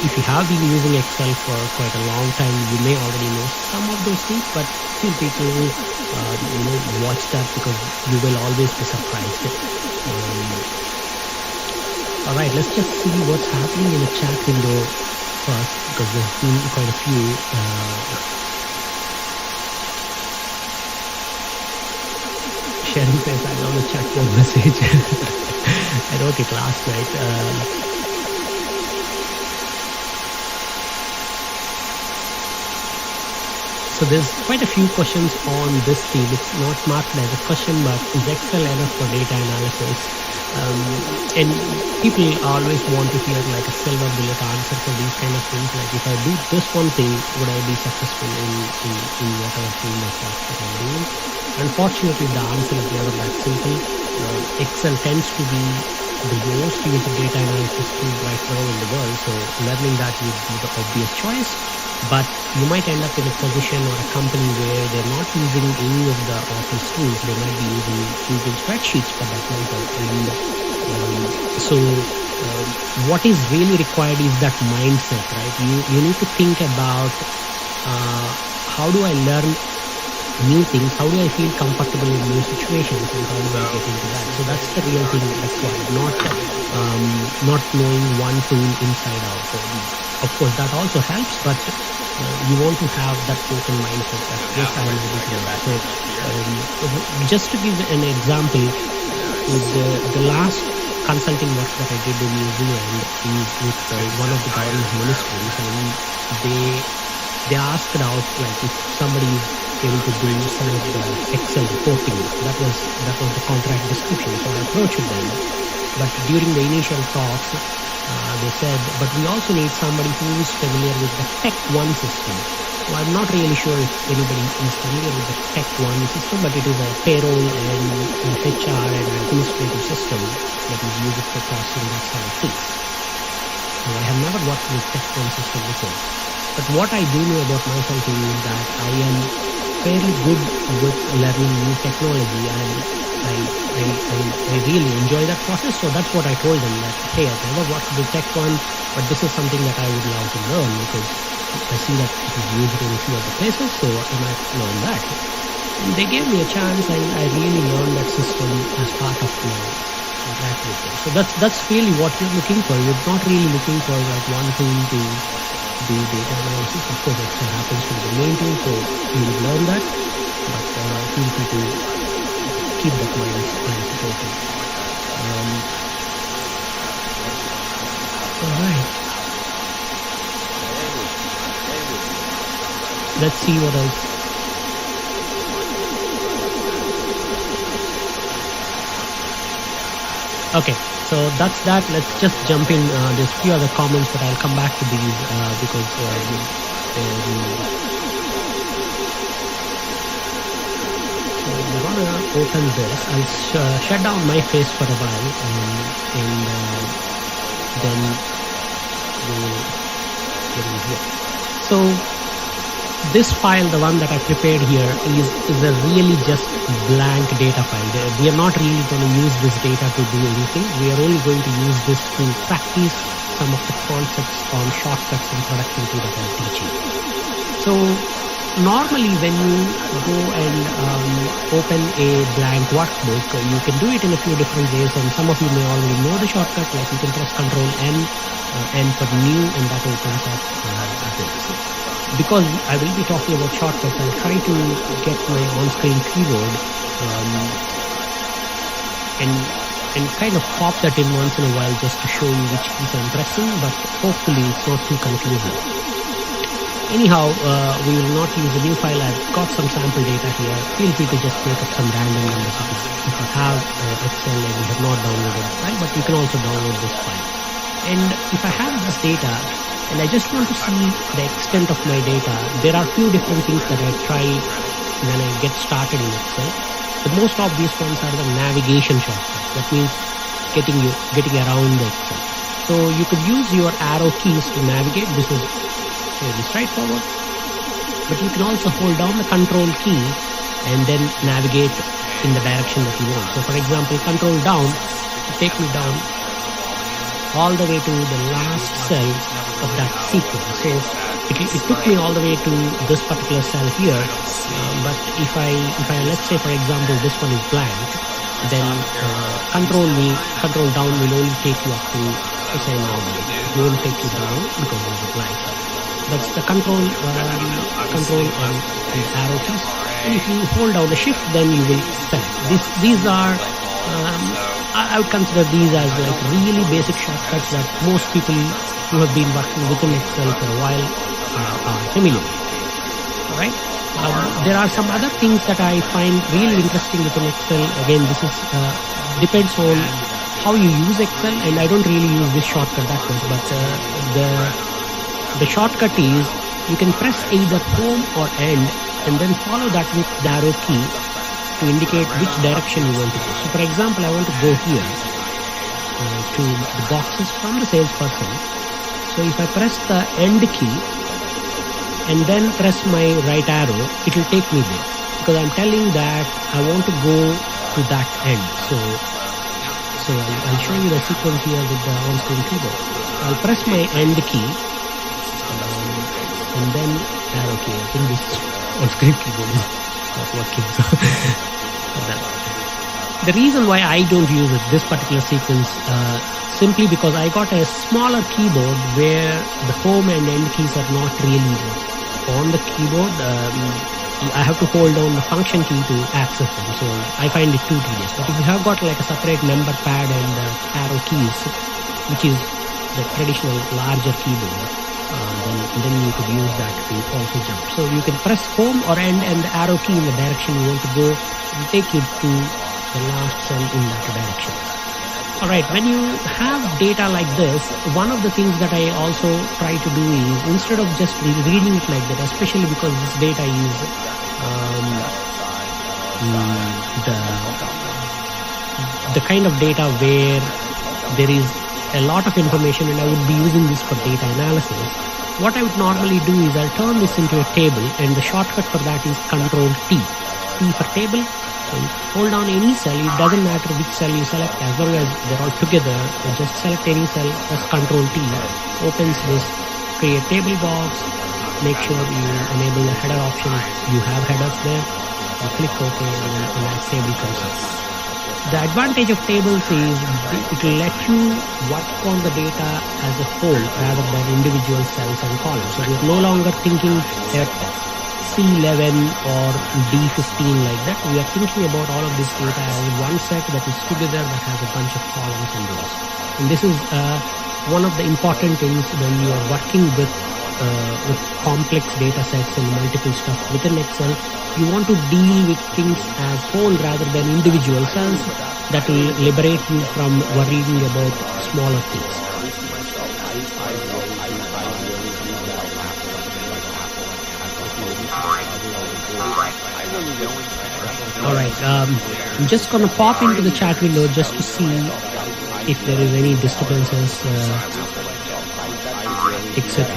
If you have been using Excel for quite a long time, you may already know some of those things, but feel free to watch that because you will always be surprised. Alright, let's just see what's happening in the chat window first, because there's been quite a few. Sharing says I got a chat board message. I wrote it last night. So there's quite a few questions on this theme. It's not marked as a question, but is Excel enough for data analysis? And people always want to hear like a silver bullet answer for these kind of things. Like if I do this one thing, would I be successful in whatever field of work that I'm doing? Unfortunately, the answer is never that simple. Excel tends to be the most used data analysis tool right now in the world, so learning that would be the obvious choice. But you might end up in a position or a company where they're not using any of the office tools. They might be using Google spreadsheets for that matter. And what is really required is that mindset, right? You need to think about how do I learn new things, how do I feel comfortable in new situations, and how do I get into that. So that's the real thing required, not knowing one tool inside out. So of course that also helps, but you want to have that open mindset that yes, I am able to learn. So just to give an example, the last consulting work that I did in New Zealand is with one of the government ministries, and they asked out like if somebody is able to do some of the Excel reporting. That was the contract description. So I approached them, but during the initial talks, they said, but we also need somebody who is familiar with the Tech One system. So I'm not really sure if anybody is familiar with the Tech One system, but it is a payroll and HR and administrative system that is used for processing that sort of things. So I have never worked with Tech One system before. But what I do know about myself is that I am fairly good with learning new technology, and I really enjoy that process. So that's what I told them, that hey, I've never worked with Tech One, but this is something that I would love to learn because I see that it is used in a few other places, so I might learn that. And they gave me a chance, and I really learned that system as part of my interact with them. So that's really what you're looking for. You're not really looking for like one tool to do data analysis. Of course, Excel happens to be the main tool, so you would learn that, but feel free to keep that mindset open. Alright. Let's see what else. Okay, so that's that. Let's just jump in. There's a few other comments, but I'll come back to these because so I'm gonna open this. I'll shut down my face for a while, and then we'll get in here. So this file, the one that I prepared here, is a really just blank data file. We are not really going to use this data to do anything. We are only going to use this to practice some of the concepts on shortcuts and productivity that I'm teaching. So normally when you go and open a blank workbook, you can do it in a few different ways, and some of you may already know the shortcut, like you can press Ctrl N for new, and that opens up this. Because I will be talking about shortcuts, I'll try to get my on-screen keyboard and kind of pop that in once in a while just to show you which keys I'm pressing, but hopefully it's not too confusing. Anyhow, we will not use a new file. I've got some sample data here. Feel free to just make up some random numbers if you have Excel and you have not downloaded the file, but you can also download this file. And if I have this data, and I just want to see the extent of my data, there are a few different things that I try when I get started in Excel. The most obvious ones are the navigation shortcuts. That means getting around the Excel. So you could use your arrow keys to navigate. This is fairly straightforward. But you can also hold down the Control key and then navigate in the direction that you want. So for example, Control down to take me down all the way to the last cell of that sequence. So it took me all the way to this particular cell here, but if I let's say for example this one is blank, then control down will only take you up to the same number. It won't take you down because it's a blank. That's the control and arrow keys. And if you hold down the shift, then you will select. These are I would consider these as like really basic shortcuts that most people who have been working within Excel for a while are familiar with. Alright? There are some other things that I find really interesting within Excel. Again, this is depends on how you use Excel, and I don't really use this shortcut that much, but the shortcut is you can press either home or end and then follow that with the arrow key to indicate which direction you want to go. So for example, I want to go here to the boxes from the salesperson. So if I press the end key and then press my right arrow, it will take me there because I'm telling that I want to go to that end. So I'll show you the sequence here with the on-screen keyboard. I'll press my end key and then arrow key. I think this on-screen keyboard is not working. So the reason why I don't use this particular sequence simply because I got a smaller keyboard where the home and end keys are not really on the keyboard. I have to hold down the function key to access them, so I find it too tedious. But if you have got like a separate number pad and arrow keys, which is the traditional larger keyboard, then you could use that to also jump. So you can press home or end and the arrow key in the direction you want to go will take you to the last cell in that direction. Alright, when you have data like this, one of the things that I also try to do is, instead of just reading it like that, especially because this data is the kind of data where there is a lot of information and I would be using this for data analysis, what I would normally do is I'll turn this into a table, and the shortcut for that is Control T. T for table. So you hold down any cell, it doesn't matter which cell you select, as long as they're all together, just select any cell, press Control T, opens this create table box, make sure you enable the header option, you have headers there, and click OK, and then that table comes up. The advantage of tables is it will let you work on the data as a whole rather than individual cells and columns. So you're no longer thinking at C11 or D15 like that. We are thinking about all of this data as one set that is together that has a bunch of columns and rows. And this is one of the important things when you are working with complex data sets and multiple stuff within Excel. You want to deal with things as whole rather than individual cells. That will liberate you from worrying about smaller things. Alright, I'm just going to pop into the chat window just to see if there is any disturbances, etc.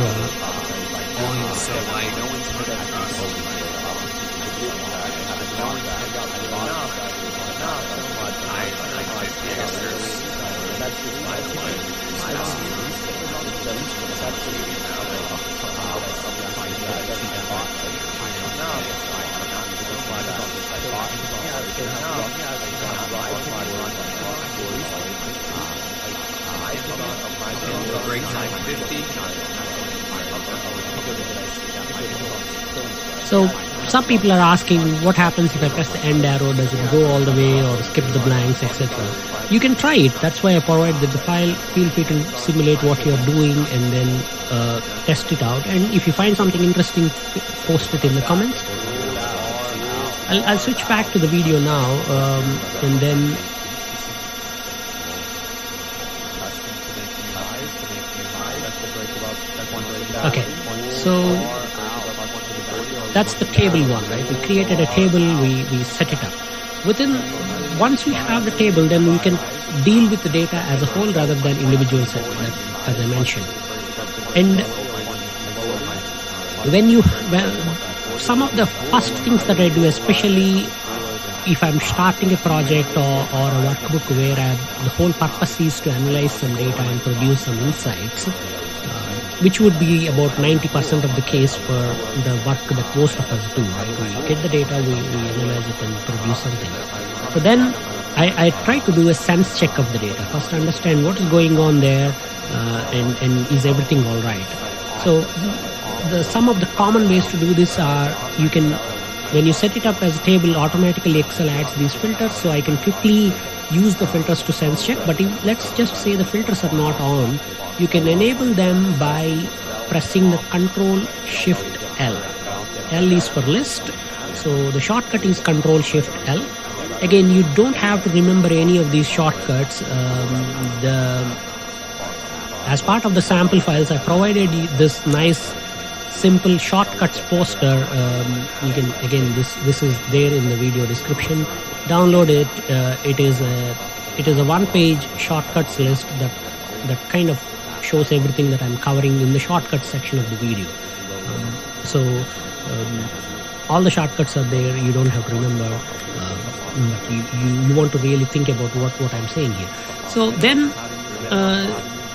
So some people are asking what happens if I press the end arrow, does it go all the way or skip the blanks, etc. You can try it. That's why I provided the file. Feel free to simulate what you're doing and then test it out. And if you find something interesting, post it in the comments. I'll switch back to the video now and then okay, so that's the table one, right? We created a table, we set it up. Once we have the table, then we can deal with the data as a whole rather than individual cells, as I mentioned. And some of the first things that I do, especially if I'm starting a project or a workbook where the whole purpose is to analyze some data and produce some insights, which would be about 90% of the case for the work that most of us do, right? We get the data, we analyze it and produce something. So then I try to do a sense check of the data. First understand what is going on there and is everything all right. So some of the common ways to do this are, when you set it up as a table, automatically Excel adds these filters, so I can quickly use the filters to sense check. But let's just say the filters are not on, you can enable them by pressing the Control Shift L. L is for list. So the shortcut is Control Shift L. Again, you don't have to remember any of these shortcuts. As part of the sample files, I provided this nice simple shortcuts poster. You can, again, this is there in the video description. Download it. It is a one-page shortcuts list that kind of shows everything that I'm covering in the shortcuts section of the video. All the shortcuts are there. You don't have to remember, but you want to really think about what I'm saying here. So then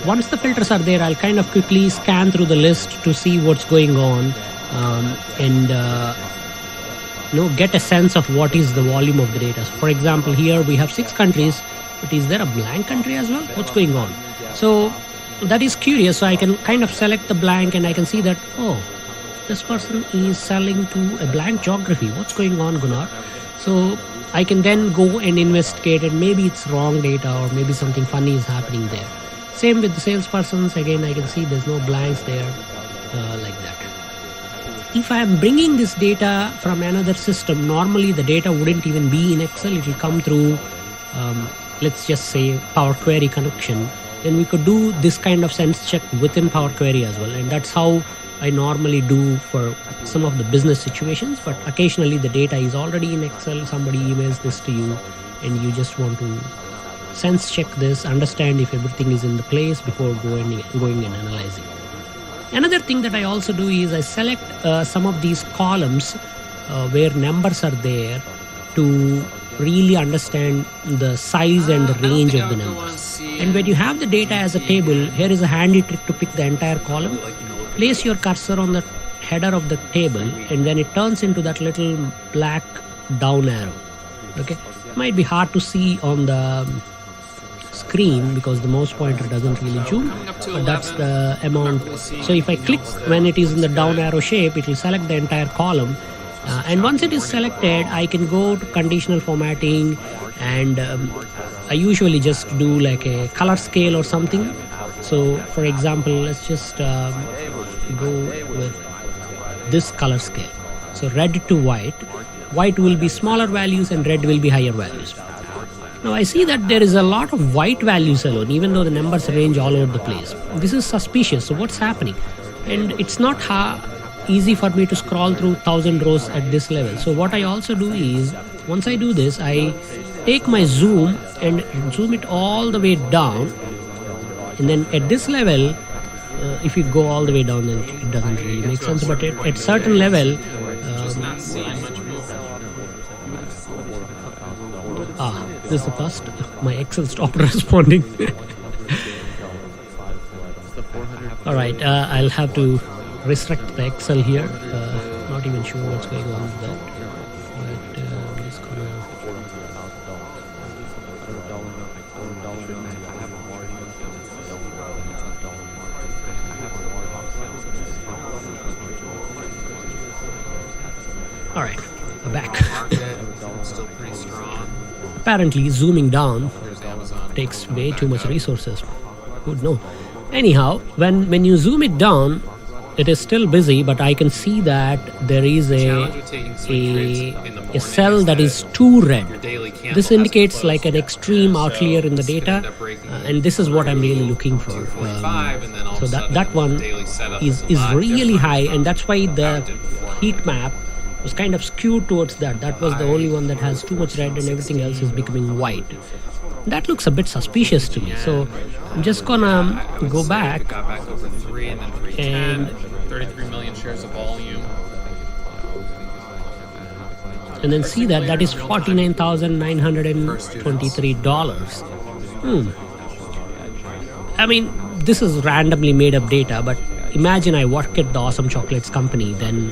once the filters are there, I'll kind of quickly scan through the list to see what's going on, and get a sense of what is the volume of the data. So for example, here we have 6 countries, but is there a blank country as well? What's going on? So that is curious. So I can kind of select the blank and I can see that, oh, this person is selling to a blank geography. What's going on, Gunnar? So I can then go and investigate, and maybe it's wrong data or maybe something funny is happening there. Same with the salespersons. Again, I can see there's no blanks there, like that. If I am bringing this data from another system, normally the data wouldn't even be in Excel. It will come through, let's just say, Power Query connection. Then we could do this kind of sense check within Power Query as well. And that's how I normally do for some of the business situations. But occasionally the data is already in Excel. Somebody emails this to you and you just want to sense check this, understand if everything is in the place before going and analyzing. Another thing that I also do is I select some of these columns where numbers are there to really understand the size and the range of the numbers. And when you have the data as a table, here is a handy trick to pick the entire column. Place your cursor on the header of the table and then it turns into that little black down arrow. Okay, it might be hard to see on the screen because the mouse pointer doesn't really zoom, but that's the amount. So if I click when it is in the down arrow shape, it will select the entire column, and once it is selected, I can go to conditional formatting, and I usually just do like a color scale or something. So for example, let's just go with this color scale. So red to white. White will be smaller values and red will be higher values. Now I see that there is a lot of white values alone, even though the numbers range all over the place. This is suspicious. So what's happening? And it's not easy for me to scroll through 1,000 rows at this level. So what I also do is, once I do this, I take my zoom and zoom it all the way down. And then at this level, if you go all the way down, then it doesn't really make sense. But at certain level, this is the first. My Excel stopped responding. All right, I'll have to restrict the Excel here. Not even sure what's going on with that. But I'm just gonna. All right, we're back. Still pretty strong. Apparently, zooming down takes way too much resources. Would know. Anyhow, when you zoom it down, it is still busy, but I can see that there is a cell that is too red. This indicates like an extreme outlier in the data, and this is what I'm really looking for. So that one is really high, and that's why the heat map was kind of skewed towards that. That was the only one that has too much red and everything else is becoming white. That looks a bit suspicious to me. So I'm just gonna go back. Got back over 3 and then 310, 33 million shares of volume. And then see that is $49,923. I mean, this is randomly made up data, but imagine I work at the Awesome Chocolates company, then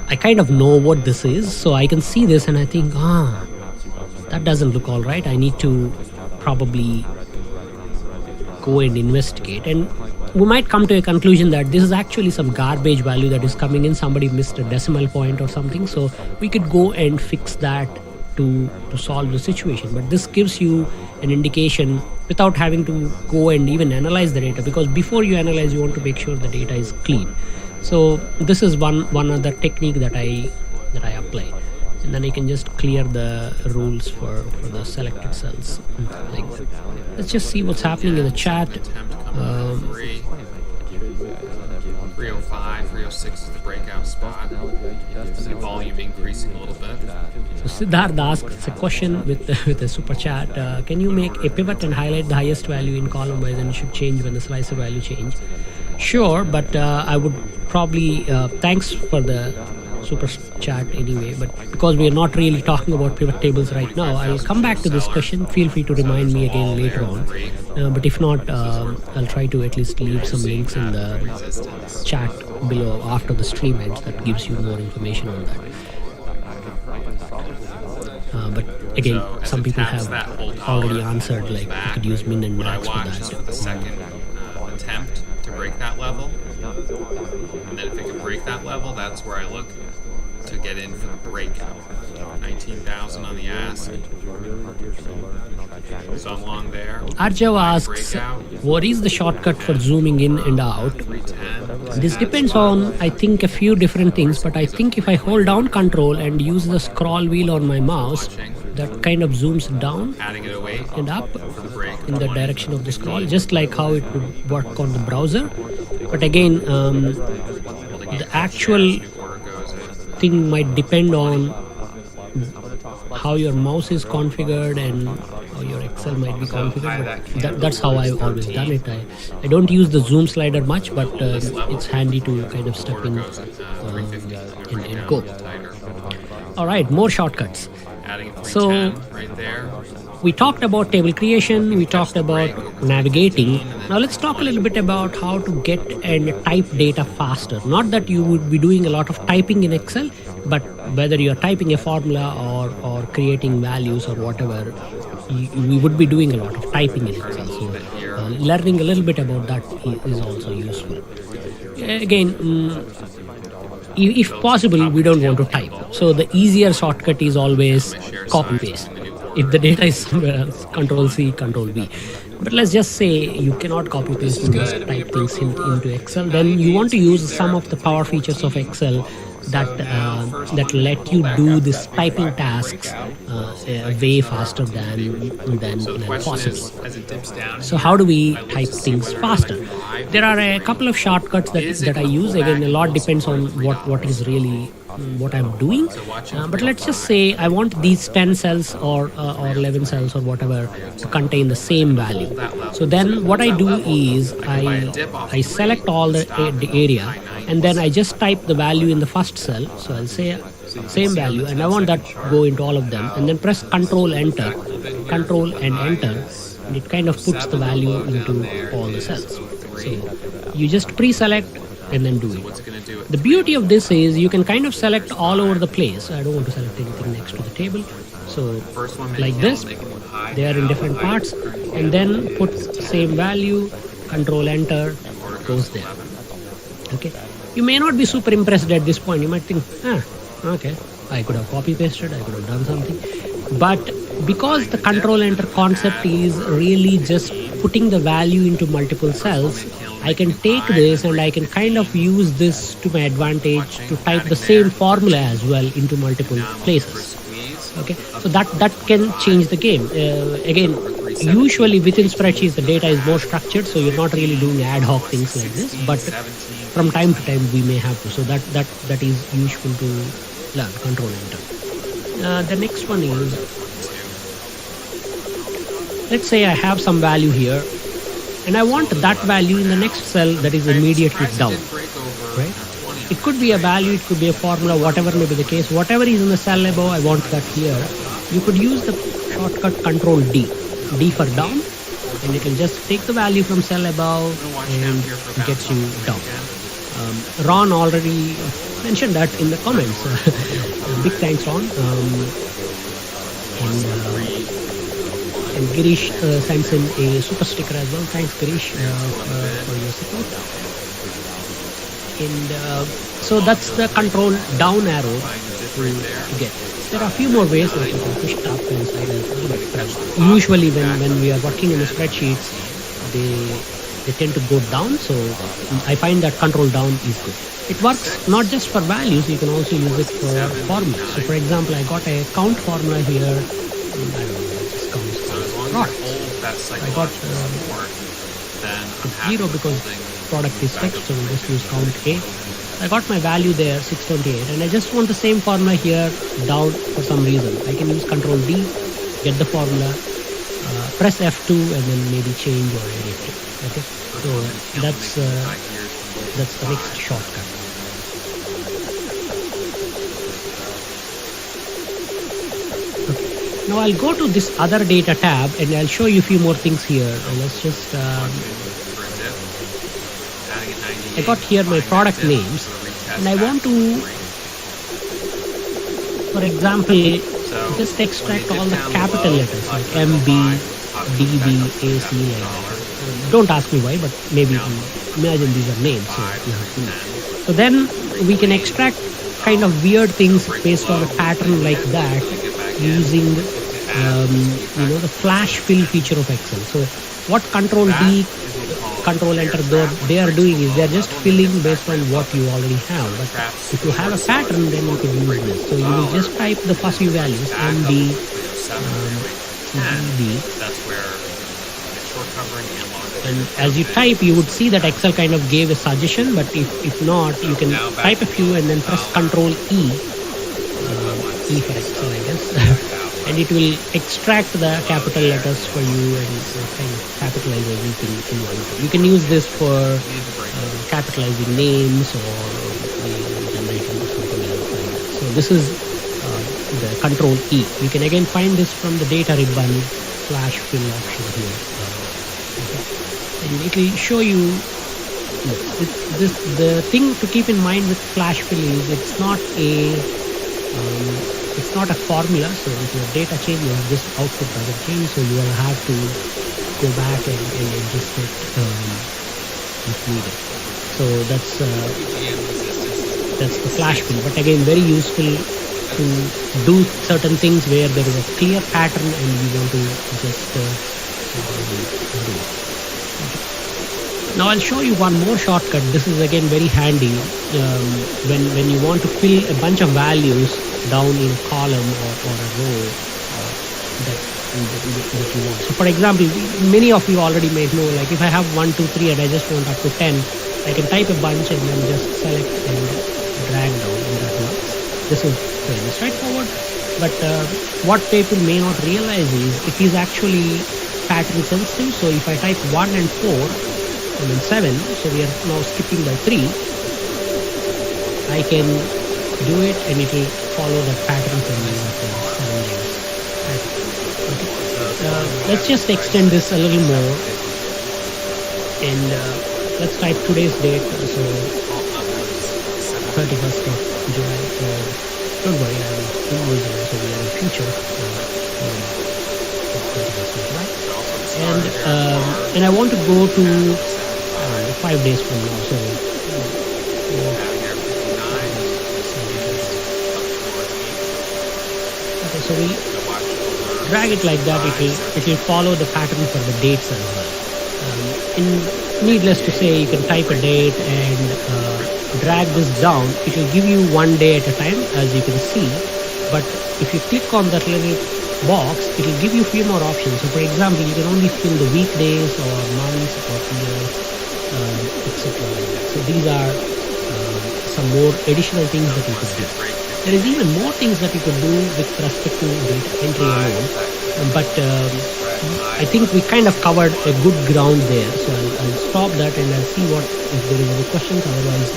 I kind of know what this is, so I can see this and I think, that doesn't look all right. I need to probably go and investigate. And we might come to a conclusion that this is actually some garbage value that is coming in. Somebody missed a decimal point or something. So we could go and fix that to solve the situation. But this gives you an indication without having to go and even analyze the data, because before you analyze, you want to make sure the data is clean. So this is one other technique that I apply, and then I can just clear the rules for the selected cells. Like, let's just see what's happening in the chat. 305, 306 is the breakout spot. See volume increasing a little bit. So Siddharth asks a question with a super chat. Can you make a pivot and highlight the highest value in column wise, and it should change when the slicer value change? Sure, but I would probably thanks for the super chat anyway, but because we are not really talking about pivot tables right now, I'll come back to this question. Feel free to remind me again later on, but if not, I'll try to at least leave some links in the chat below after the stream ends. That gives you more information on that. But again, some people have already answered, like you could use min and max for that. For the second attempt to break that level, and then if it can break that level, that's where I look to get in for the breakout. 19,000 on the ask. So I'm long there. Arjav asks, what is the shortcut for zooming in and out? This depends on, I think, a few different things, but I think if I hold down control and use the scroll wheel on my mouse, that kind of zooms down and up in the direction of the scroll, just like how it would work on the browser. But again, the actual thing might depend on how your mouse is configured and how your Excel might be configured. But that's how I've always done it. I don't use the zoom slider much, but it's handy to kind of step in and go. All right, more shortcuts. So we talked about table creation, we talked about navigating. Now let's talk a little bit about how to get and type data faster. Not that you would be doing a lot of typing in Excel, but whether you're typing a formula or creating values or whatever, we would be doing a lot of typing in Excel. So learning a little bit about that is also useful. Again, if possible, we don't want to type. So the easier shortcut is always copy paste. If the data is somewhere else, Control C, Control V. But let's just say you cannot copy paste and just type things into Excel. Then you want to use some of the power features of Excel that let you do this typing tasks way faster than possible. So how do we type things faster? There are a couple of shortcuts that I use. Again, a lot depends on what is really what I'm doing. But let's just say I want these 10 cells or 11 cells or whatever to contain the same value. So then what I do is I select all the area, and then I just type the value in the first cell. So I'll say same value, and I want that to go into all of them, and then press Control and enter, and it kind of puts the value into all the cells. So you just pre-select and then do it. The beauty of this is you can kind of select all over the place. I don't want to select anything next to the table. So like this, they are in different parts, and then put same value, Control enter, goes there. Okay. You may not be super impressed at this point. You might think, okay, I could have copy pasted, I could have done something. But because the Control enter concept is really just putting the value into multiple cells, I can take this and I can kind of use this to my advantage to type the same formula as well into multiple places. Okay, so that can change the game. Again, usually within spreadsheets the data is more structured, so you're not really doing ad hoc things like this. But from time to time we may have to. So that is useful to learn. Control enter. The next one is, let's say I have some value here, and I want that value in the next cell that is immediately down, right? It could be a value, it could be a formula, whatever may be the case. Whatever is in the cell above, I want that here. You could use the shortcut Control D for down, and you can just take the value from cell above and it gets you down. Ron already mentioned that in the comments. Big thanks, Ron. And Girish sends in a super sticker as well. Thanks, Girish, for your support. And so that's the Control down arrow to get. There are a few more ways, like you can push it up and side as well. But usually when we are working in the spreadsheets, they tend to go down. So I find that Control down is good. it works not just for values, you can also use it for formulas. So for example, I got a count formula here. I don't know, this counts So as long as products. you hold that I got psychological support, then I'm it's happy 0 with because holding product is back text, up so we'll the just use range. count A. I got my value there, 628, and I just want the same formula here down for some reason. I can use Control D, get the formula, press F2, and then maybe change or edit it. Okay, so that's the next shortcut. Okay. Now I'll go to this other data tab and I'll show you a few more things here. Let's just I got here my product names, and I want to, for example, just extract all the capital letters like MB, DB, AC, like that. Don't ask me why, but maybe imagine these are names. So, you have to know. So then we can extract kind of weird things based on a pattern like that using the flash fill feature of Excel. So what Control D, Control Enter they are doing is they are just filling based on what you already have. But if you have a pattern, then you can use this. So you will just type the fuzzy values MD, DB. That's where it's short covering and long. And as you type, you would see that Excel kind of gave a suggestion, but if not, you can type a few and then press Control E, E for Excel, I guess, and it will extract the capital letters for you and kind of capitalize everything in one. You can use this for capitalizing names or generating something else like that. So this is the Control E. You can again find this from the data ribbon flash fill option here. And it will show you the thing to keep in mind with flash fill is it's not a formula. So if your data changes, this output doesn't change. So you will have to go back and adjust it if needed. So that's the flash fill. But again, very useful to do certain things where there is a clear pattern and you want to just do it. Now I'll show you one more shortcut. This is again very handy when you want to fill a bunch of values down in a column or a row that you want. So for example, many of you already may know, like if I have 1, 2, 3 and I just want up to 10, I can type a bunch and then just select and drag down and that works. This is fairly straightforward, but what people may not realize is it is actually pattern sensitive. So if I type 1 and 4, and then 7, so we are now skipping by 3, I can do it and it will follow the pattern for me of 7 days. Okay. Let's just extend this a little more and let's type today's date, so 31st of July. Don't worry, I will use it, so we are in future. 31st of July. And I want to go to 5 days from now, so okay, so we drag it like that. It will follow the pattern for the dates as well. Needless to say, you can type a date and drag this down. It will give you 1 day at a time, as you can see. But if you click on that little box, it will give you a few more options. So for example, you can only fill the weekdays or months or years, etc. So these are some more additional things that you could do. There is even more things that you could do with respect to data entry alone, but I think we kind of covered a good ground there. So I'll stop that and I'll see if there is any questions. Otherwise,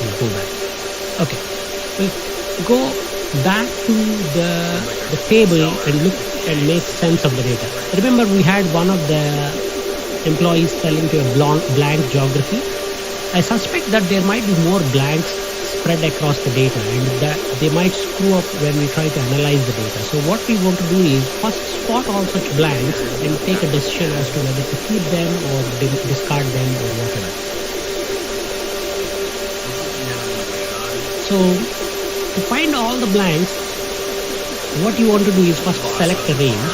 I'll go back. Okay, we'll go back to the table and look and make sense of the data. Remember, we had one of the employees telling to a blank geography. I suspect that there might be more blanks spread across the data and that they might screw up when we try to analyze the data. So what we want to do is first spot all such blanks and take a decision as to whether to keep them or discard them or whatever. So to find all the blanks, what you want to do is first select a range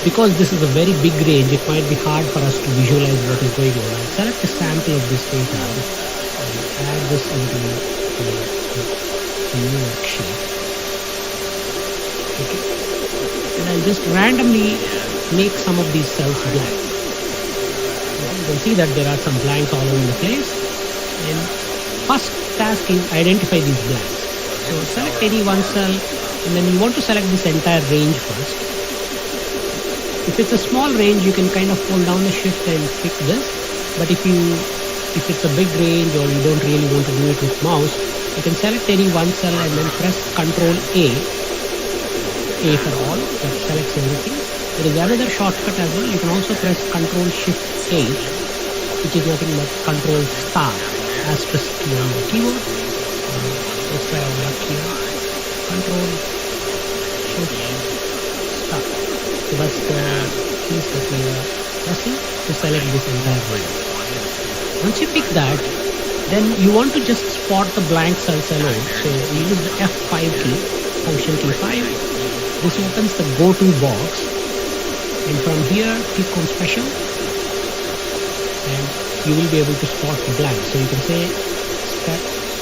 because this is a very big range, it might be hard for us to visualize what is going on. I'll select a sample of this data and add this into a new worksheet. Okay. And I'll just randomly make some of these cells blank. You can see that there are some blanks all over the place. And first task is identify these blanks. So select any one cell, and then you want to select this entire range first. If it's a small range, you can kind of hold down the shift and pick this. But if it's a big range or you don't really want to do it with mouse, you can select any one cell and then press Ctrl A for all. That selects everything. There is another shortcut as well. You can also press Ctrl Shift A, which is nothing but Ctrl star asterisk key on the keyboard. Let's try our luck here. Ctrl Shift star. So that's the keys that we are pressing to select this entire range. Once you pick that, then you want to just spot the blank cells alone. So you use the F5 key, function key 5. This opens the go to box, and from here click on special and you will be able to spot the blanks. So you can say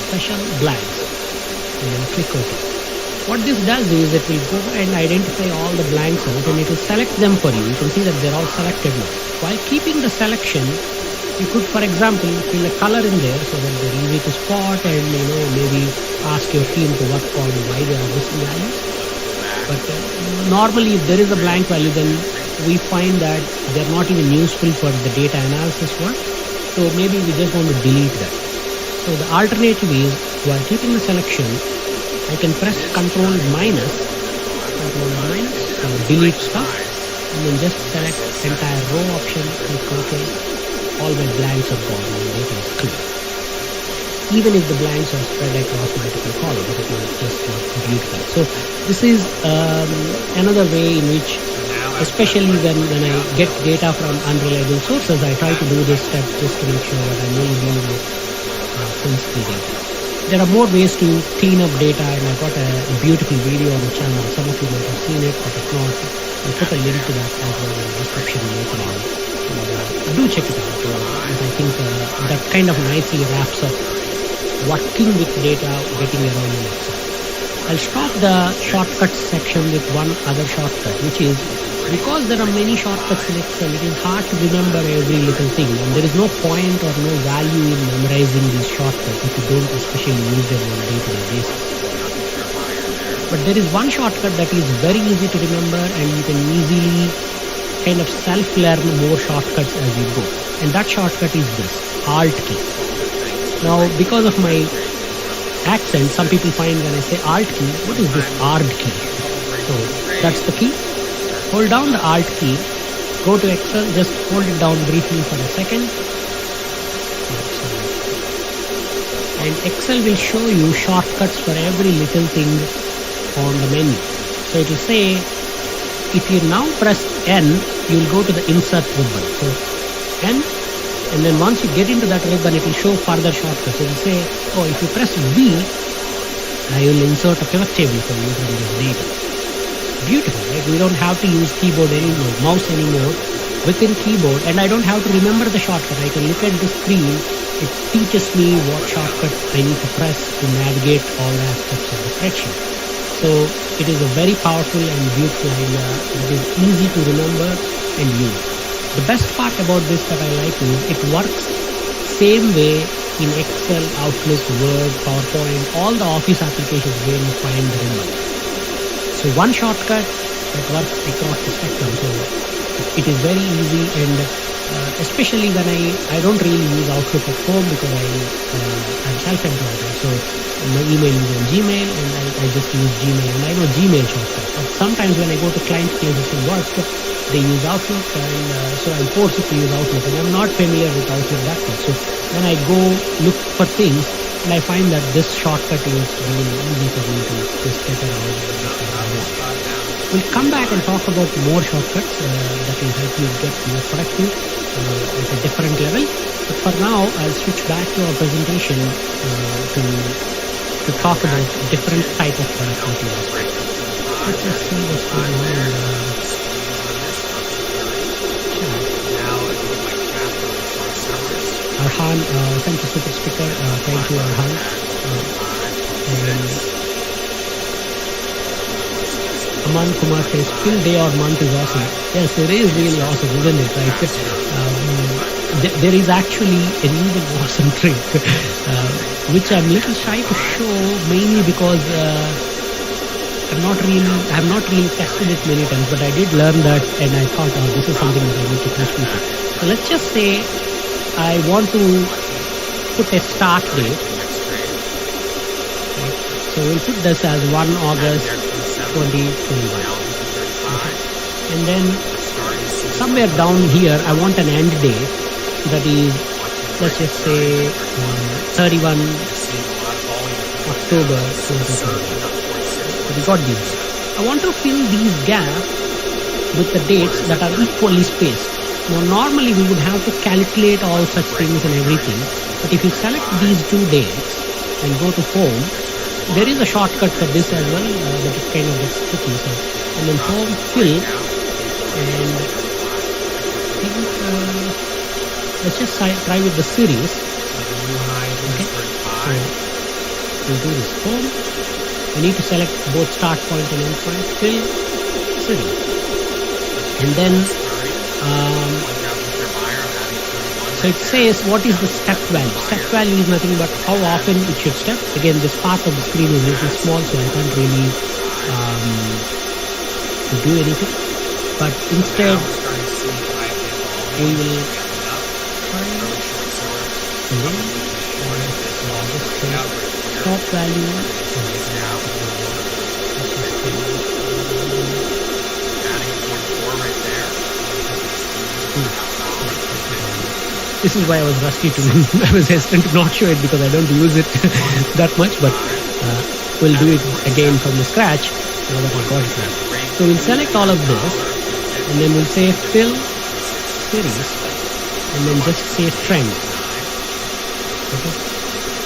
special blanks and then click OK. What this does is it will go and identify all the blank cells and it will select them for you. You can see that they're all selected now. While keeping the selection, you could, for example, fill a color in there so that they're easy to spot, and maybe ask your team to work on why they are missing values. But normally if there is a blank value, then we find that they're not even useful for the data analysis work. So maybe we just want to delete that. So the alternative is, while keeping the selection, I can press Ctrl minus delete stuff, and then just select entire row option, click OK. All my blanks are gone and the data is clear. Even if the blanks are spread across multiple columns, it will just not compute that. So this is another way in which, especially when I get data from unreliable sources, I try to do this step just to make sure that I'm only dealing with sensitive data. There are more ways to clean up data, and I've got a beautiful video on the channel. Some of you might have seen it, but if not, I'll put a link to that as well in the description later on. Do check it out, as I think that kind of nicely wraps up working with data, getting around in Excel. I'll stop the shortcuts section with one other shortcut, which is, because there are many shortcuts in Excel, it is hard to remember every little thing, and there is no point or no value in memorizing these shortcuts if you don't especially use them on a day-to-day basis. But there is one shortcut that is very easy to remember, and you can easily kind of self-learn more shortcuts as you go. And that shortcut is this, Alt key. Now, because of my accent, some people find when I say Alt key, what is this ARD key? So that's the key. Hold down the Alt key, go to Excel, just hold it down briefly for a second. And Excel will show you shortcuts for every little thing on the menu. So it will say, if you now press N, you will go to the insert ribbon. So N, and then once you get into that ribbon, it will show further shortcuts. It will say, oh, if you press V, I will insert a pivot table for you from this data. Beautiful, right? We don't have to use keyboard anymore, mouse anymore, within keyboard, and I don't have to remember the shortcut. I can look at the screen. It teaches me what shortcut I need to press to navigate all the aspects of the spreadsheet. So it is a very powerful and beautiful idea. It is easy to remember and use. The best part about this that I like is it works same way in Excel, Outlook, Word, PowerPoint, all the Office applications where you find the ribbon. So one shortcut that works across the spectrum. So it is very easy, and especially when I don't really use Outlook at home because I'm self-employed. So my email is on Gmail, and I just use Gmail, and I know Gmail shortcuts. But sometimes when I go to client places to work, they use Outlook, and so I'm forced to use Outlook, and I'm not familiar with Outlook that much. So when I go look for things, and I find that this shortcut is really easy for me to just get around. We'll come back and talk about more shortcuts that will help you get more productive at a different level. But for now, I'll switch back to our presentation to talk about different type of productivity aspects. Let's just see what's going on. sent a super sticker. Thank you, Arhan. And Aman Kumar says, Phil, day or month is awesome. Yes, it is really awesome, isn't it? Like, there is actually an even awesome trick, which I'm little shy to show, mainly because I have not really tested it many times, but I did learn that, and I thought, oh, this is something that I need to teach people. So let's just say I want to put a start date. So we'll put this as 1 August 2021. And then somewhere down here, I want an end date that is, let's just say 31 October 2021. We got these. I want to fill these gaps with the dates that are equally spaced. Now normally we would have to calculate all such things and everything, but if you select these 2 dates and go to home, there is a shortcut for this as well, but it kind of gets tricky. So, and then home, fill, and I think, let's just try with the series. Okay, so we'll do this home. I need to select both start point and end point, fill, series. And then, so it says what is the step value. Step value is nothing but how often it should step. Again, this part of the screen is a little small, so I can't really do anything. But instead, we will try just stop value. This is why I was rusty to I was hesitant to not show it because I don't use it that much, but we'll do it again from the scratch now that I got it right. So we'll select all of this and then we'll say fill series and then just say trend. Okay.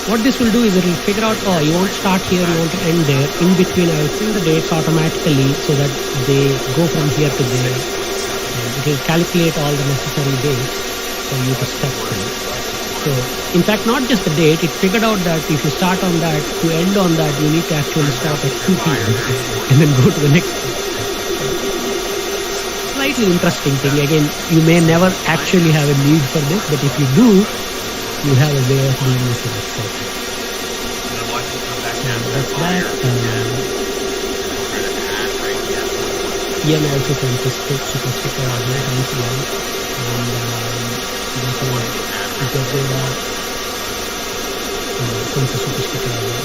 What this will do is it will figure out, oh, you want to start here, you want to end there. In between I will fill the dates automatically so that they go from here to there. And it will calculate all the necessary dates for you to step through. So, in fact, not just the date, it figured out that if you start on that, to end on that, you need to actually stop at 2 p.m. and then go to the next one. Slightly interesting thing. Again, you may never actually have a need for this, but if you do, you have a way of doing this in Excel. So that's that. Ian also sent this super sticker on my hands again.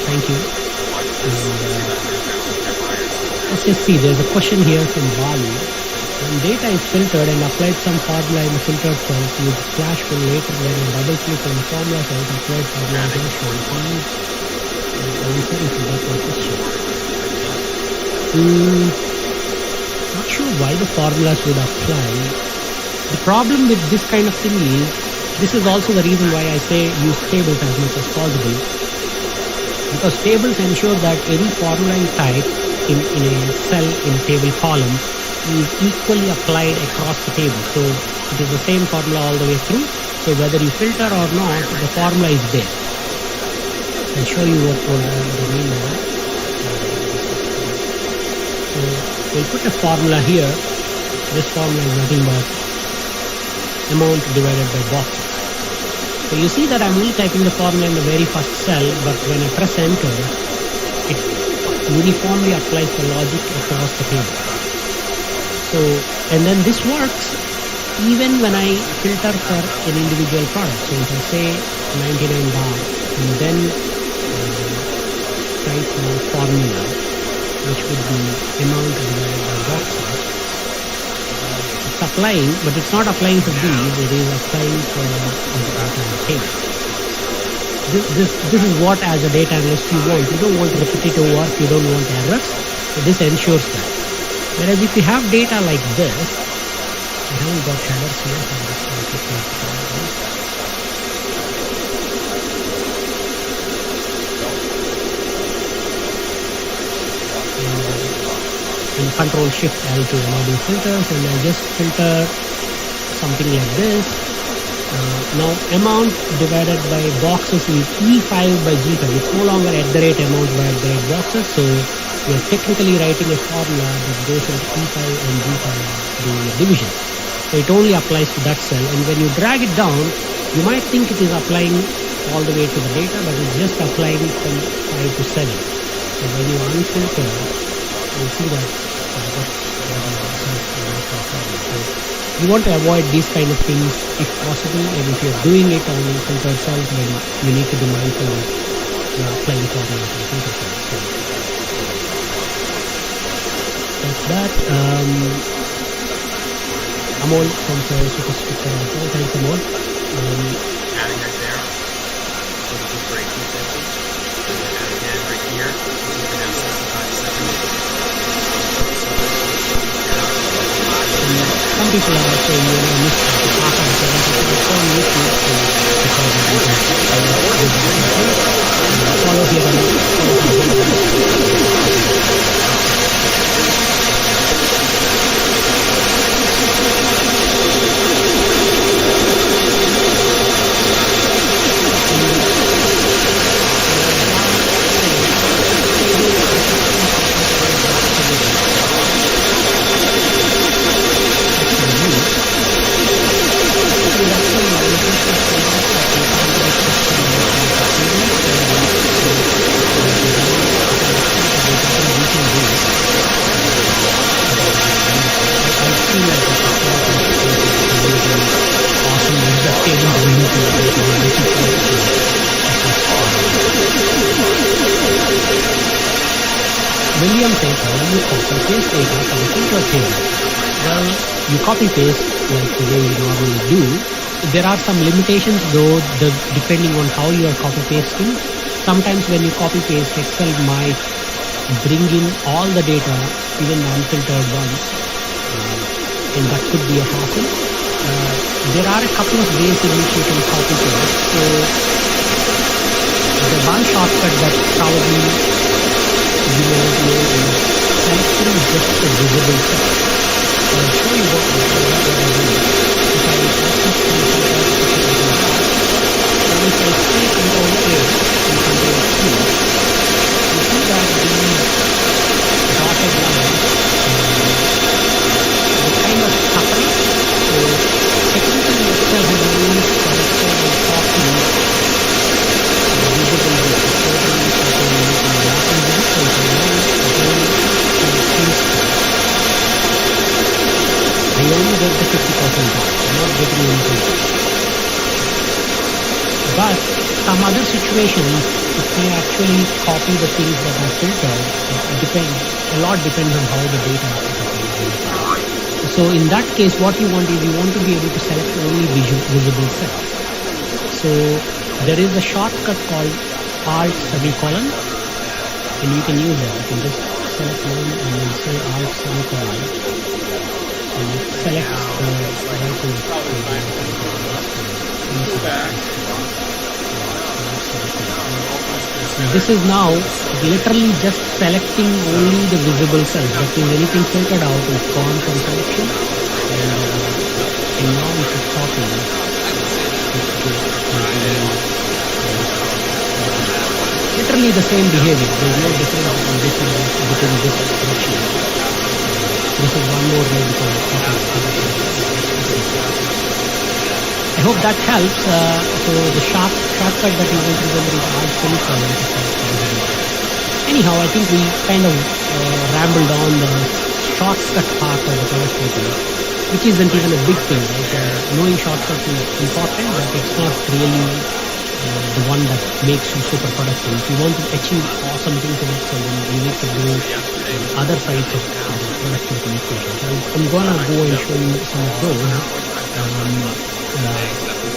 Thank you. Let's just see, there's a question here from Bali. When data is filtered and applied some formula in the filtered cells, you flash will later when you double click on the formula cells applied formula is shown. Answer if you got my question. Not sure why the formulas would apply. The problem with this kind of thing is, this is also the reason why I say use tables as much as possible. Because tables ensure that any formula you type in a cell in a table column is equally applied across the table. So it is the same formula all the way through. So whether you filter or not, the formula is there. I'll show you what the mean by that. So we'll put a formula here. This formula is nothing but amount divided by boxes. So you see that I'm only typing the formula in the very first cell, but when I press enter, it uniformly applies the logic across the table. So, and then this works even when I filter for an individual product. So if I say $99 and then type my formula, which would be amount divided by boxes, it's applying, but it's not applying for these, it is applying for the entire table. This is what as a data analyst you want. You don't want repetitive work, you don't want errors. So this ensures that. Whereas if you have data like this, I haven't got headers here, so I'm just going to put and Control Shift L to enable filters, and I just filter something like this, Now amount divided by boxes is E5 by G5. It's no longer @ amount by @ boxes, so we are technically writing a formula that goes into E5 and G5 doing a division. So it only applies to that cell, and when you drag it down, you might think it is applying all the way to the data, but it's just applying from 5 to 7. So when you unfilter, you'll see that so you want to avoid these kind of things if possible, and if you're doing it on filtered cells, then you need to be mindful of applying formulas on filter cells. So that's that. Amol from Super Sticker as well. Thanks, Amol. Adding right there. So this is for 1850. And then add again right here. So you can have 65 seconds. Some people are saying, missed the half of the on YouTube, so because of follow William says, how do you copy paste data from the filter table? Well, you copy paste like the way you normally do. There are some limitations though, depending on how you are copy pasting. Sometimes when you copy paste, Excel might bring in all the data, even the unfiltered ones, and that could be a hassle. There are a couple of ways in which you can copy paste. So the one shortcut that probably you know is selecting just the visible cell. I'll show you what I do. If I access the filter, and if I say Control A and Control C, you see that these dotted lines they kind of separate. So technically Excel has only selected and copied the visible data. I only get the 50% back. I'm not getting anything. But some other situations, it may actually copy the things that are filtered. A lot depends on how the data is filtered. So in that case, what you want is you want to be able to select only visible cells. So there is a shortcut called Alt semicolon, and you can use that. You can just select one and then say Alt semicolon, and it selects the This is now literally just selecting only the visible cells. That means anything filtered out is gone from selection, and now if you copy, literally the same behavior. There is no difference between this selection. This is one more way because it's I hope that helps. So the shortcut that you want to remember is Alt semicolon. Anyhow, I think we kind of rambled on the shortcut part of the productivity, which isn't even a big thing. Right? Knowing shortcuts is important, but it's not really the one that makes you super productive. If you want to achieve awesome things in Excel, then you need to do other sides of productivity equations. I'm gonna go and show you some of those.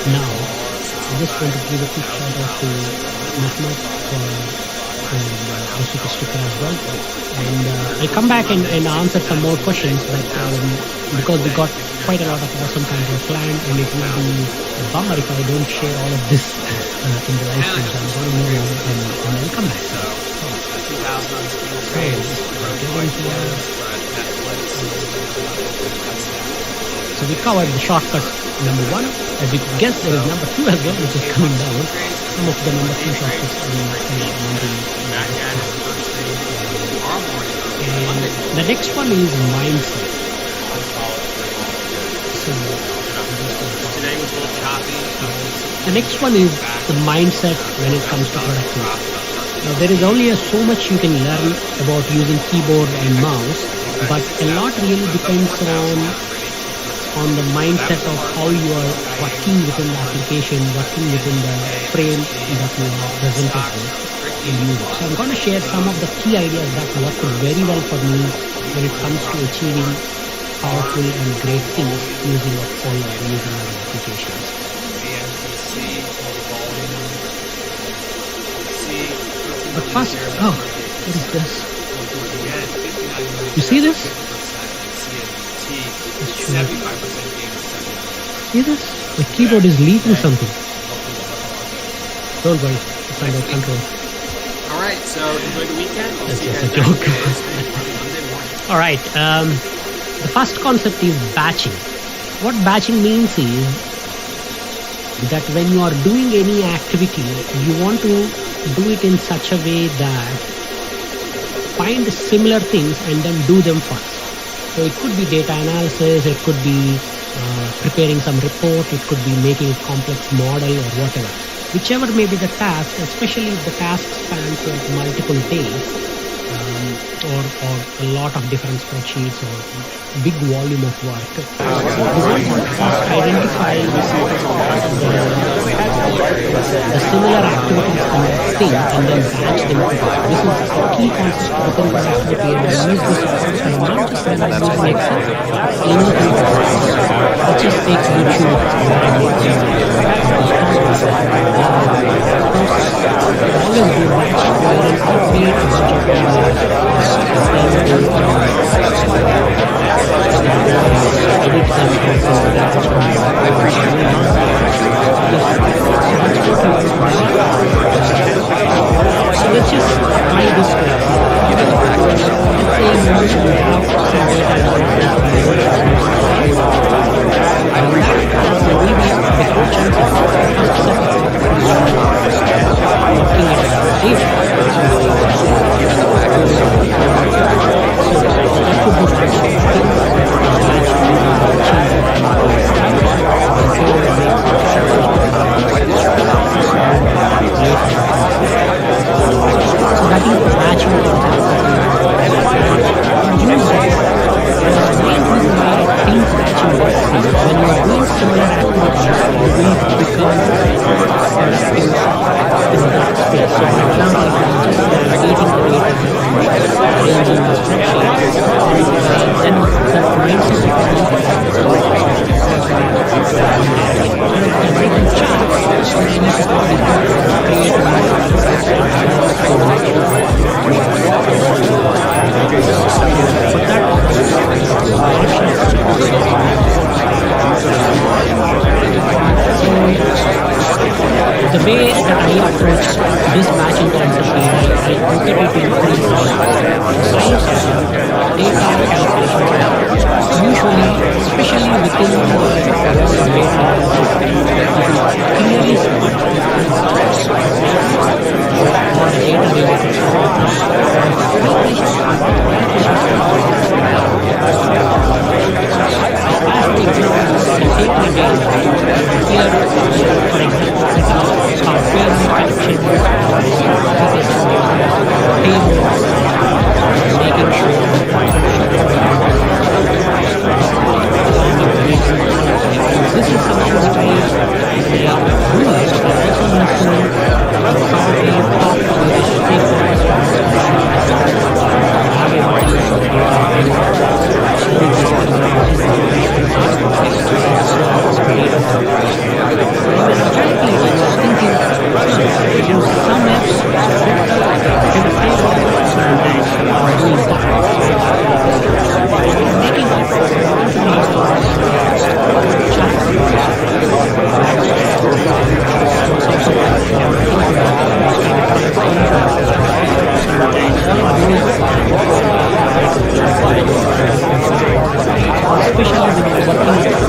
Now, I just want to give a quick shout out to Mahmoud and the Super Sticker as well. And I'll come back and answer some more questions, but because we got quite a lot of awesome content planned, and it will be a bummer if I don't share all of this in the live stream. So I'm going to move on and I'll come back. So we covered the shortcuts number one. As you could guess, there is number two as well, which is coming down. Some of the number two shots is and the next one is mindset. So Today was a little choppy. the next one is the mindset when it comes to productivity. Now, there is only so much you can learn about using keyboard and mouse, but a lot really depends on the mindset of how you are working within the application, working within the frame that you are presented with. So I'm going to share some of the key ideas that work very well for me when it comes to achieving powerful and great things using a phone or using other applications. But first, what is this? You see this? See this? The keyboard is leaking something. Don't worry, it's under control. Alright, so enjoy the weekend. That's just a joke. Alright, the first concept is batching. What batching means is that when you are doing any activity, you want to do it in such a way that find similar things and then do them first. So it could be data analysis, it could be preparing some report, it could be making a complex model or whatever. Whichever may be the task, especially if the task spans like multiple days, or a lot of different spreadsheets or big volume of work. Identify the similar activities in that thing and then batch them. This is a key concept within productivity, and I use this also not just when I'm using Excel, anything. Let's just take YouTube. Always do batch, wherein I create a bunch of so let's just try this way. Let's say you have some data the way that I approach this batching concept is I look at it in three parts. Science, data calculation. Usually, especially within the world of data, you clearly spot or data related especially when you're working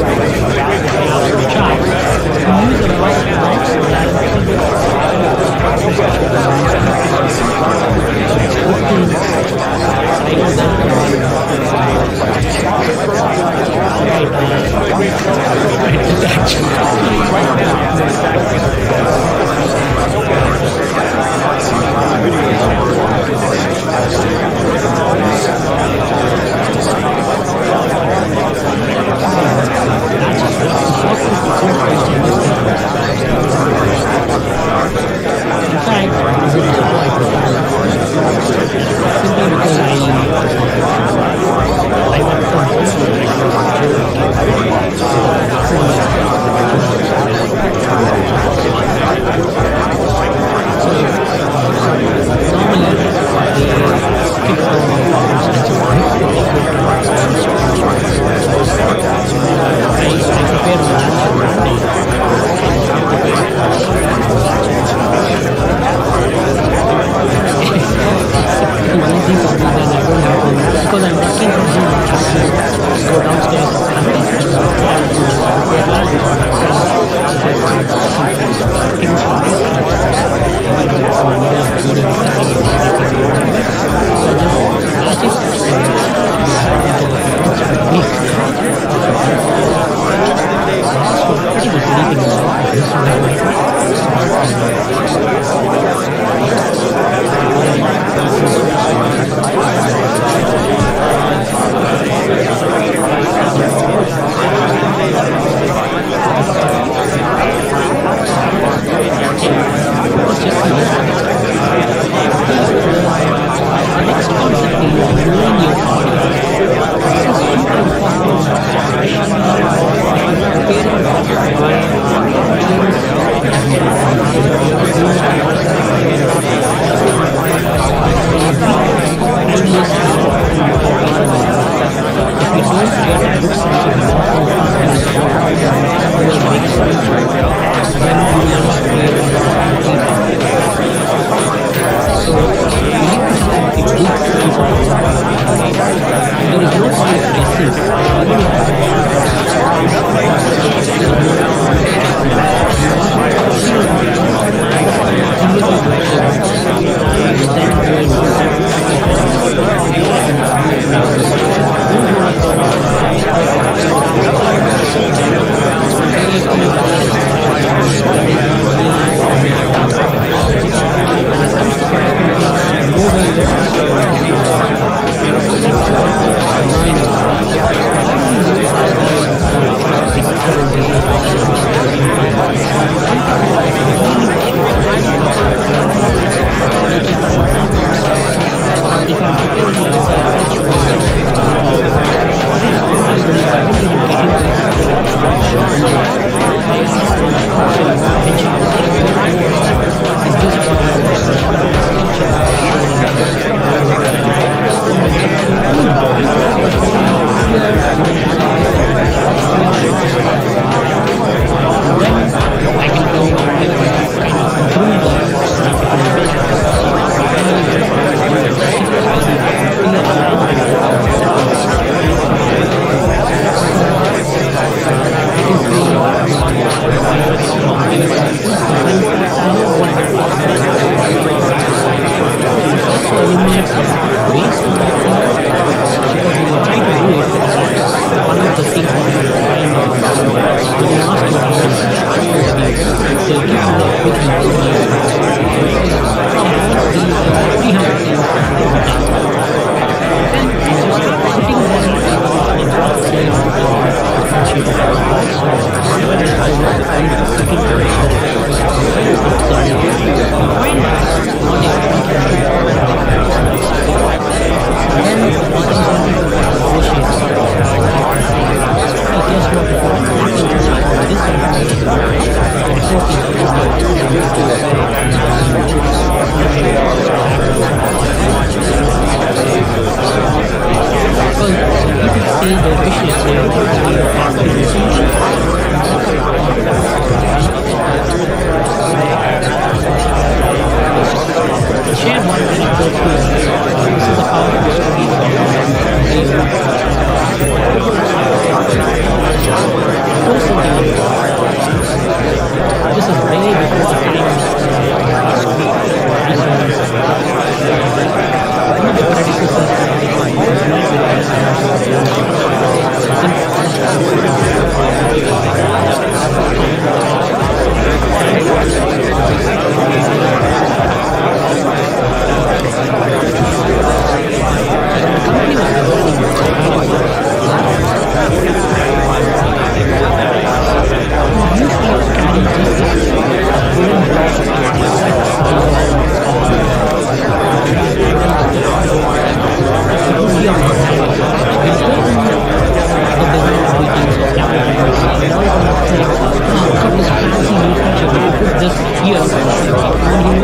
This This here, and he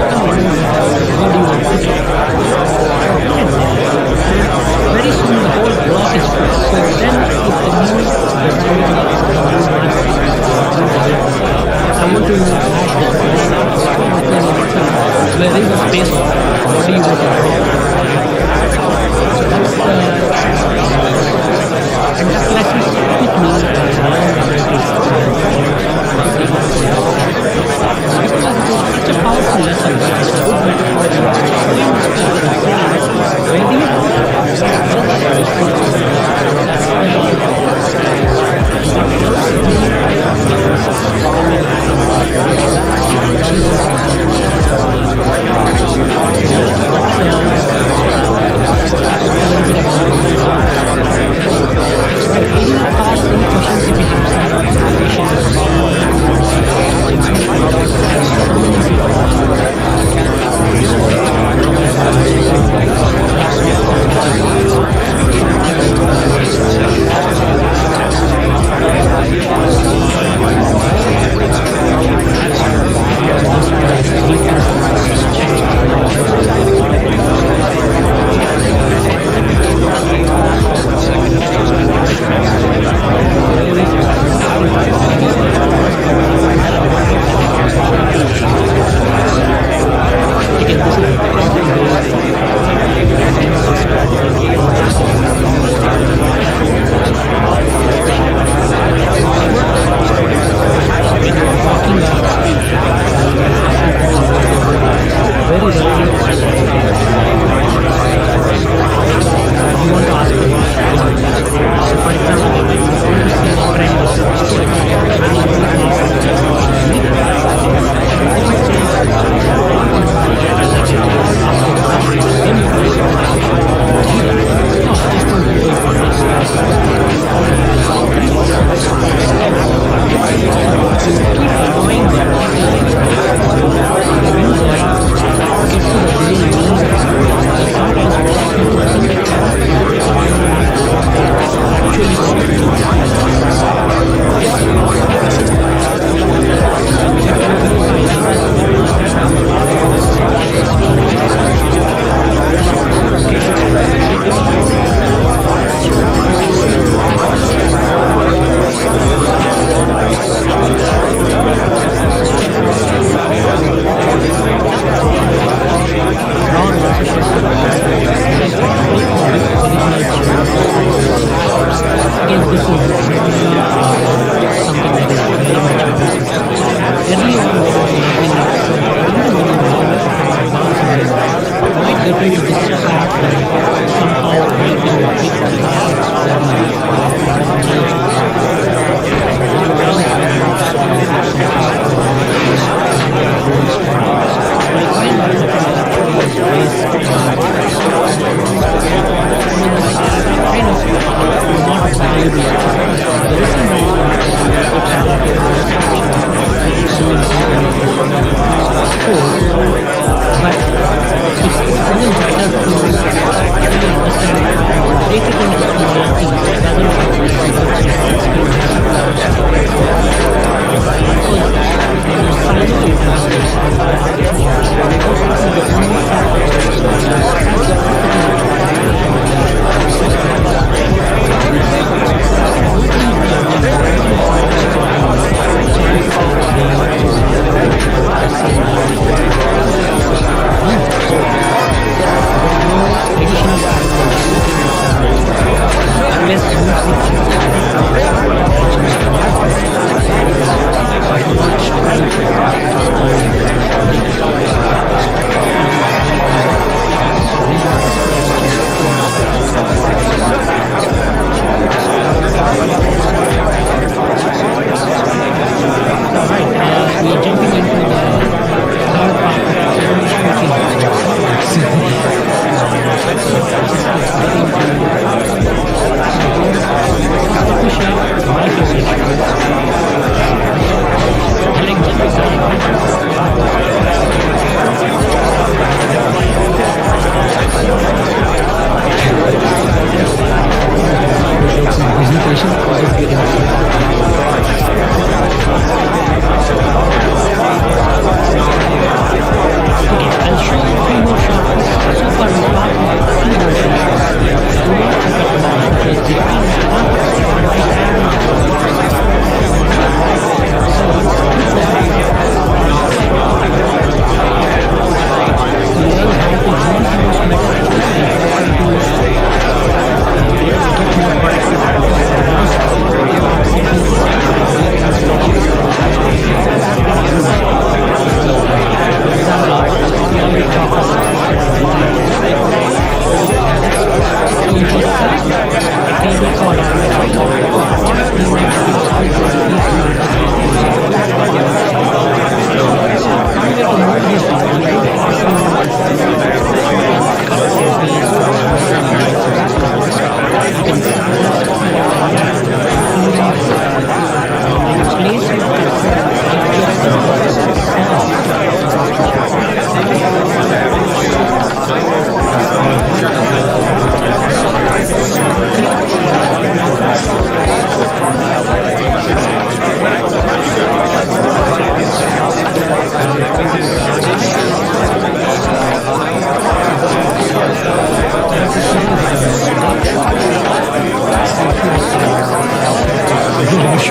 Using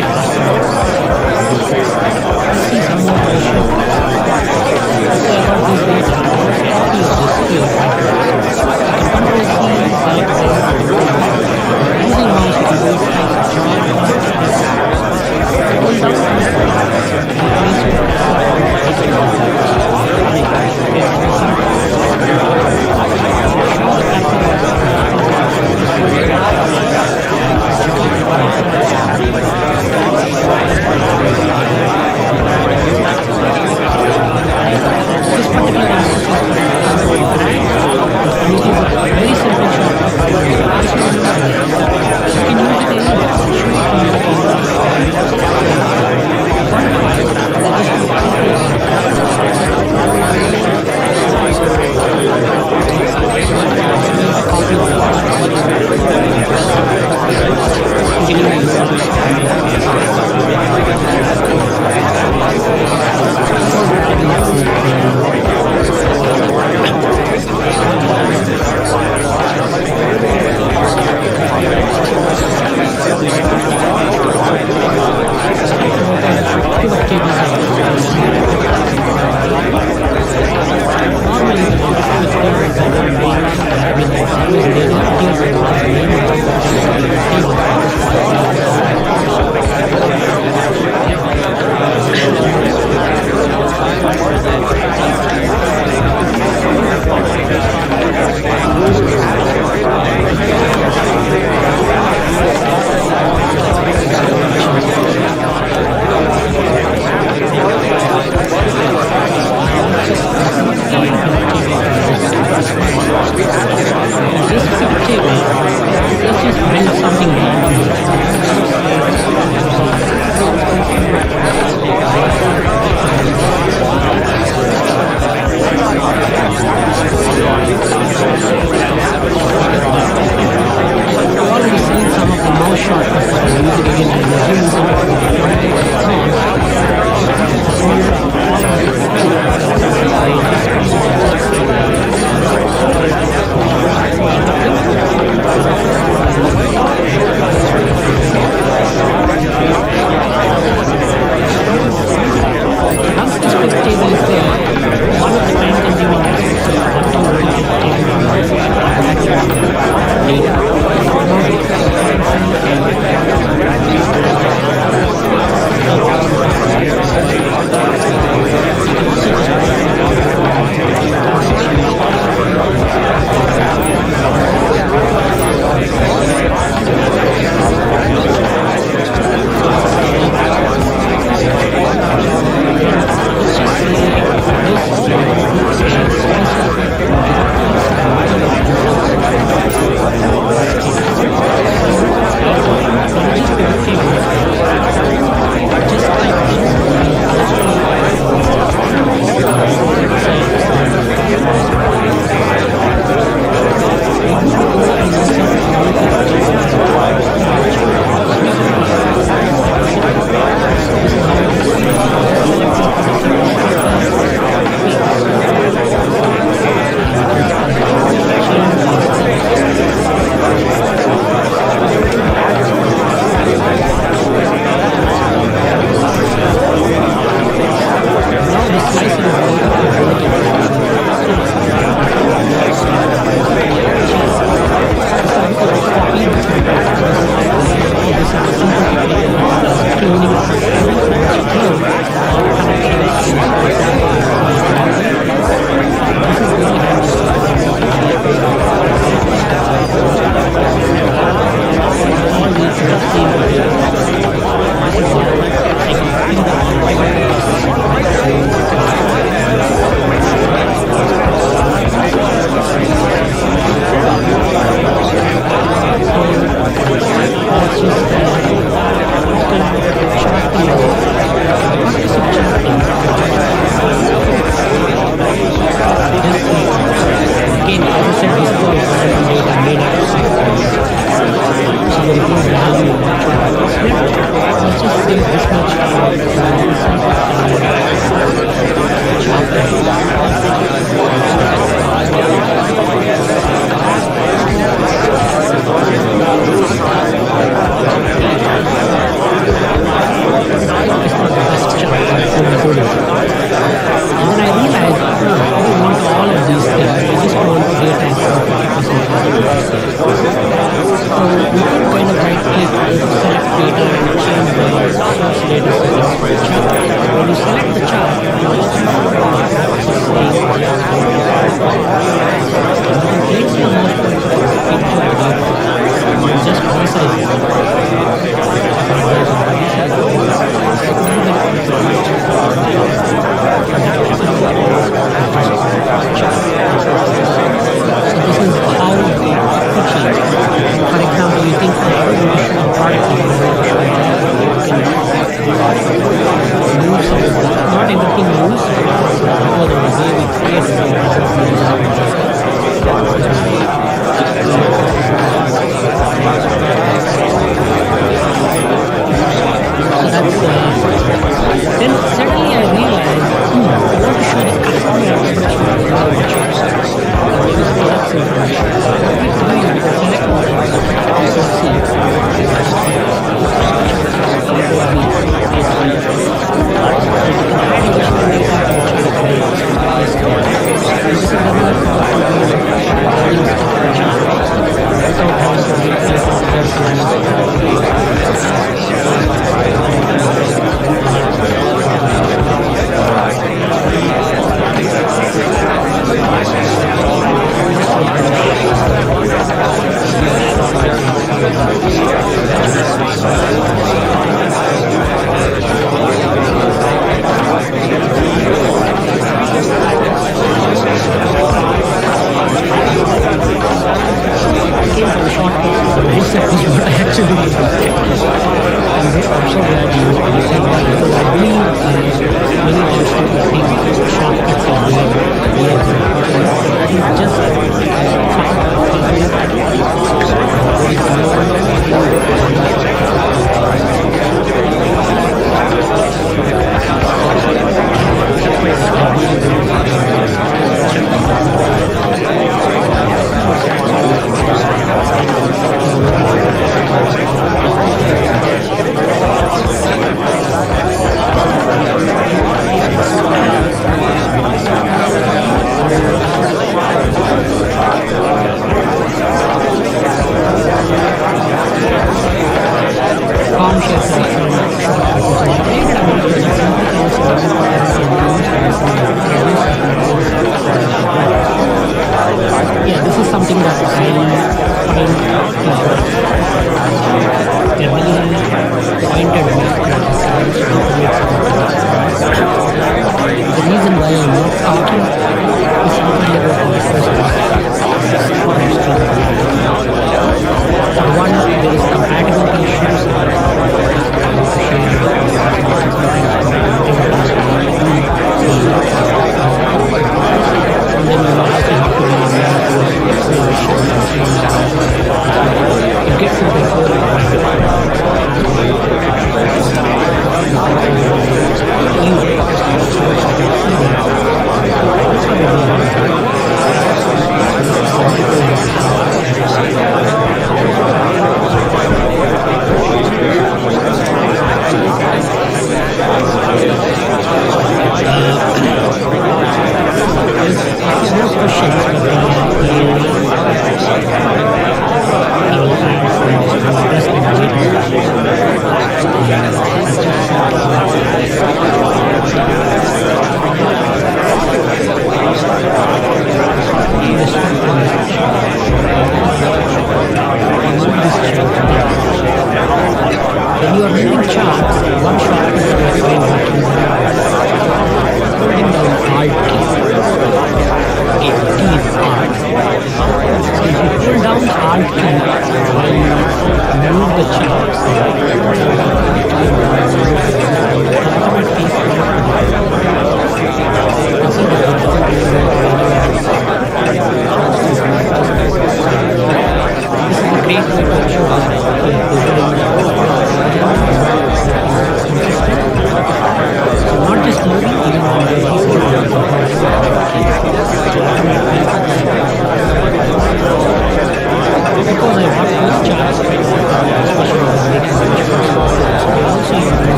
mouse, you can do it Just for example, you think of not everything moves because of the way we then suddenly I realized, I want to show the customer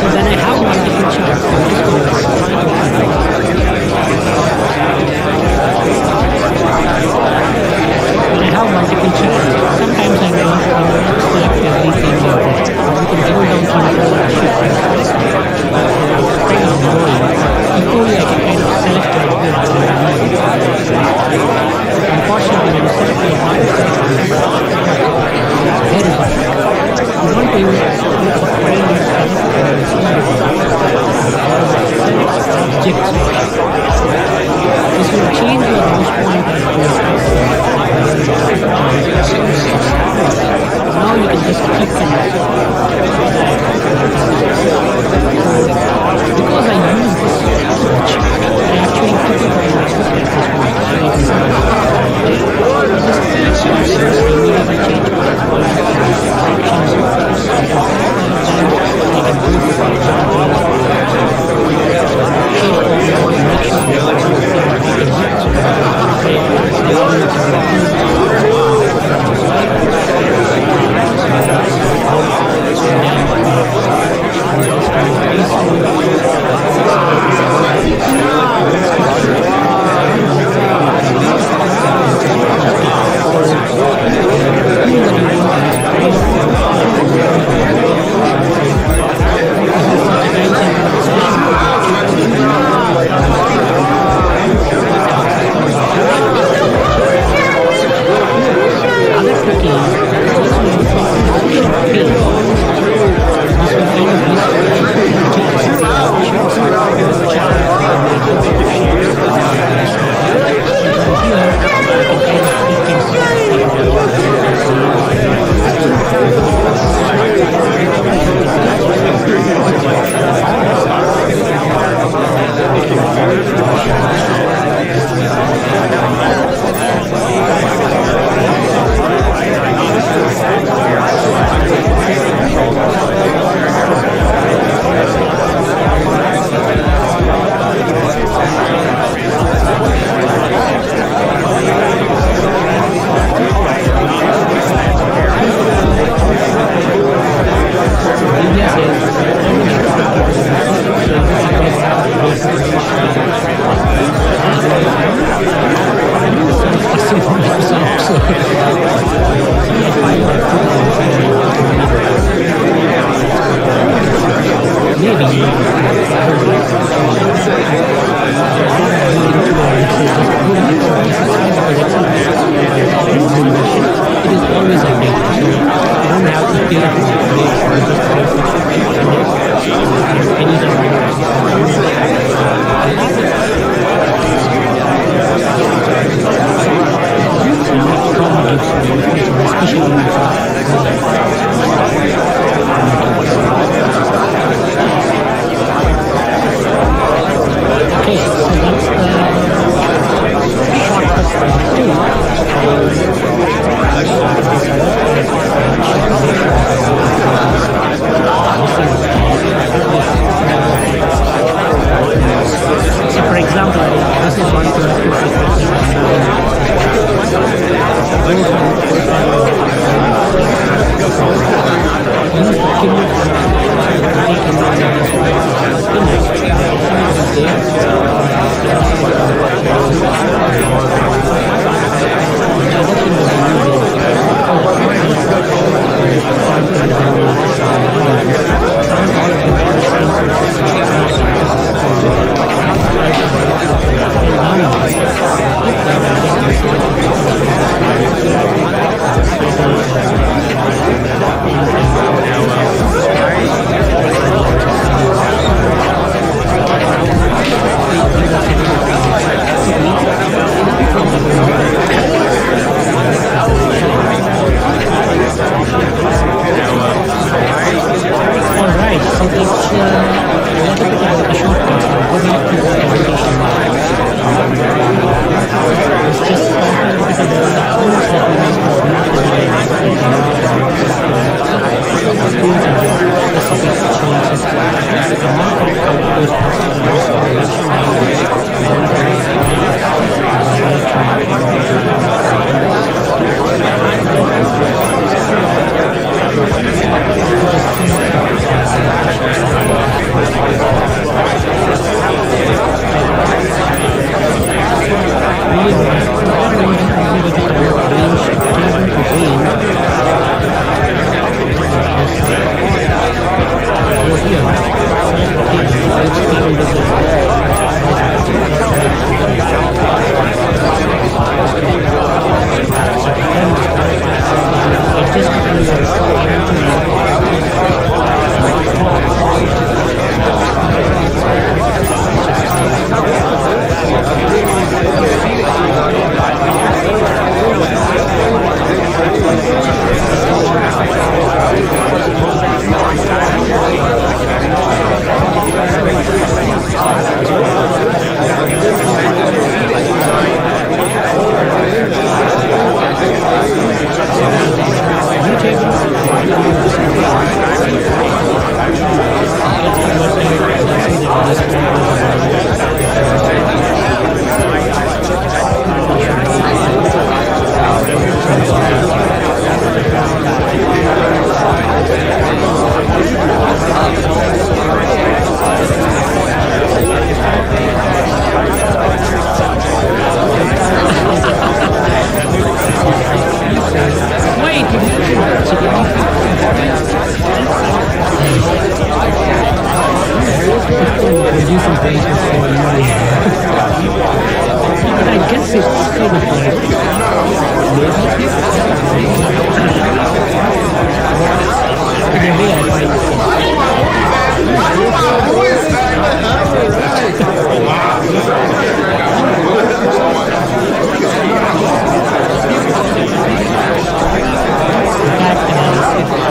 So then I have multiple charts. kind of select the good. Unfortunately, when you select the market, it's very hard. You want to find these objects. This will change your mouse point and now you can just click on it. Because I use this switch, I actually put it on my foot like this one.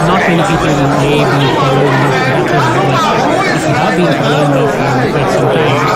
Not many people may be following me for that reason, but if you have been following me for quite some time,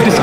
He's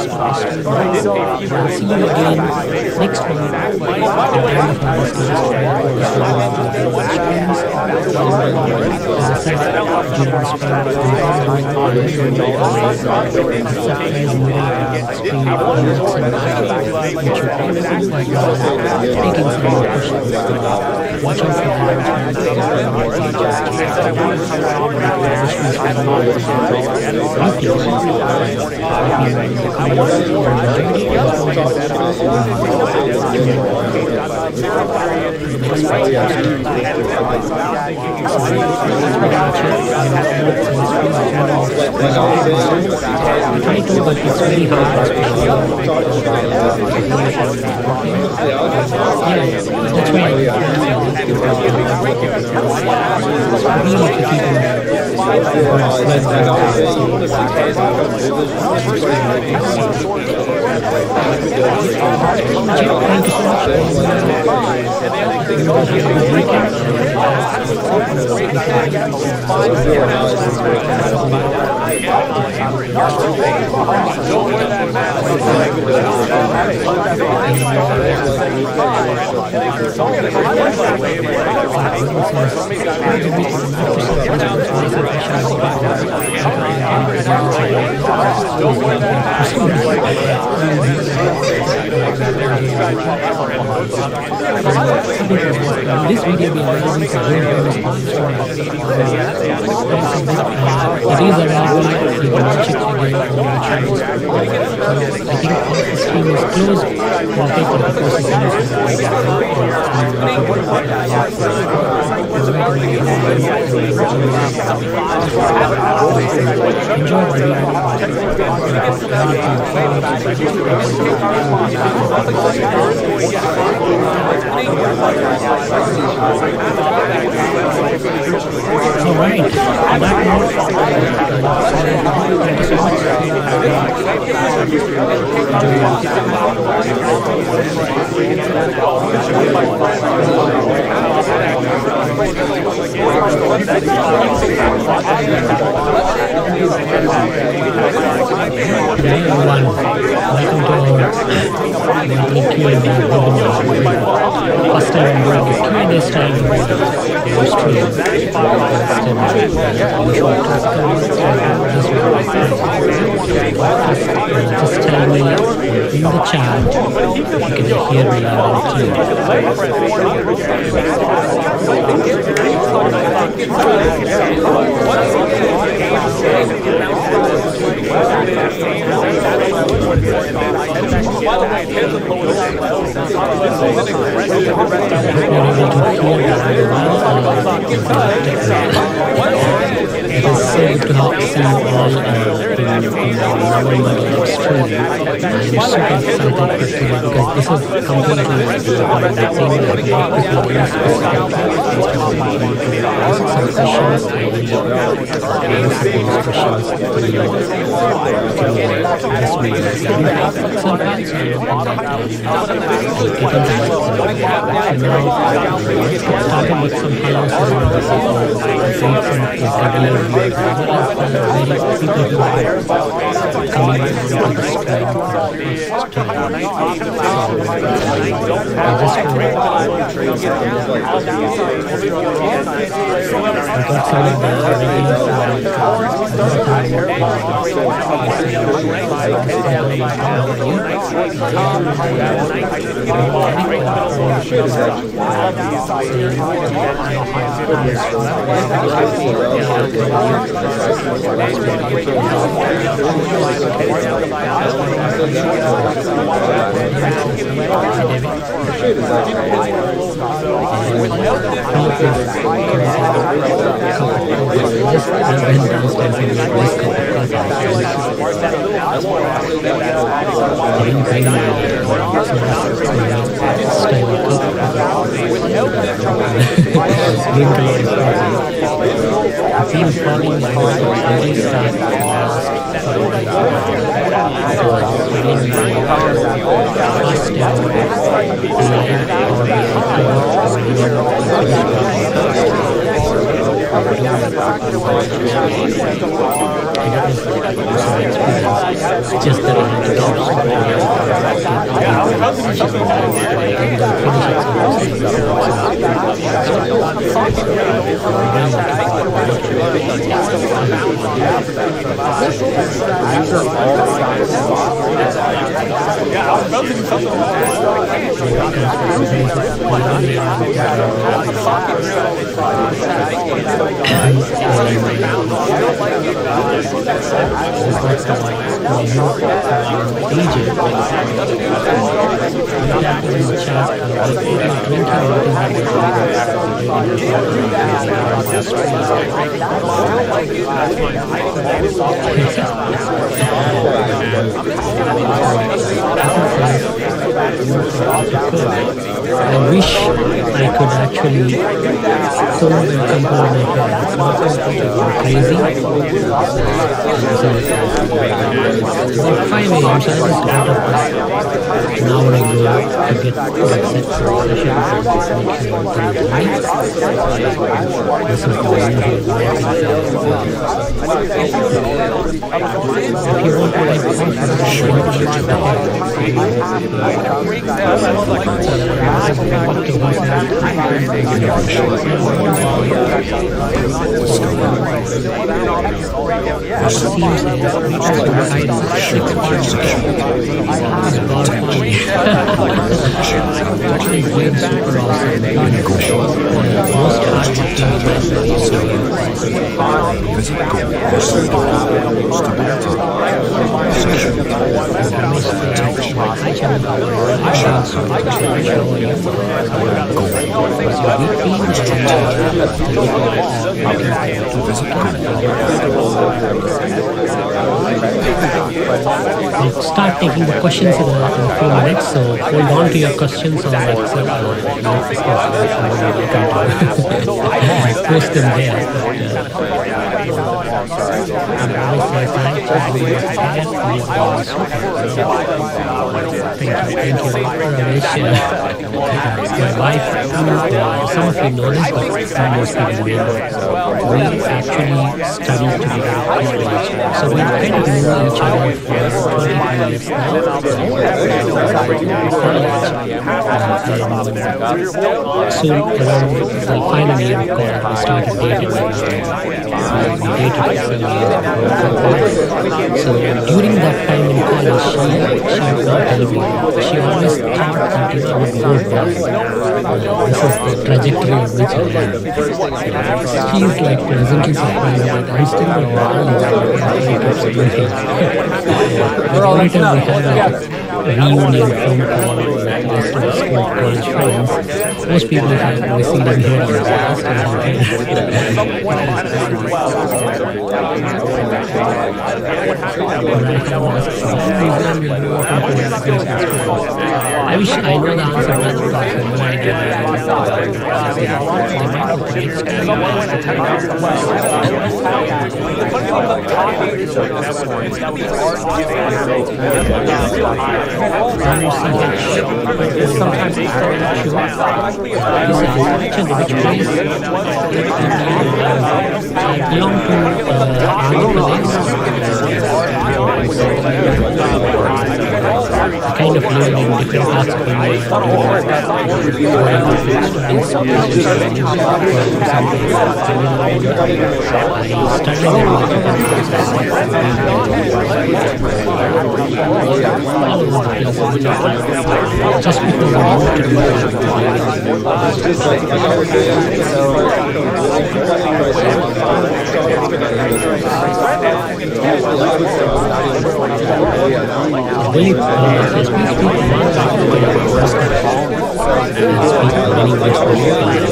See you again next one. This video will be released for response to it is available. You can watch it again on your channel. I think once the stream is closed, we'll take the process. Enjoy the Alright, on that note, thank you so much. Hey everyone, welcome to our monthly Q&A webinar. First time I'm doing a Q&A style stream. Just tell me in the chat, you can hear me loud and it is so good to have seen all November live stream. I'm super excited because this is completely starting with some Just that I have to I wish I could actually hold and control my head. It's not crazy. So, about 5 a.m. So I just got up an hour ago to get set for the session. This is the if you want to like We'll start taking the questions in a few minutes, so hold on to your questions or like post them there. Thank you, Ramesh. My wife, some of you know this, but some most people may not. We actually studied together, so we kind of know each other for 25 minutes now. Soon, around the final year of college, we started dating. So during that time in college, she always thought that I would go well. This is the trajectory of which I am. She is like pleasantly surprised that I'm still not every time we have a reunion phone call with the rest of the school college friends, most people have receding hair on the past I wish I know the answer to that question, but I I belong to kind of living in different parts of the world. Just because I want to do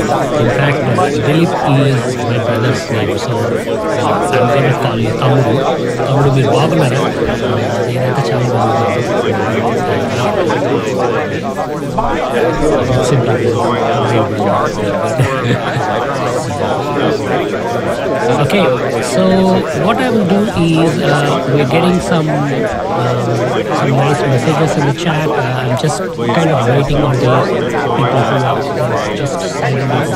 in fact, Dilip is my brother's name, so I'm going to call you Tamuru. Tamuru will బాగున్నారు నేనైతే చాలా Okay, so what I will do is we're getting some nice messages in the chat. I'm just kind of waiting on the people who are just signing up.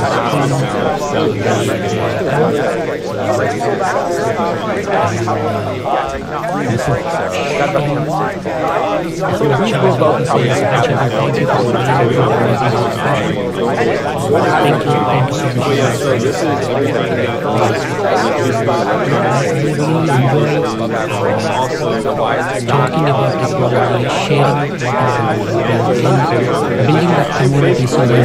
talking about technology, sharing building that community so that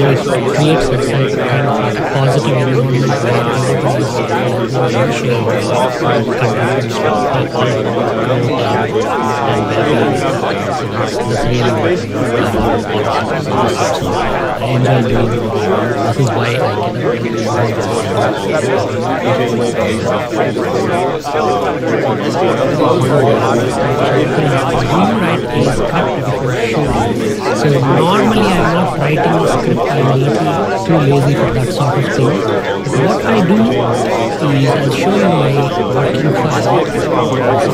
it creates a kind of like a positive environment where everybody is sharing I enjoy doing it. This is why I so normally I'm not writing a script, I'm a little too lazy for that sort of thing. What I do is I'll show you my working file. So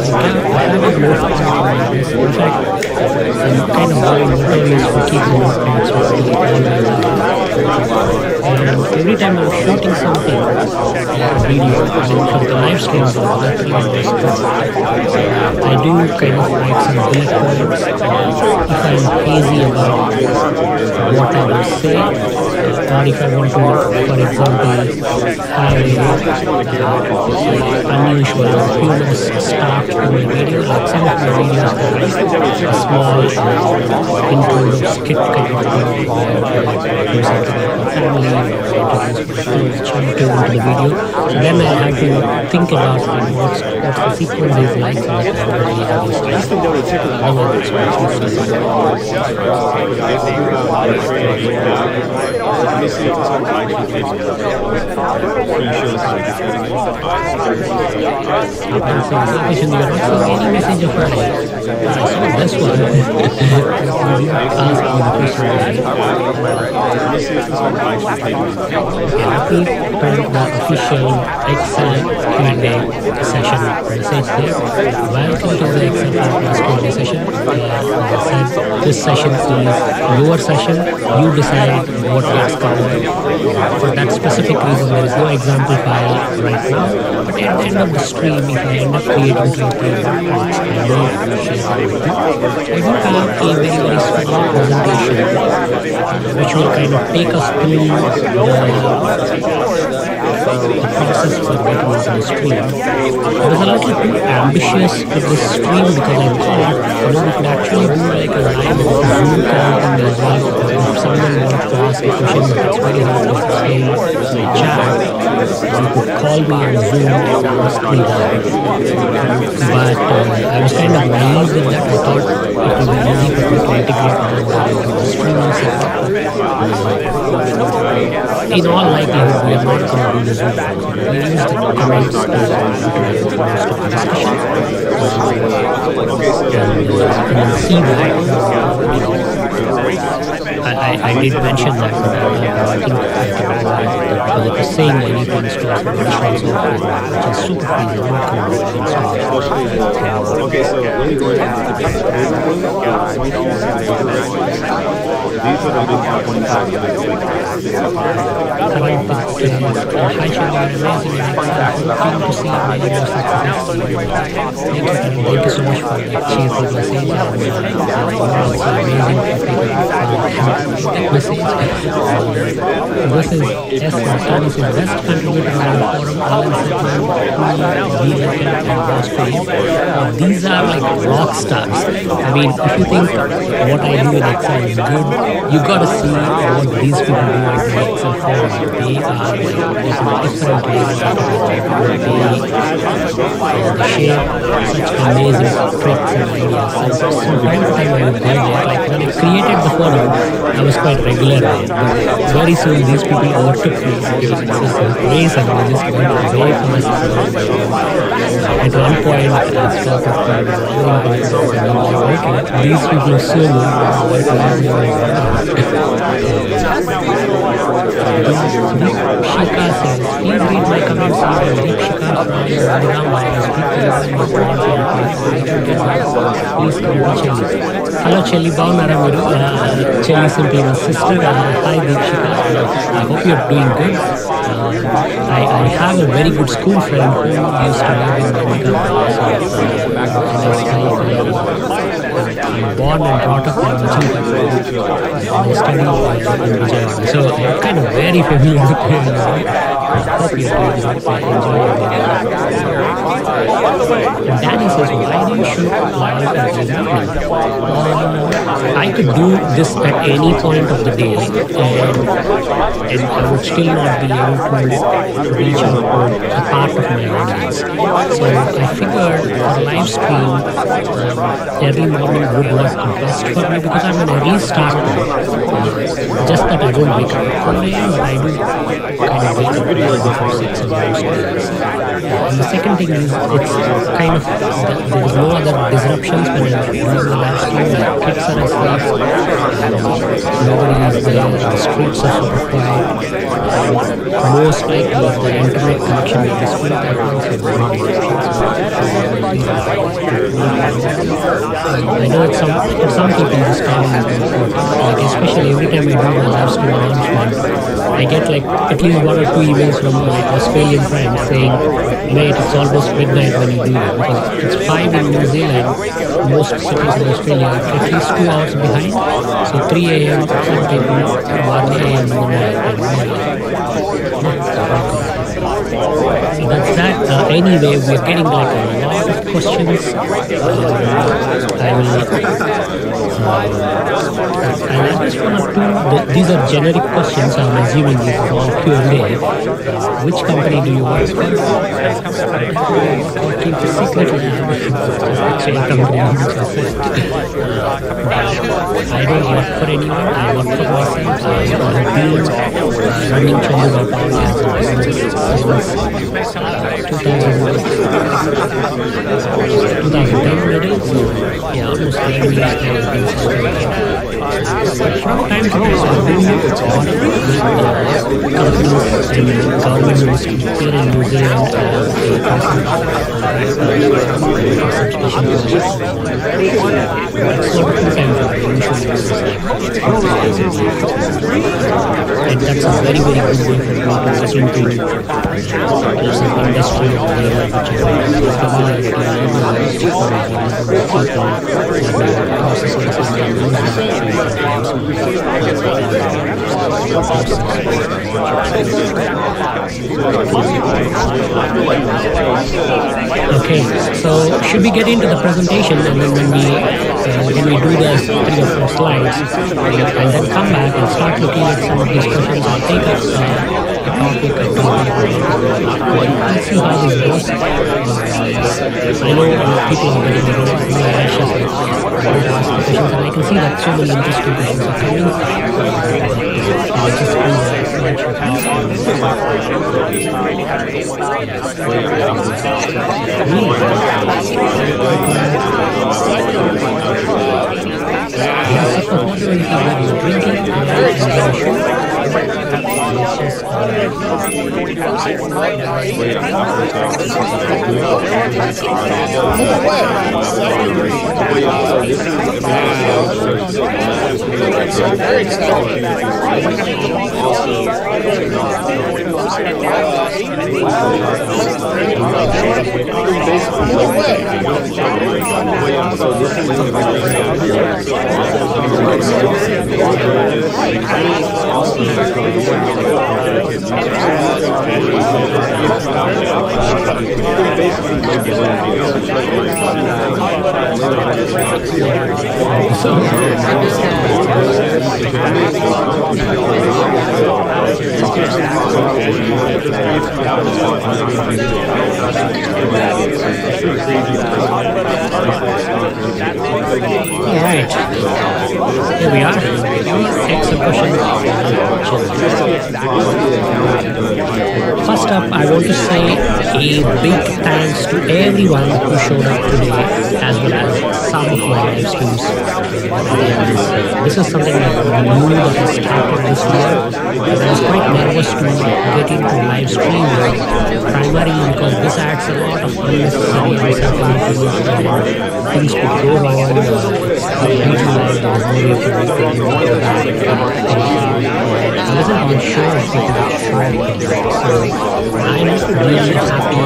I have a notepad on my desk. In fact, I'm kind of very notorious for keeping notepads with me and every time I'm shooting something, video, for the live streams or directly on the script, I do kind of write some bullet points if I'm hazy about what I will say, or if I want to, for example, have unusual or humorous start to my video, like some of my videos have a small intro skit kind of thing, family into the video. So then I have to think about what's the sequence is like, so that I really have this happy to the official Excel Q&A session message there. Welcome to the Excel Q&A session. This session is your session. You decide what gets covered. For that specific reason, there is no example file right now. But at the end of the stream, if I end up creating something, I will share it with you. I do have a very, very small presentation which will kind of take us through the process for getting into the stream. I was a little too ambitious with this stream because I thought, we could actually do like a live Zoom call thing as well. If someone wants to ask a question but it's very hard to explain in chat, you could call me on Zoom and ask me that. But I was kind of naive with that. I thought it would be easy for me to integrate all that into the streaming setup. In all likelihood, we are not going to do this Zoom call. We use the comments to most of the discussion. And see that. I did mention that, I think because it was saying anything to us, which is super easy, not Okay, so let me go ahead and these are the big 25 Hi, Jvarren, amazing. Keen to see your success. Thank you so much for that cheerful message. You're also amazing message. This is Esther Thomas, best contributor on the forum, Alan Setman, these are like rock stars. I mean, if you think what I do in Excel is good, you gotta see what these people do in the Excel forum. They are like different ways. They share such amazing tricks and ideas. And so from time to time I would go there. Like when I created the forum, I was quite regular there. But very soon these people overtook me. It was a race and they just went away from us. At one point, I stopped at these people are so good. Shika says, please read my comments on Shika from Hello, Chelly. Baunara Miru. Chelly simply my sister. Hi, Deepshika. I hope you're doing good. I have a very good school friend who used to live in America. I'm born and brought up in Vijayawada. I studied in Vijayawada. So I'm kind of very familiar with him. I hope you're doing good. Enjoy your day. And Danny says, why do you shoot live at the evening? I could do this at any point of the day, and I would still not be able to reach out to a part of my audience. So I figured for a live stream, early morning would work best for me because I'm an early starter. Just that I don't wake up at 4 a.m., but I do kind of wake up before 6 and most days. And the second thing is, it's kind of, there is no other disruptions when I'm doing the live stream. Like kids are asleep, nobody is there, the streets are super quiet. Most likely, the internet connection will be smooth. I know it's for some people this time is important. Like especially every time I do my live stream announcement, I get like at least 1 or 2 emails from like Australian friends saying, mate, it's almost midnight when you do it. Because it's 5 in New Zealand, most cities in Australia are at least 2 hours behind. So 3 a.m. some people, 1 a.m. in the night. So that's that. Anyway, we're getting like a lot of questions. I'll address 1 or 2. These are generic questions. I'm assuming these are all Q&A. Which company do you work for? Keep the secret lab. Company, I don't work for anyone. I work for myself. I have been running Chandu.org since 2010 maybe. Yeah, almost 11 years now. From time to time, I do companies and government ministries here in New Zealand. And that's a very, very good way for you to listen to some industry or whatever which is okay, so should we get into the presentation, and then when we do the 3 or 4 slides, and then come back and start looking at some of these questions, I'll take up a topic and let's see how this goes. I know people are getting really anxious and ask questions, and I can see that so many interesting questions are coming. I'll just do Alright, here we are. Take some questions. First up, I want to say a big thanks to everyone who showed up today, as well as some of my live streams. This is something that new that I started this year. I was quite nervous to get into live streaming, primarily because this adds a lot of unnecessary uncertainty. Things could go wrong. I wasn't even sure if it would show up. So I'm really happy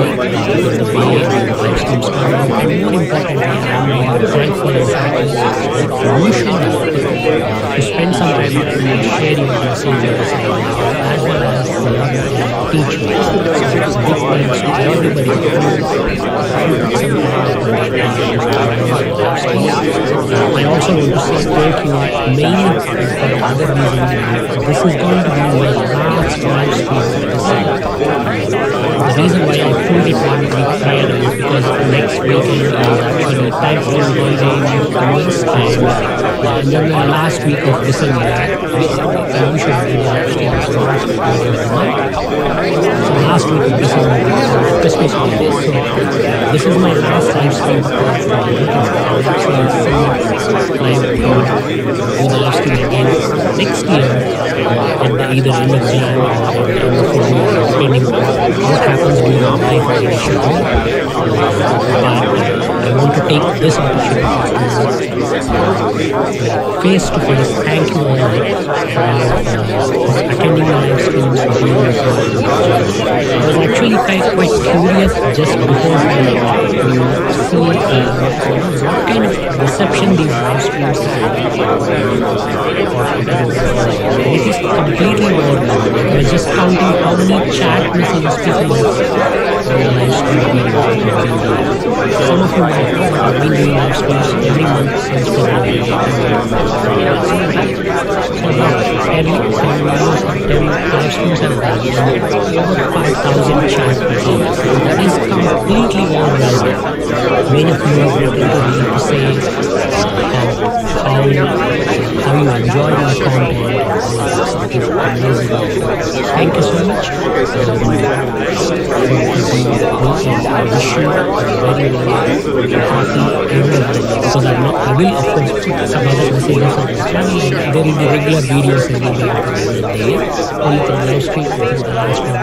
with the way live streams come out. And more importantly, I'm really thankful and happy that you showed up to spend some time with me and share your messages as well as teach me. So big thanks to everybody I also want to say thank you mainly for the other reason. This is going to be my last live stream this year. The reason why I pulled it 1 week prior is because next weekend is actually Thanksgiving holiday in US, and then the last week of December, I usually do live streams for so last week of December is Christmas holiday. So this is my last live stream for live stream again next year, and either end of Jan or end of February, depending on what happens during my life. But I want to take this opportunity to face to face thank you all for attending my live streams. I was actually quite curious just before to see what kind of reception these live streams have. It is completely boring. I was just counting how many chat messages people have on the live stream. Some of you might know I've been doing live streams every month since February. Live streams have over 5,000 chat messages. That is completely overwhelming. Many of you have written to me to say how you enjoy my content. Thank you so much. I wish you very happy because I will of course put some other messages on the channel. There will be regular videos every day. Only the live stream, this is the last one.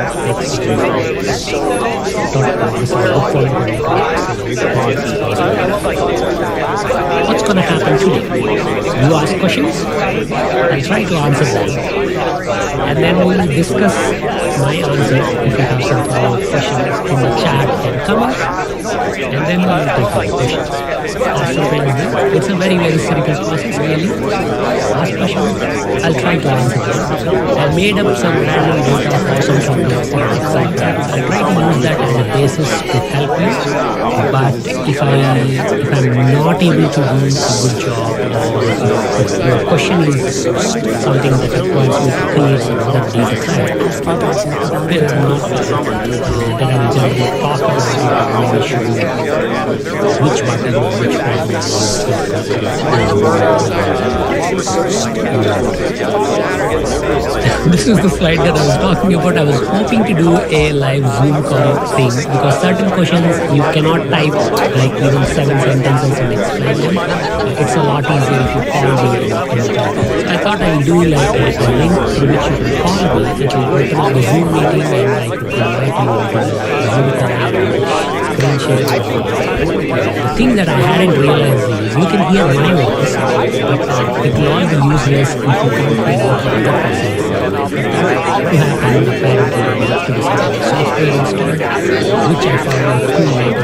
What's going to happen today? You ask questions, I'll try to answer them, and then we'll discuss my answer if you have some follow-up questions in the chat and comments, and then we'll take my questions. It's a very simple process really. Ask questions, I'll try to answer them. I made up some random data for some topics like that. I'll try to use that as a basis to help you, but if I'm not able to do a good job, or your question is something that requires me to create that data set, it's not that I'm generally talk about when I should which button or which problem. This is the slide that I was talking about. I was hoping to do a live Zoom call thing because certain questions you cannot type like even 7 sentences and explain them. It's a lot easier if you call me. I thought I would do like a link through which you can call me. It will open up the Zoom meeting and I could invite you to Zoom call. The thing that I hadn't realized is you can hear my voice, but it will all be useless if you can't hear what the other person is. You have to apparently to discover the software installed, which I found out too late.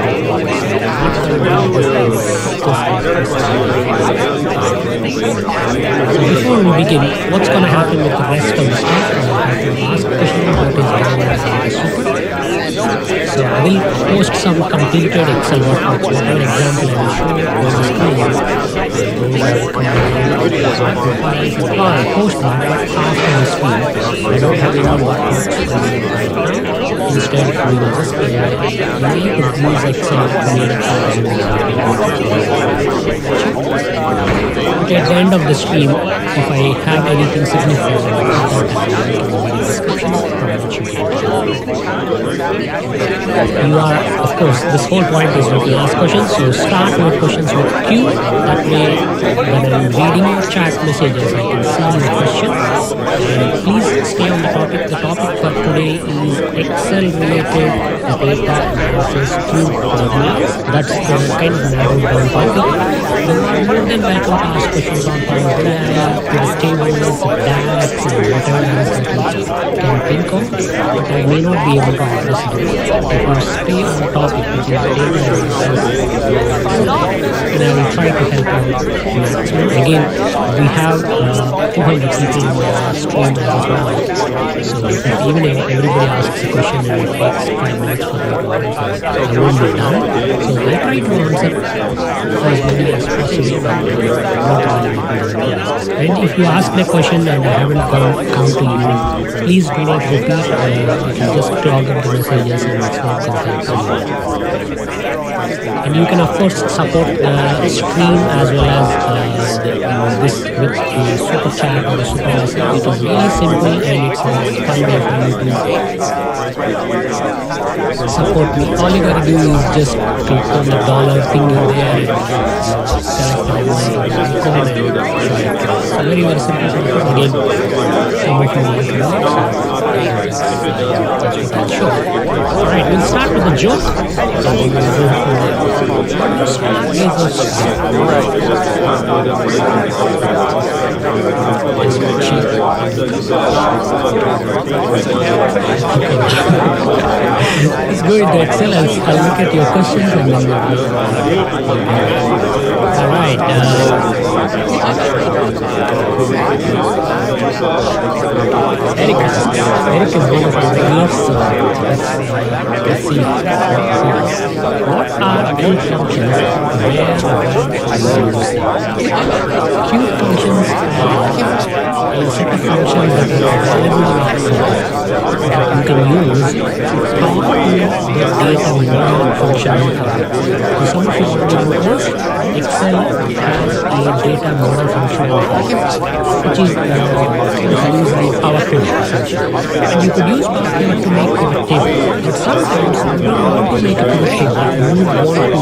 Before we begin, what's going to happen with the rest of the stuff? I have to ask questions about his super. So I will post some completed Excel workouts, whatever example I will show on the screen. Those are I'll post that after the screen. I don't have any workouts right now. Instead, we will just use Excel create but at the end of the stream, if I have anything significant, I will put that in the description from which you can. You are, of course, this whole point is that you ask questions, so start your questions with Q. That way, when I'm reading your chat messages, I can see your questions. And please stay on the topic. The topic for today is Excel related data analysis cube formula. That's the kind of narrowed down topic. You are more than welcome to ask questions on Power BI, pivot tables, DAX, and whatever else that you can think of. But I may not be able to address it. If you stay on the topic, which is data analysis, then I will try to help out maximum. Again, we have 200 people in the stream as well. So if even if everybody asks a question and it takes 5 minutes for me to answer, I won't be done. So I try to answer as many as possible. And if you ask the question and I haven't come to you, please do not repeat. You just clog up the messages and it's not something. And you can of course support the stream as well as this with the super chat or the super message. It is really simple and it's a fun way for you to support me. All you gotta do is just click on the dollar thing in there and select my icon and so very very simple. Again, some of you like that. Sure. Alright, we'll start with a joke. Let's go into Excel. I'll look at your questions and then alright. Eric is going for regular, so let's see. What are Q functions? Q functions are a set of functions that are available in Excel that you can use to talk to the data model function. So some of you already know this. Excel has a data model function which is used by Power Pivot essentially. And you could use Power Pivot to make pivot table. But sometimes you don't want to make a pivot table. You want to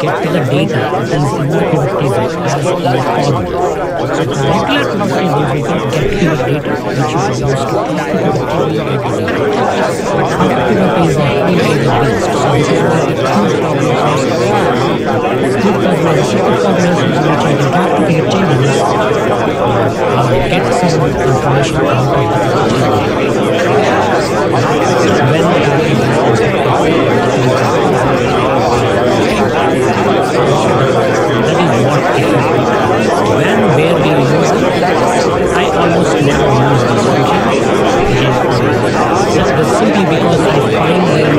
get to the data that is in the pivot table as a formula. So the regular pivot table will not get to the data which you can use to pivot table every day. But Power Pivot is a table based. So this is why the two problems which I can talk to pivot tables get some information out of the when where we use it, I almost never use this function. That's simply because I find them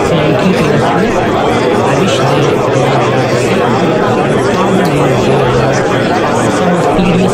so I keep it as I wish they some of previous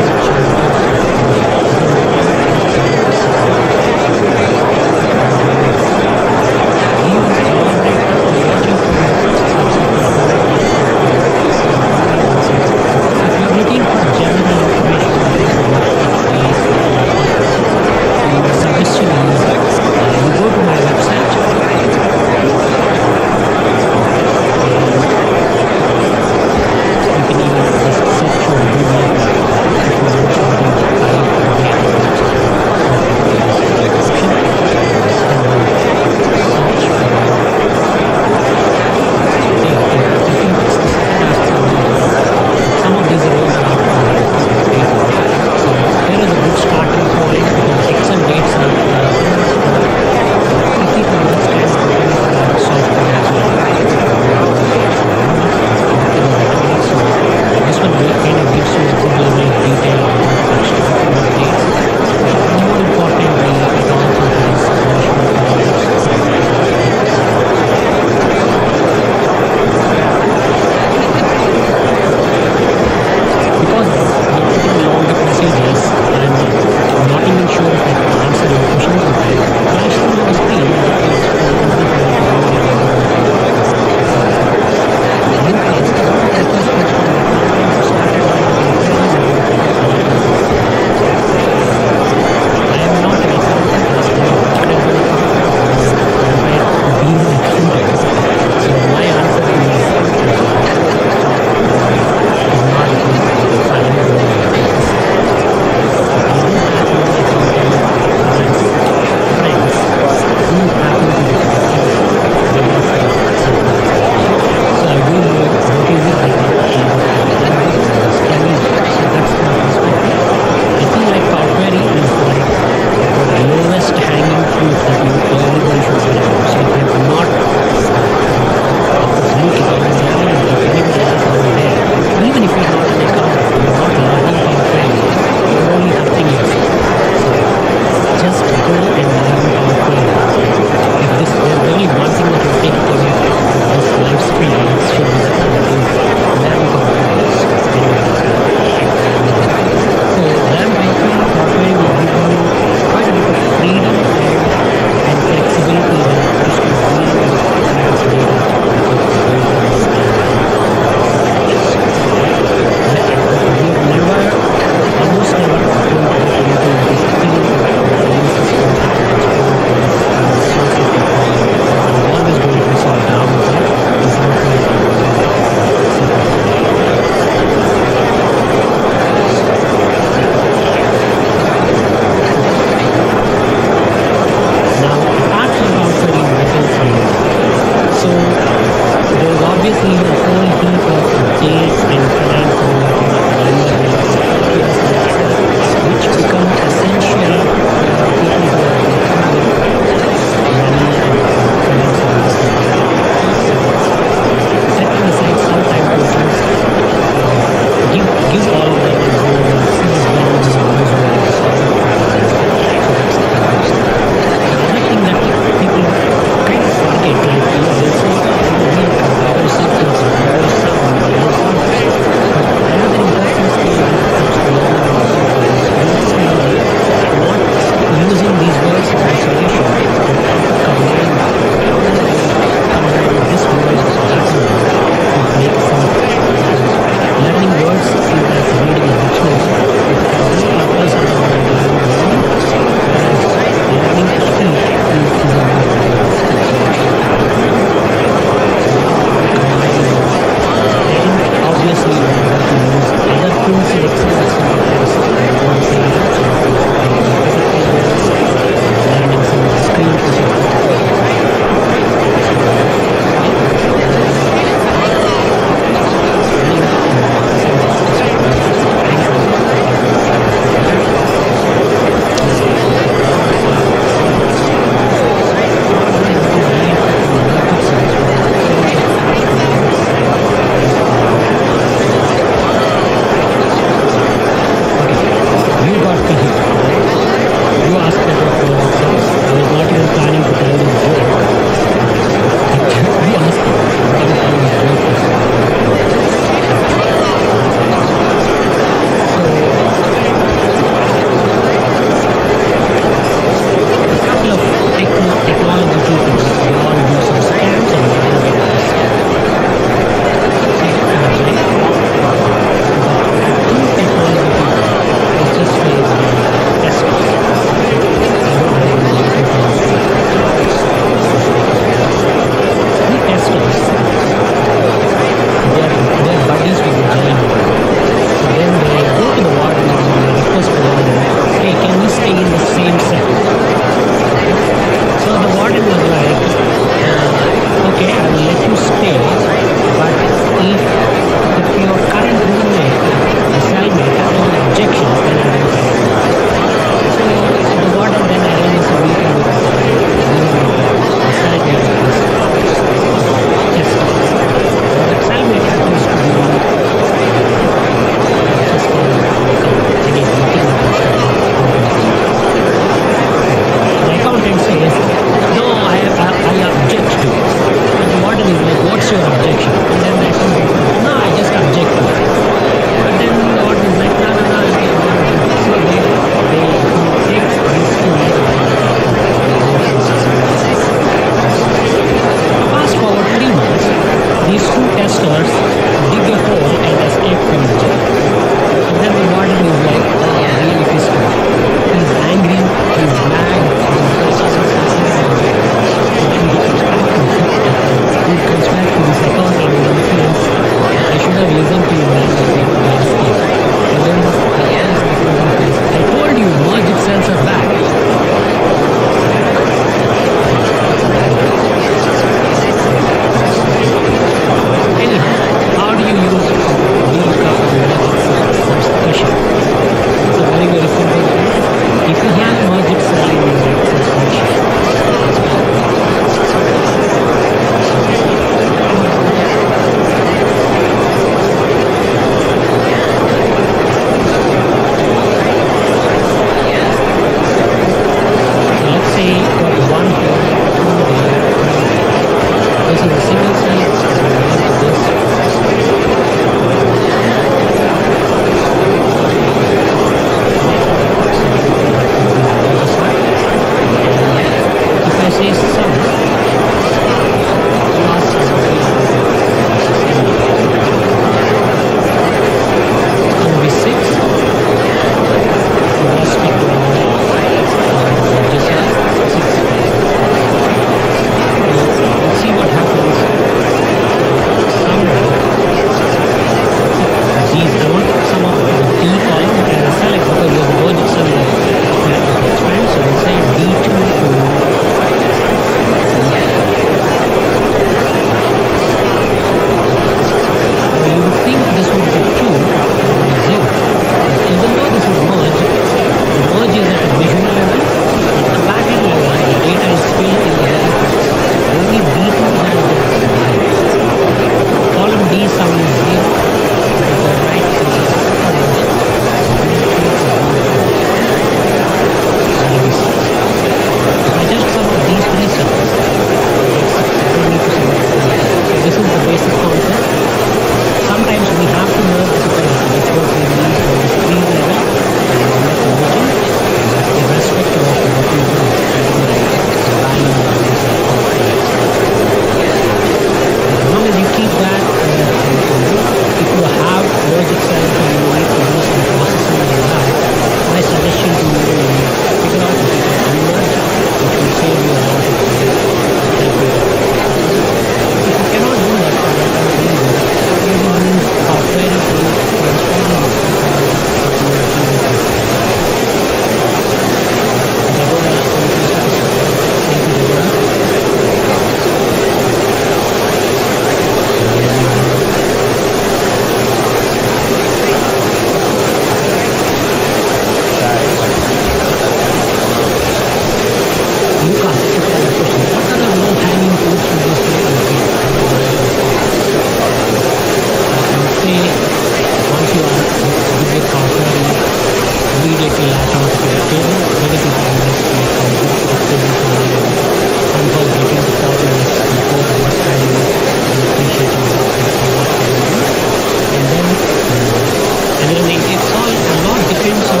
depends on.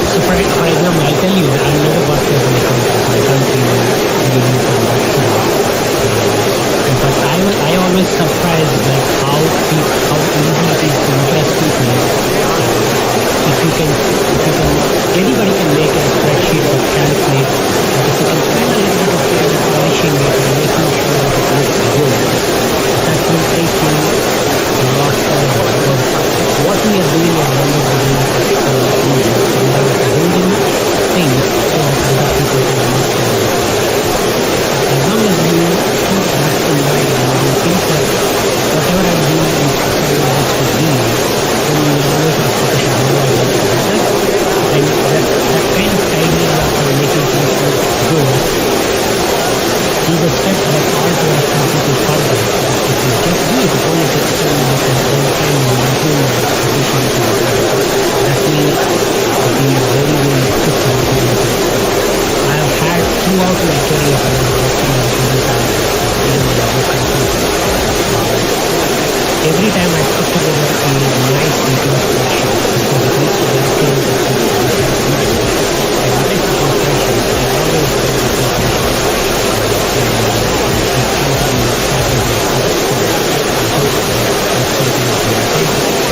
So for example, I'll tell you that I never worked as an accountant, so I can't really give you from that side. But I always surprised like how easy it is to impress people. If you can, anybody can make a spreadsheet or calculate. But if you can spend a little bit of time polishing it and making sure that it looks good, that will take you a lot further. Because what we are doing at the end of the day is we are building things so that other people can understand it. As long as you keep that in mind and you think that whatever I do is for someone else to do, then you will always ask the question, how do I make it better? And that kind of idea of making things look good is a step that all to us some people forget. If you just do it, it only takes 10 minutes and over time you improve your efficiency. That will be very, very quick to implement it. I have had throughout my career when I was working in every time I put together a nice detailed spreadsheet, because it needs to be detailed and nice detailed spreadsheet, I always get the appreciation.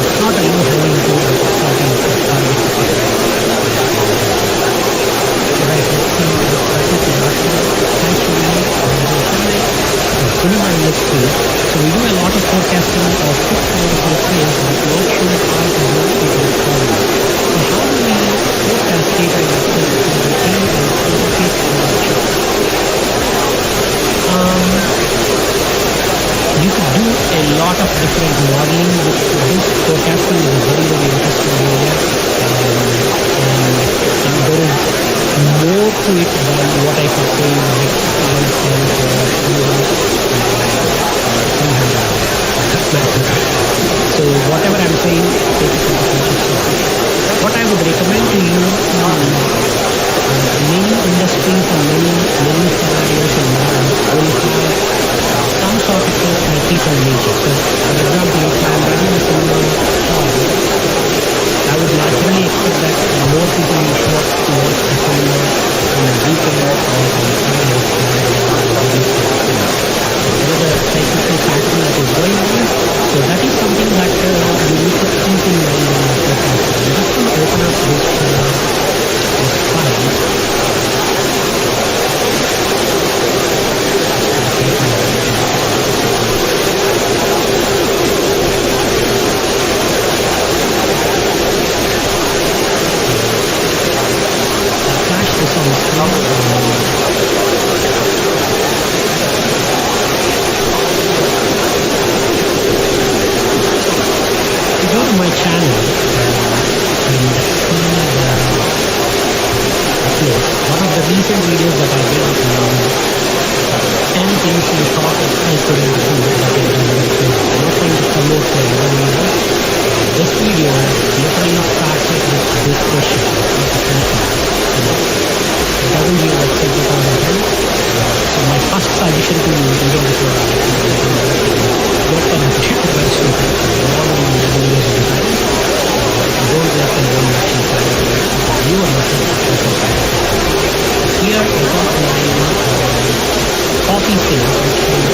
It's not a low-hanging fruit, but it's something that is targeted to get. Right, let's see this particular article. Thanks for reading cinema industry. So we do a lot of forecasting of fixed numerical sales, but not sure how to do it with problem. So how do we forecast data in Excel to retain and allocate production? You could do a lot of different modeling with this. Forecasting is a very, very interesting area. And there is more to it than what I could say in the next 1 cent or 300. So whatever I'm saying, take it into consideration. What I would recommend to you is many industries and many scenarios and models will have some sort of a cyclical nature. So for example, if I'm running a cinema hall, I would naturally expect that more people will show up to watch the cinema on a weekend or on Friday. There is a cyclical pattern that is going on. So that is something that you need to keep in mind when you're forecasting. Just to open up this file. Flash this on the screen. Go to my channel and see one of the recent videos that I did on 10 things we thought I couldn't do but I did. I'm not trying to promote to everybody else. This video literally starts with this question. It doesn't give like 20,000 times. So my first suggestion to you, even before I go for the particular question, don't let them run that inside you are not here I got my coffee sales which is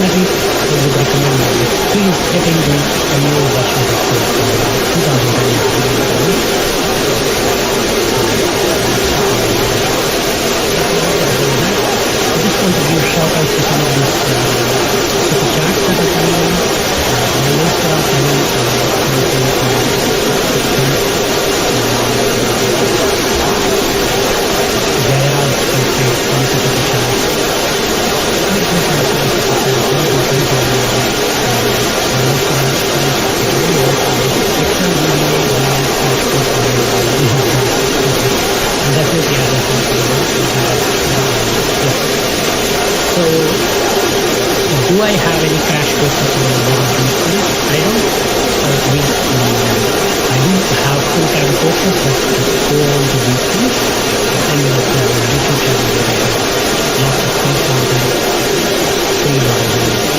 definitely would recommend this. Please get into a new version of this 2020. I just want to give shout outs to some of these super chats that are coming in. I know there are coming Jvarren has paid some super chats. Definitely, so, do I have any crash courses on these things? I don't. I do have full-time courses that go on to these things. And YouTube channel where I have lots of free content, free libraries,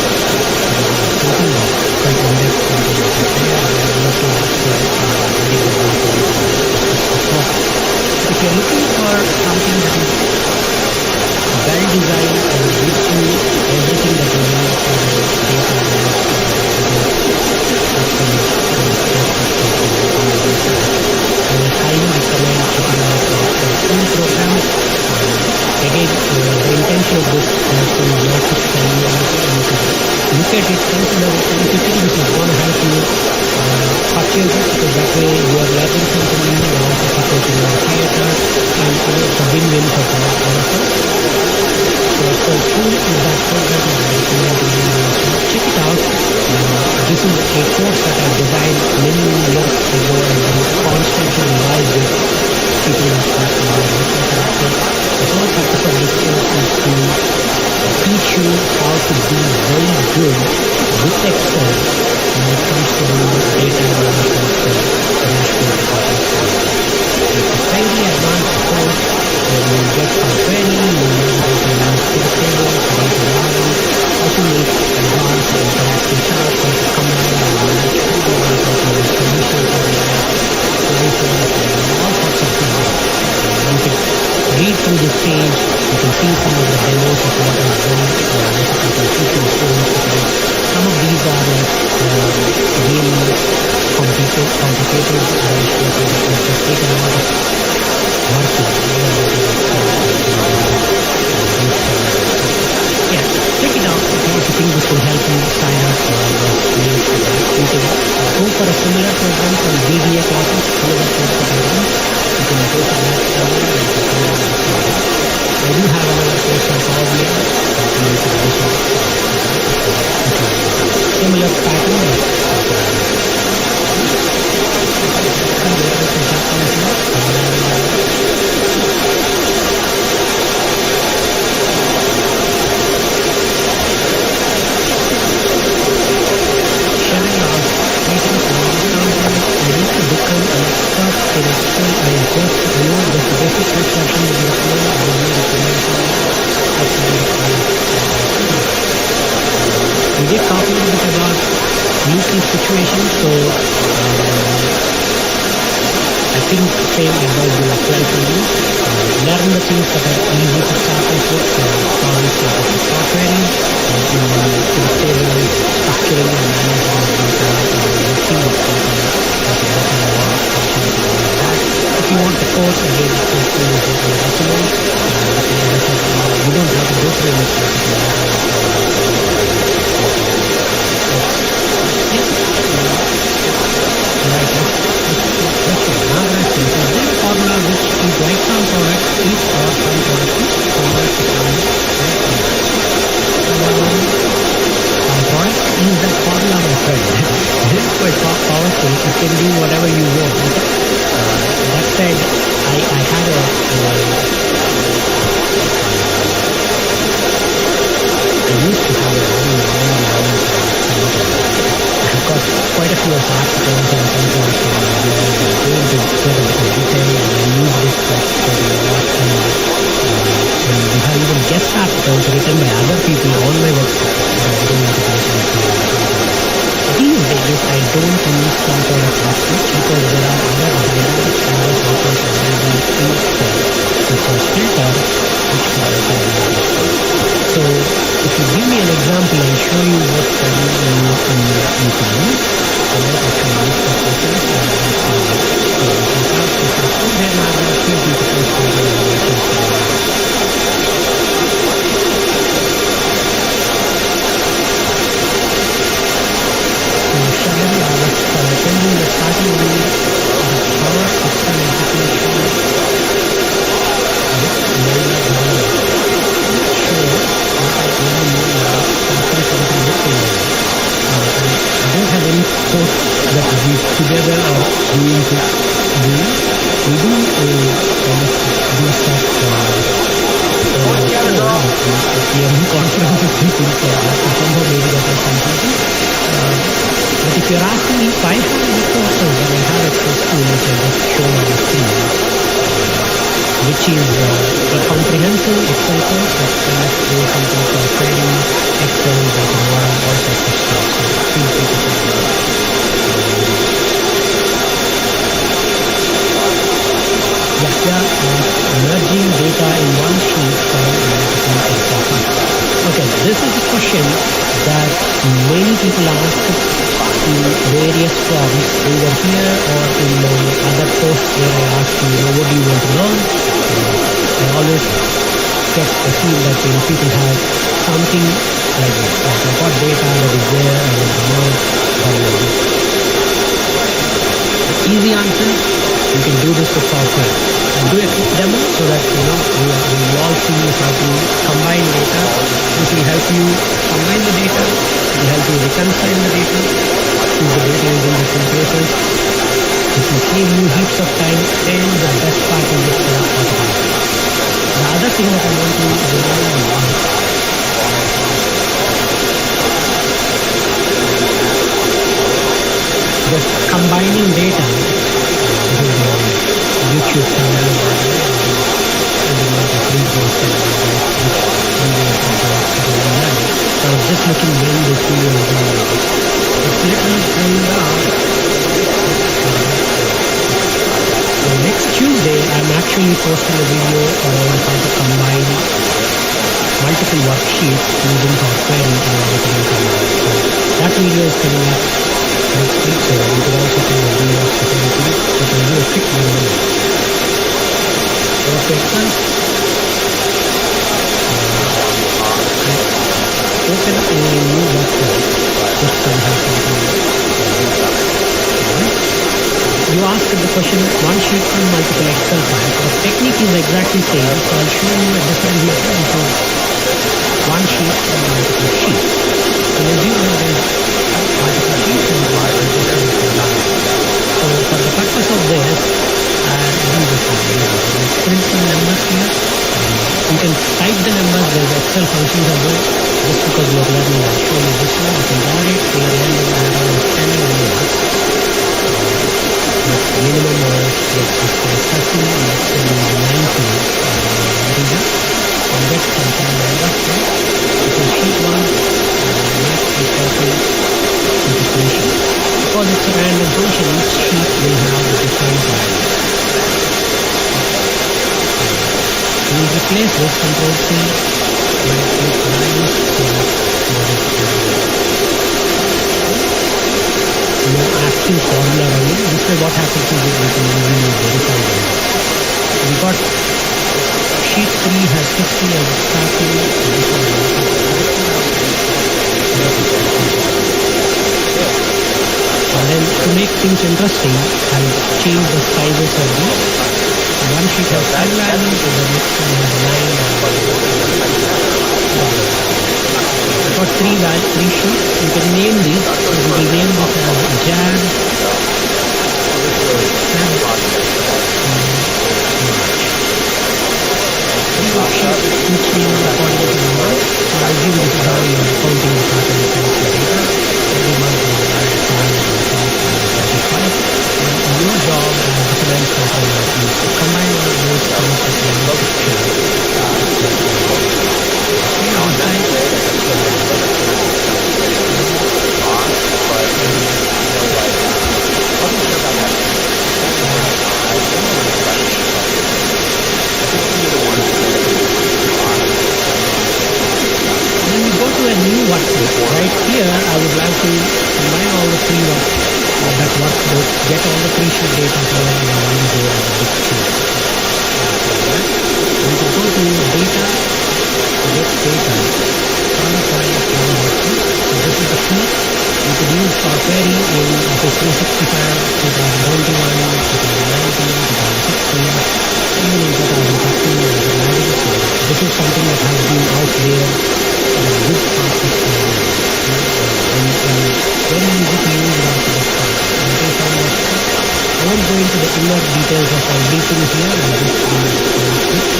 something like quite in-depth content that is there. And I'm also very good as well. If you're looking for something that is well designed and gives you everything that you need for the data analysis, that's when it's I would highly recommend checking out the full program. Again, the intention of this lesson is not to sell you anything. You can look at it, consider it, and if you think this is going to help you, purchase it, because that way you are learning something new, you are also supporting your creator, and it's a win-win for all of us. So full is that program that I recommend to you. Check it out. This is a course that I designed many years ago and then constantly revised it. People are asking me the whole purpose of this course is to teach you how to be very good with Excel when it comes to data analysis and dashboard reporting. It's a fairly advanced course where you get some training, you learn how to use pivot tables, data models, how to make advanced and interactive charts, how to combine and match formulas, how to use solution formulas, solutions, and all sorts of things. You can read through this page, you can see some of the demos of what I've done, you can see some forms because some of these are like really complicated dashboards that just take a lot of work to yeah, check it out. If you think this will help you sign up for the links for that. You can go for a similar program called DYOR classes, similar course program. You can go to that channel and sign up for that. I do have another course on Power BI that you can also similar pattern. We did talk a little bit about nuclear situations, so I think the same advice will apply to you. Learn the things that are easy to start off with, problems like the software, tables, structuring and managing data, listing of data, if you want the course, again, please use it in documents. You don't have to go through this. Formula which is right now product is or some product is formula product is that formula, my friend. This is quite powerful. You can do whatever you want. That said, I had I used to have a very I've got quite a few of articles and things like that. I'm going to sort of detail and I use this for the last time. And we have even guest articles written by other people on my website. These days, I don't use some sort of research because there are other dynamic service research available in Excel, such as filter, which I can use. So If you give me an example, I'll show you what you can use. Alright, I can use the process and then I will show you the process. So Shabari, I was telling you starting with the power system execution. I don't have any code that we together are going to do. We do do stuff we are in confidence with people, so somehow maybe that is something. But if you're asking me 500 resources that I have access to, which I just show on the screen, which is a comprehensive Excel course that goes into trading, Excel, DYOR, all sorts of stuff. So feel free to check it out. Merging data in one sheet for multiple important. Okay, this is a question that many people ask in various forms, either here or in other posts where I ask you, what do you want to learn? I always get the feel that people have something like this. I've got data that is there, I want to know how to do it. The easy answer, you can do this with software. And do a quick demo so that we all see how to combine data. This will help you combine the data, it will help you reconcile the data, if the data is in different places. It will save you heaps of time, and the best part is it's automatic. The other thing that I want to remind you is combining data. YouTube channel I was just looking when the CEO is doing it. It's literally going down. So next Tuesday, I'm actually posting a video on how to combine multiple worksheets using software in order to combine. So that video is coming up next week, so you can also see the DYOR facility. You can do a quick video. Okay, open a new workflow. Just so you have something. You asked the question, one sheet from multiple Excel files. The technique is exactly same, so I'll show you a different method. So one sheet from multiple sheets. So as you know, there's multiple sheets and multiple different files. So for the purpose of this, I'm just print some numbers here. You can type the numbers, there's Excel functions are good. Just because you are learning, I'll show you this one. You can draw it, we are ending around 10 numbers. Minimum hours, let's just say 30, let's say 90. And get some numbers here. So sheet 1, max equal multiplication. Because it's a random function, each sheet will have a different value. We replace this Control C, right click lines, no active formula running. This way what happens is we can easily verify them. We got sheet 3 has 60 as starting. And then to make things interesting, I'll change the sizes of these. One sheet has 10 values, and the next one has 9. I've got three sheets. You can name these. So we will name this as Jan, each name according to the month. So I'll give this how you are counting the pattern of the data. Every month we will add 5 and 35. And your job as a finance controller is to combine all those concepts in one picture. a new workflow. Right here, I would like to combine all the three that workflow, get all the three sheet data flow in one go as a big sheet. We can go to data, get data, from the file from workflow. So this is the sheet. You could use for query in Office 365, 2021, 2019, 2016, even in 2015 as a magic tool. This is something that has been out there for a good part of time. And very easy to use right to the start. I won't go into the inner details of everything here. I'll just do it quick.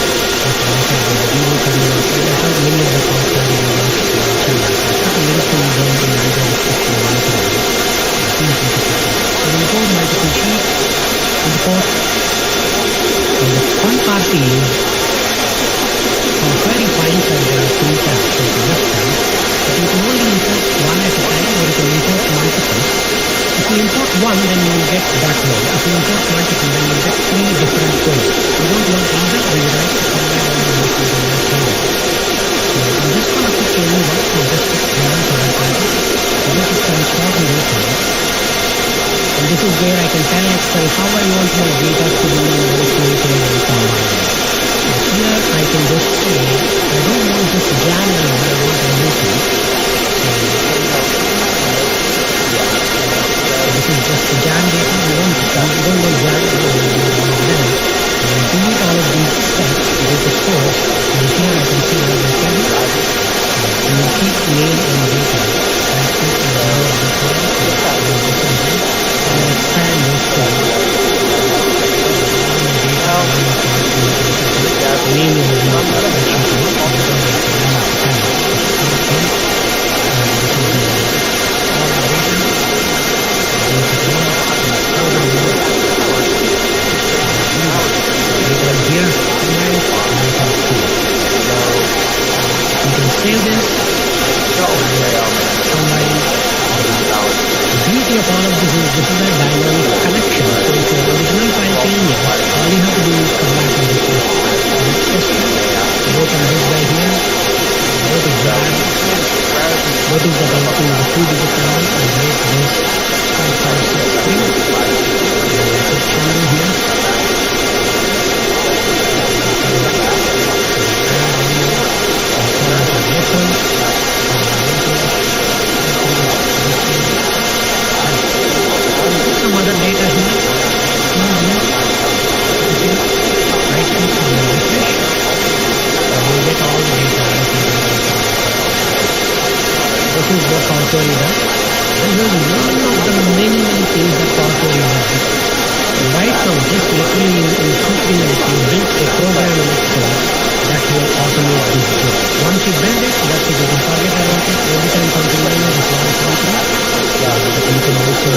As I said, the video terminal, I have many other parts that I will show you. I'll put a link to them in the video description later on. So we'll go multiple sheets, import. And the fun part is, for query files there are three tabs. So the left tab, but you can only import one at a time or you can import multiple. If you import one, then you will get that one. If you import multiple, then you will get three different codes. You don't want either, or you like to combine all of those in one table. So I'm just going to pick any one, so just pick one for example. So this is from start and data. And this is where I can tell Excel how I want my data to be manipulated and combined. So here I can just say, I don't want just Jan and I want everything. This is just the Jan data. We don't want Jan, we want them. And delete all of these steps, go to source, and here I can see all the tables. And we'll keep name and data. Right click and download the file, and expand this file. Name is the save this. The beauty of all of this is a dynamic connection. So if your original file changes, all you have to do is come back and refresh. Let's just go to this guy here, go to Jvarren, go to the 2-digit number and rate this 5563. Let's channel here. Some other data here. Right click on the refresh. We'll get all the data. This is what Power does. This is one of the many things that Power does. Right now, just literally in 2-3 minutes, you build a program in Excel that will automate this job. Once you build it, that's it. You can forget about it. Every time something minor is not something, you can also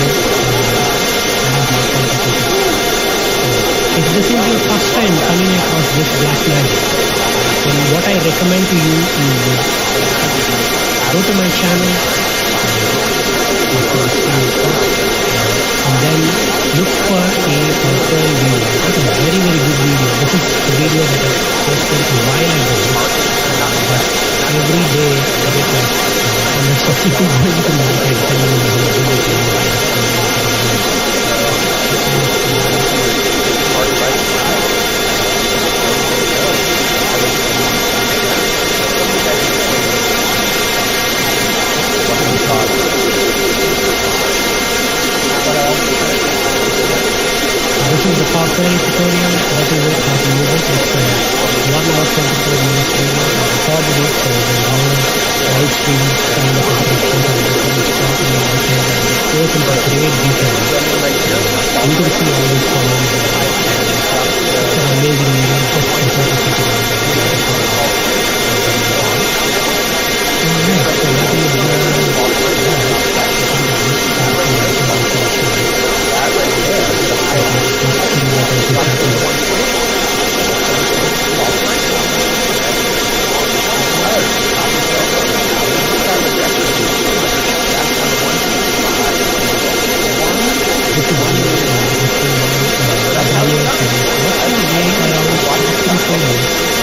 have more complicated. If this is your first time coming across this black magic, then what I recommend to you is go to my channel, and then look for a PowerPoint video. That's a very, very good video. This is a video that I posted a while ago, but every day I get like unnecessary going to market telling me how good it This is the PowerPoint tutorial. That is it, how to use it. It's 1 hour 24 minutes video. I recorded it, so there's no live stream kind of instructions or anything. It's properly edited and it goes into great detail. You can see all these columns. It's an amazing video. Just compare it to so that is this is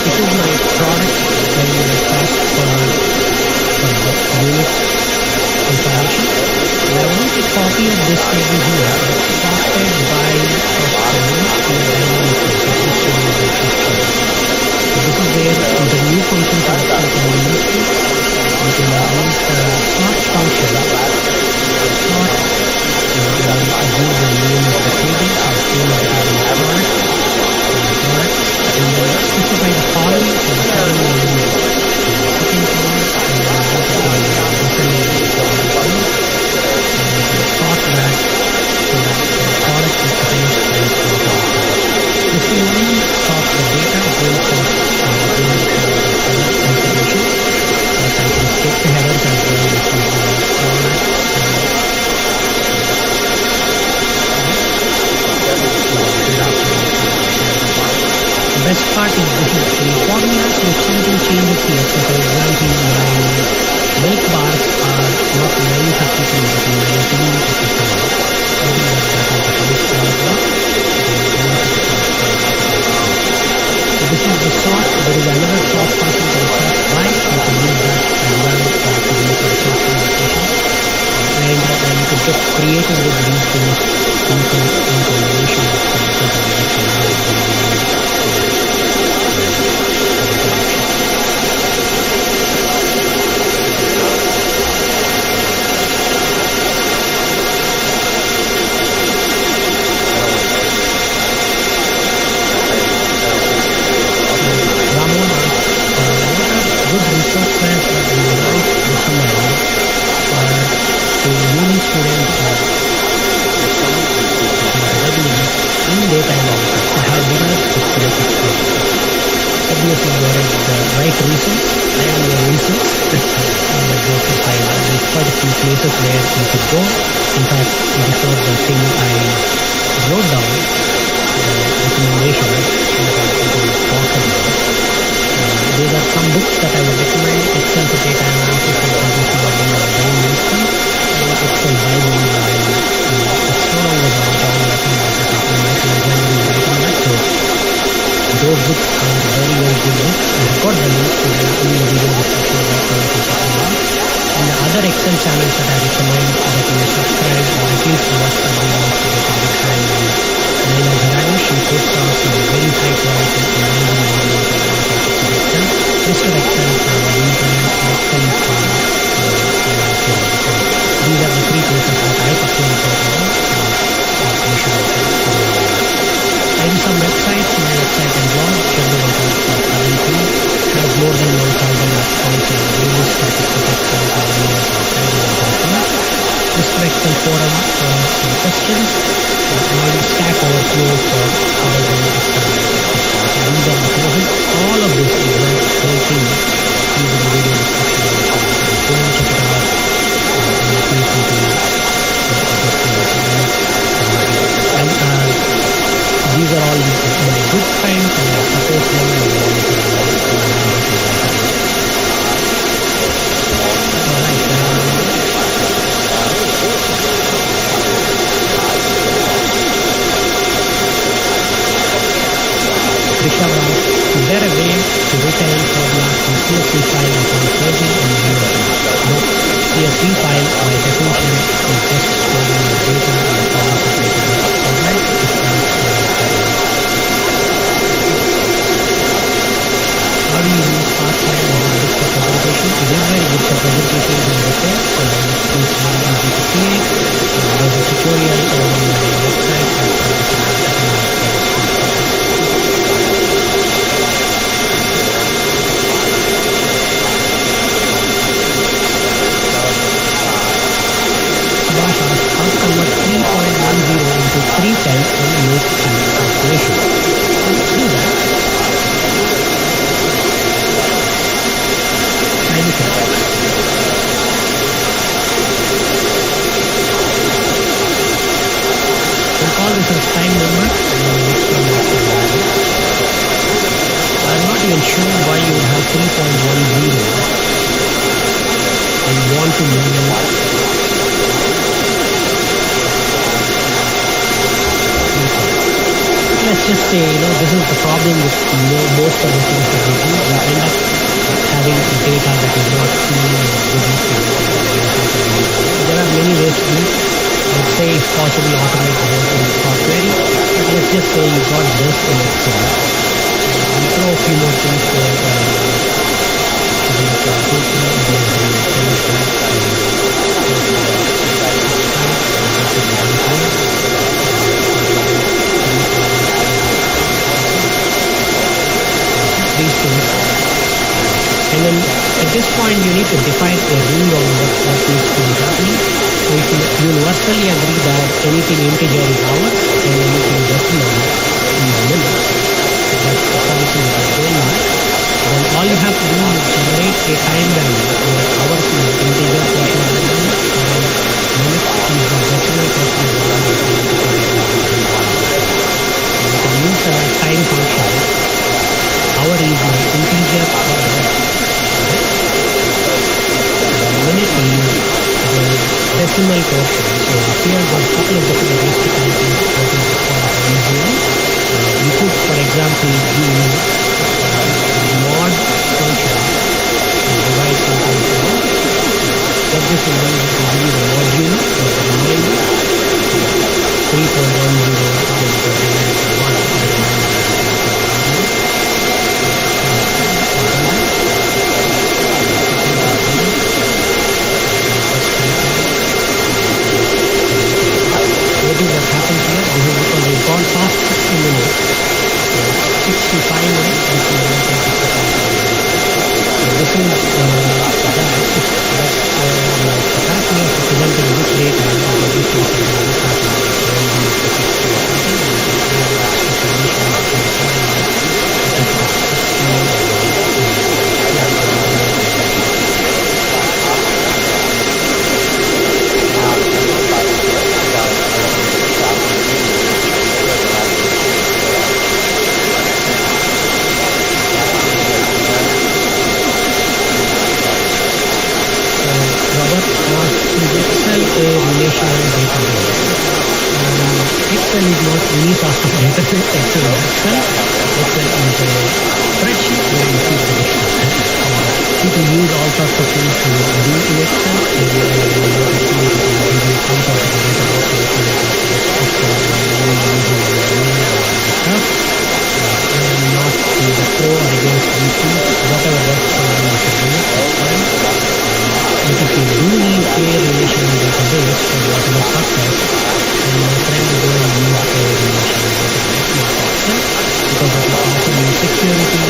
this is my product and my cost for unit information. And I want to copy this table here, sorted by cost column in a dynamic process. So this is where the new functions are actually used to. You can use the sort function, sort, and use the name of the table, so name of the table is product, and then specify the column, so the column will be the second column, and then multiply the descending column, and sort that so that the product is the highest price for the product. This will only sort the data, it will sort the information, but I can skip the headers as well, which is the product. The best part is this is the formulas, so if something changes here, so for example, my milk bars are not 933 but 1955. Maybe that is the price formula. So this is the sort. There is another sort function called sort by. You can use that as well to make a sort application. And you can get creative with these things in combination with good resources that we might recommend to uni students in data analysis to have beginners experience experience. Obviously, there is the right resource and your resource. There's quite a few places where you could go. In fact, before the thing I wrote down the recommendations that I will talk about. These are some books that I would recommend. Excel for Data Analysis and Business Modeling by Jvarren and Excel Bible by it's no longer by John Latin, so those books are very, very good books. I have got the links to them in the video description box where you can check them out. And the other Excel channels that I recommend that you subscribe or at least watch the videos to get a good handle on. And I know Jvarren, she puts out very high quality amazing videos on how to Excel. Mr. Excel for internet, Excel for so these are the three places that I personally go to. You should also follow. I do some websites, my website and blog, jvarren.com, has more than 1,000 accounts and various topics of Excel and Mr. Excel forum for some questions, and Stack Overflow for Horizon Excel. So these are the courses. All of this is one whole thing in the video description. Go and check it out. And feel free to and these are all my good friends and I support them and I want to Rishabh asks, is there a way to retain formulas from CSV file upon closing and reloading? No, CSV file by definition is just storing the data in a comma separated format. It can't store how do you use part-time or good for presentation? It is very good for presentations and reports, so it's very easy to create. There's a tutorial on my website that Subhash asks, how to convert 3.10 into 310 and make some calculation. So let's do that. Tiny calculation. We'll call this as time number and then next one is the value. I'm not even sure why you would have 3.10 and want to know. Let's just say, this is the problem with most of the things that we do. We end up having data that is not clean or good looking. There are many ways to do it. I would say if possible automate the whole thing with hot query. But let's just say you got this in Excel. I'll throw a few more things there. These things. And then at this point you need to define a rule on what needs to be happening. So if you universally agree that anything integer is hours and anything decimal is minutes, that's the policy that is going on, then all you have to do is generate a time value where hours is the integer portion of the value and minutes is the decimal portion of the value. You can use the time function. Hour is my integer or the minute is the decimal portion. So here there are a couple of different ways to calculate what is usually. You could, for example, use mod function to divide something out. What this will do is give you the module or the remainder 3.10 what happens here? This is because we've gone past 60 minutes. So 65 minutes, this is this is that's capacity of presenting this data and this is relational database. Excel is not any sort of database. Excel is Excel. Excel is a spreadsheet where you keep the dictionary. People use all sorts of things to do in Excel. And you want to see if you can give you some sort of a database Excel stuff. And not to the pro or against these things. Whatever works for you, you should do it. That's fine. But if you do need a relational database for whatever purpose, then my friend is going to use a relational database, not Excel, because it will offer you security,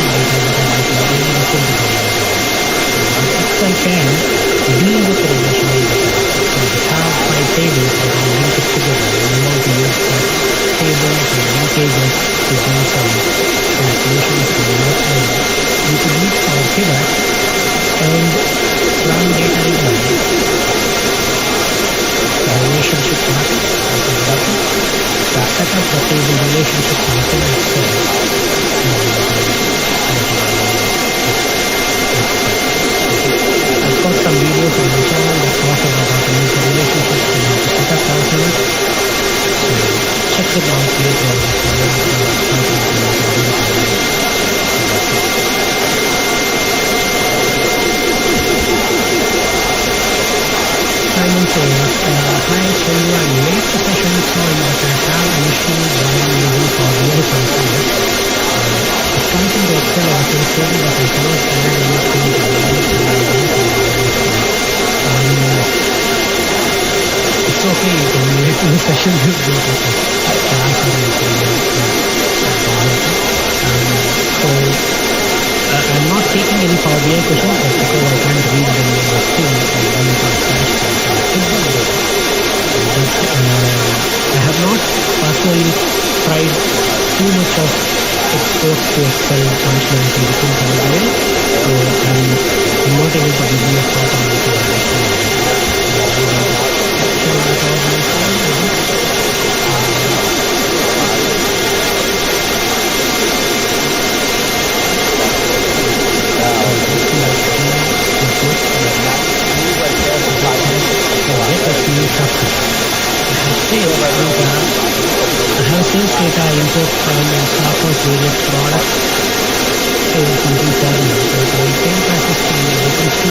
Excel can deal with relational database. So if you have 5 tables and you link it together, and you want to use that tables and linkages to do some calculations to the next level, you can use our pivot and run data readline. The relationship mapping, that is button. So set up the table relationship mapping in Excel. I've got some videos on my channel that talk about how to use the relationships and how to set up calculus. So check them out later on if you want to how to implement it. Simon says, hi Chandra, I'm late to session time, but I have an issue while using Power BI calculus. It's counting the Excel as a table, but I cannot add anything to it's okay, you can wait till the session is over. So, I'm not taking any Power BI questions, but because I can't read them on the screen, I'm running to the I have not personally tried too much of export to Excel functionality within Power BI, so I'm not able to give you a proper answer on this one. I have sales data import from across various products. So something for the market. Sale prices can be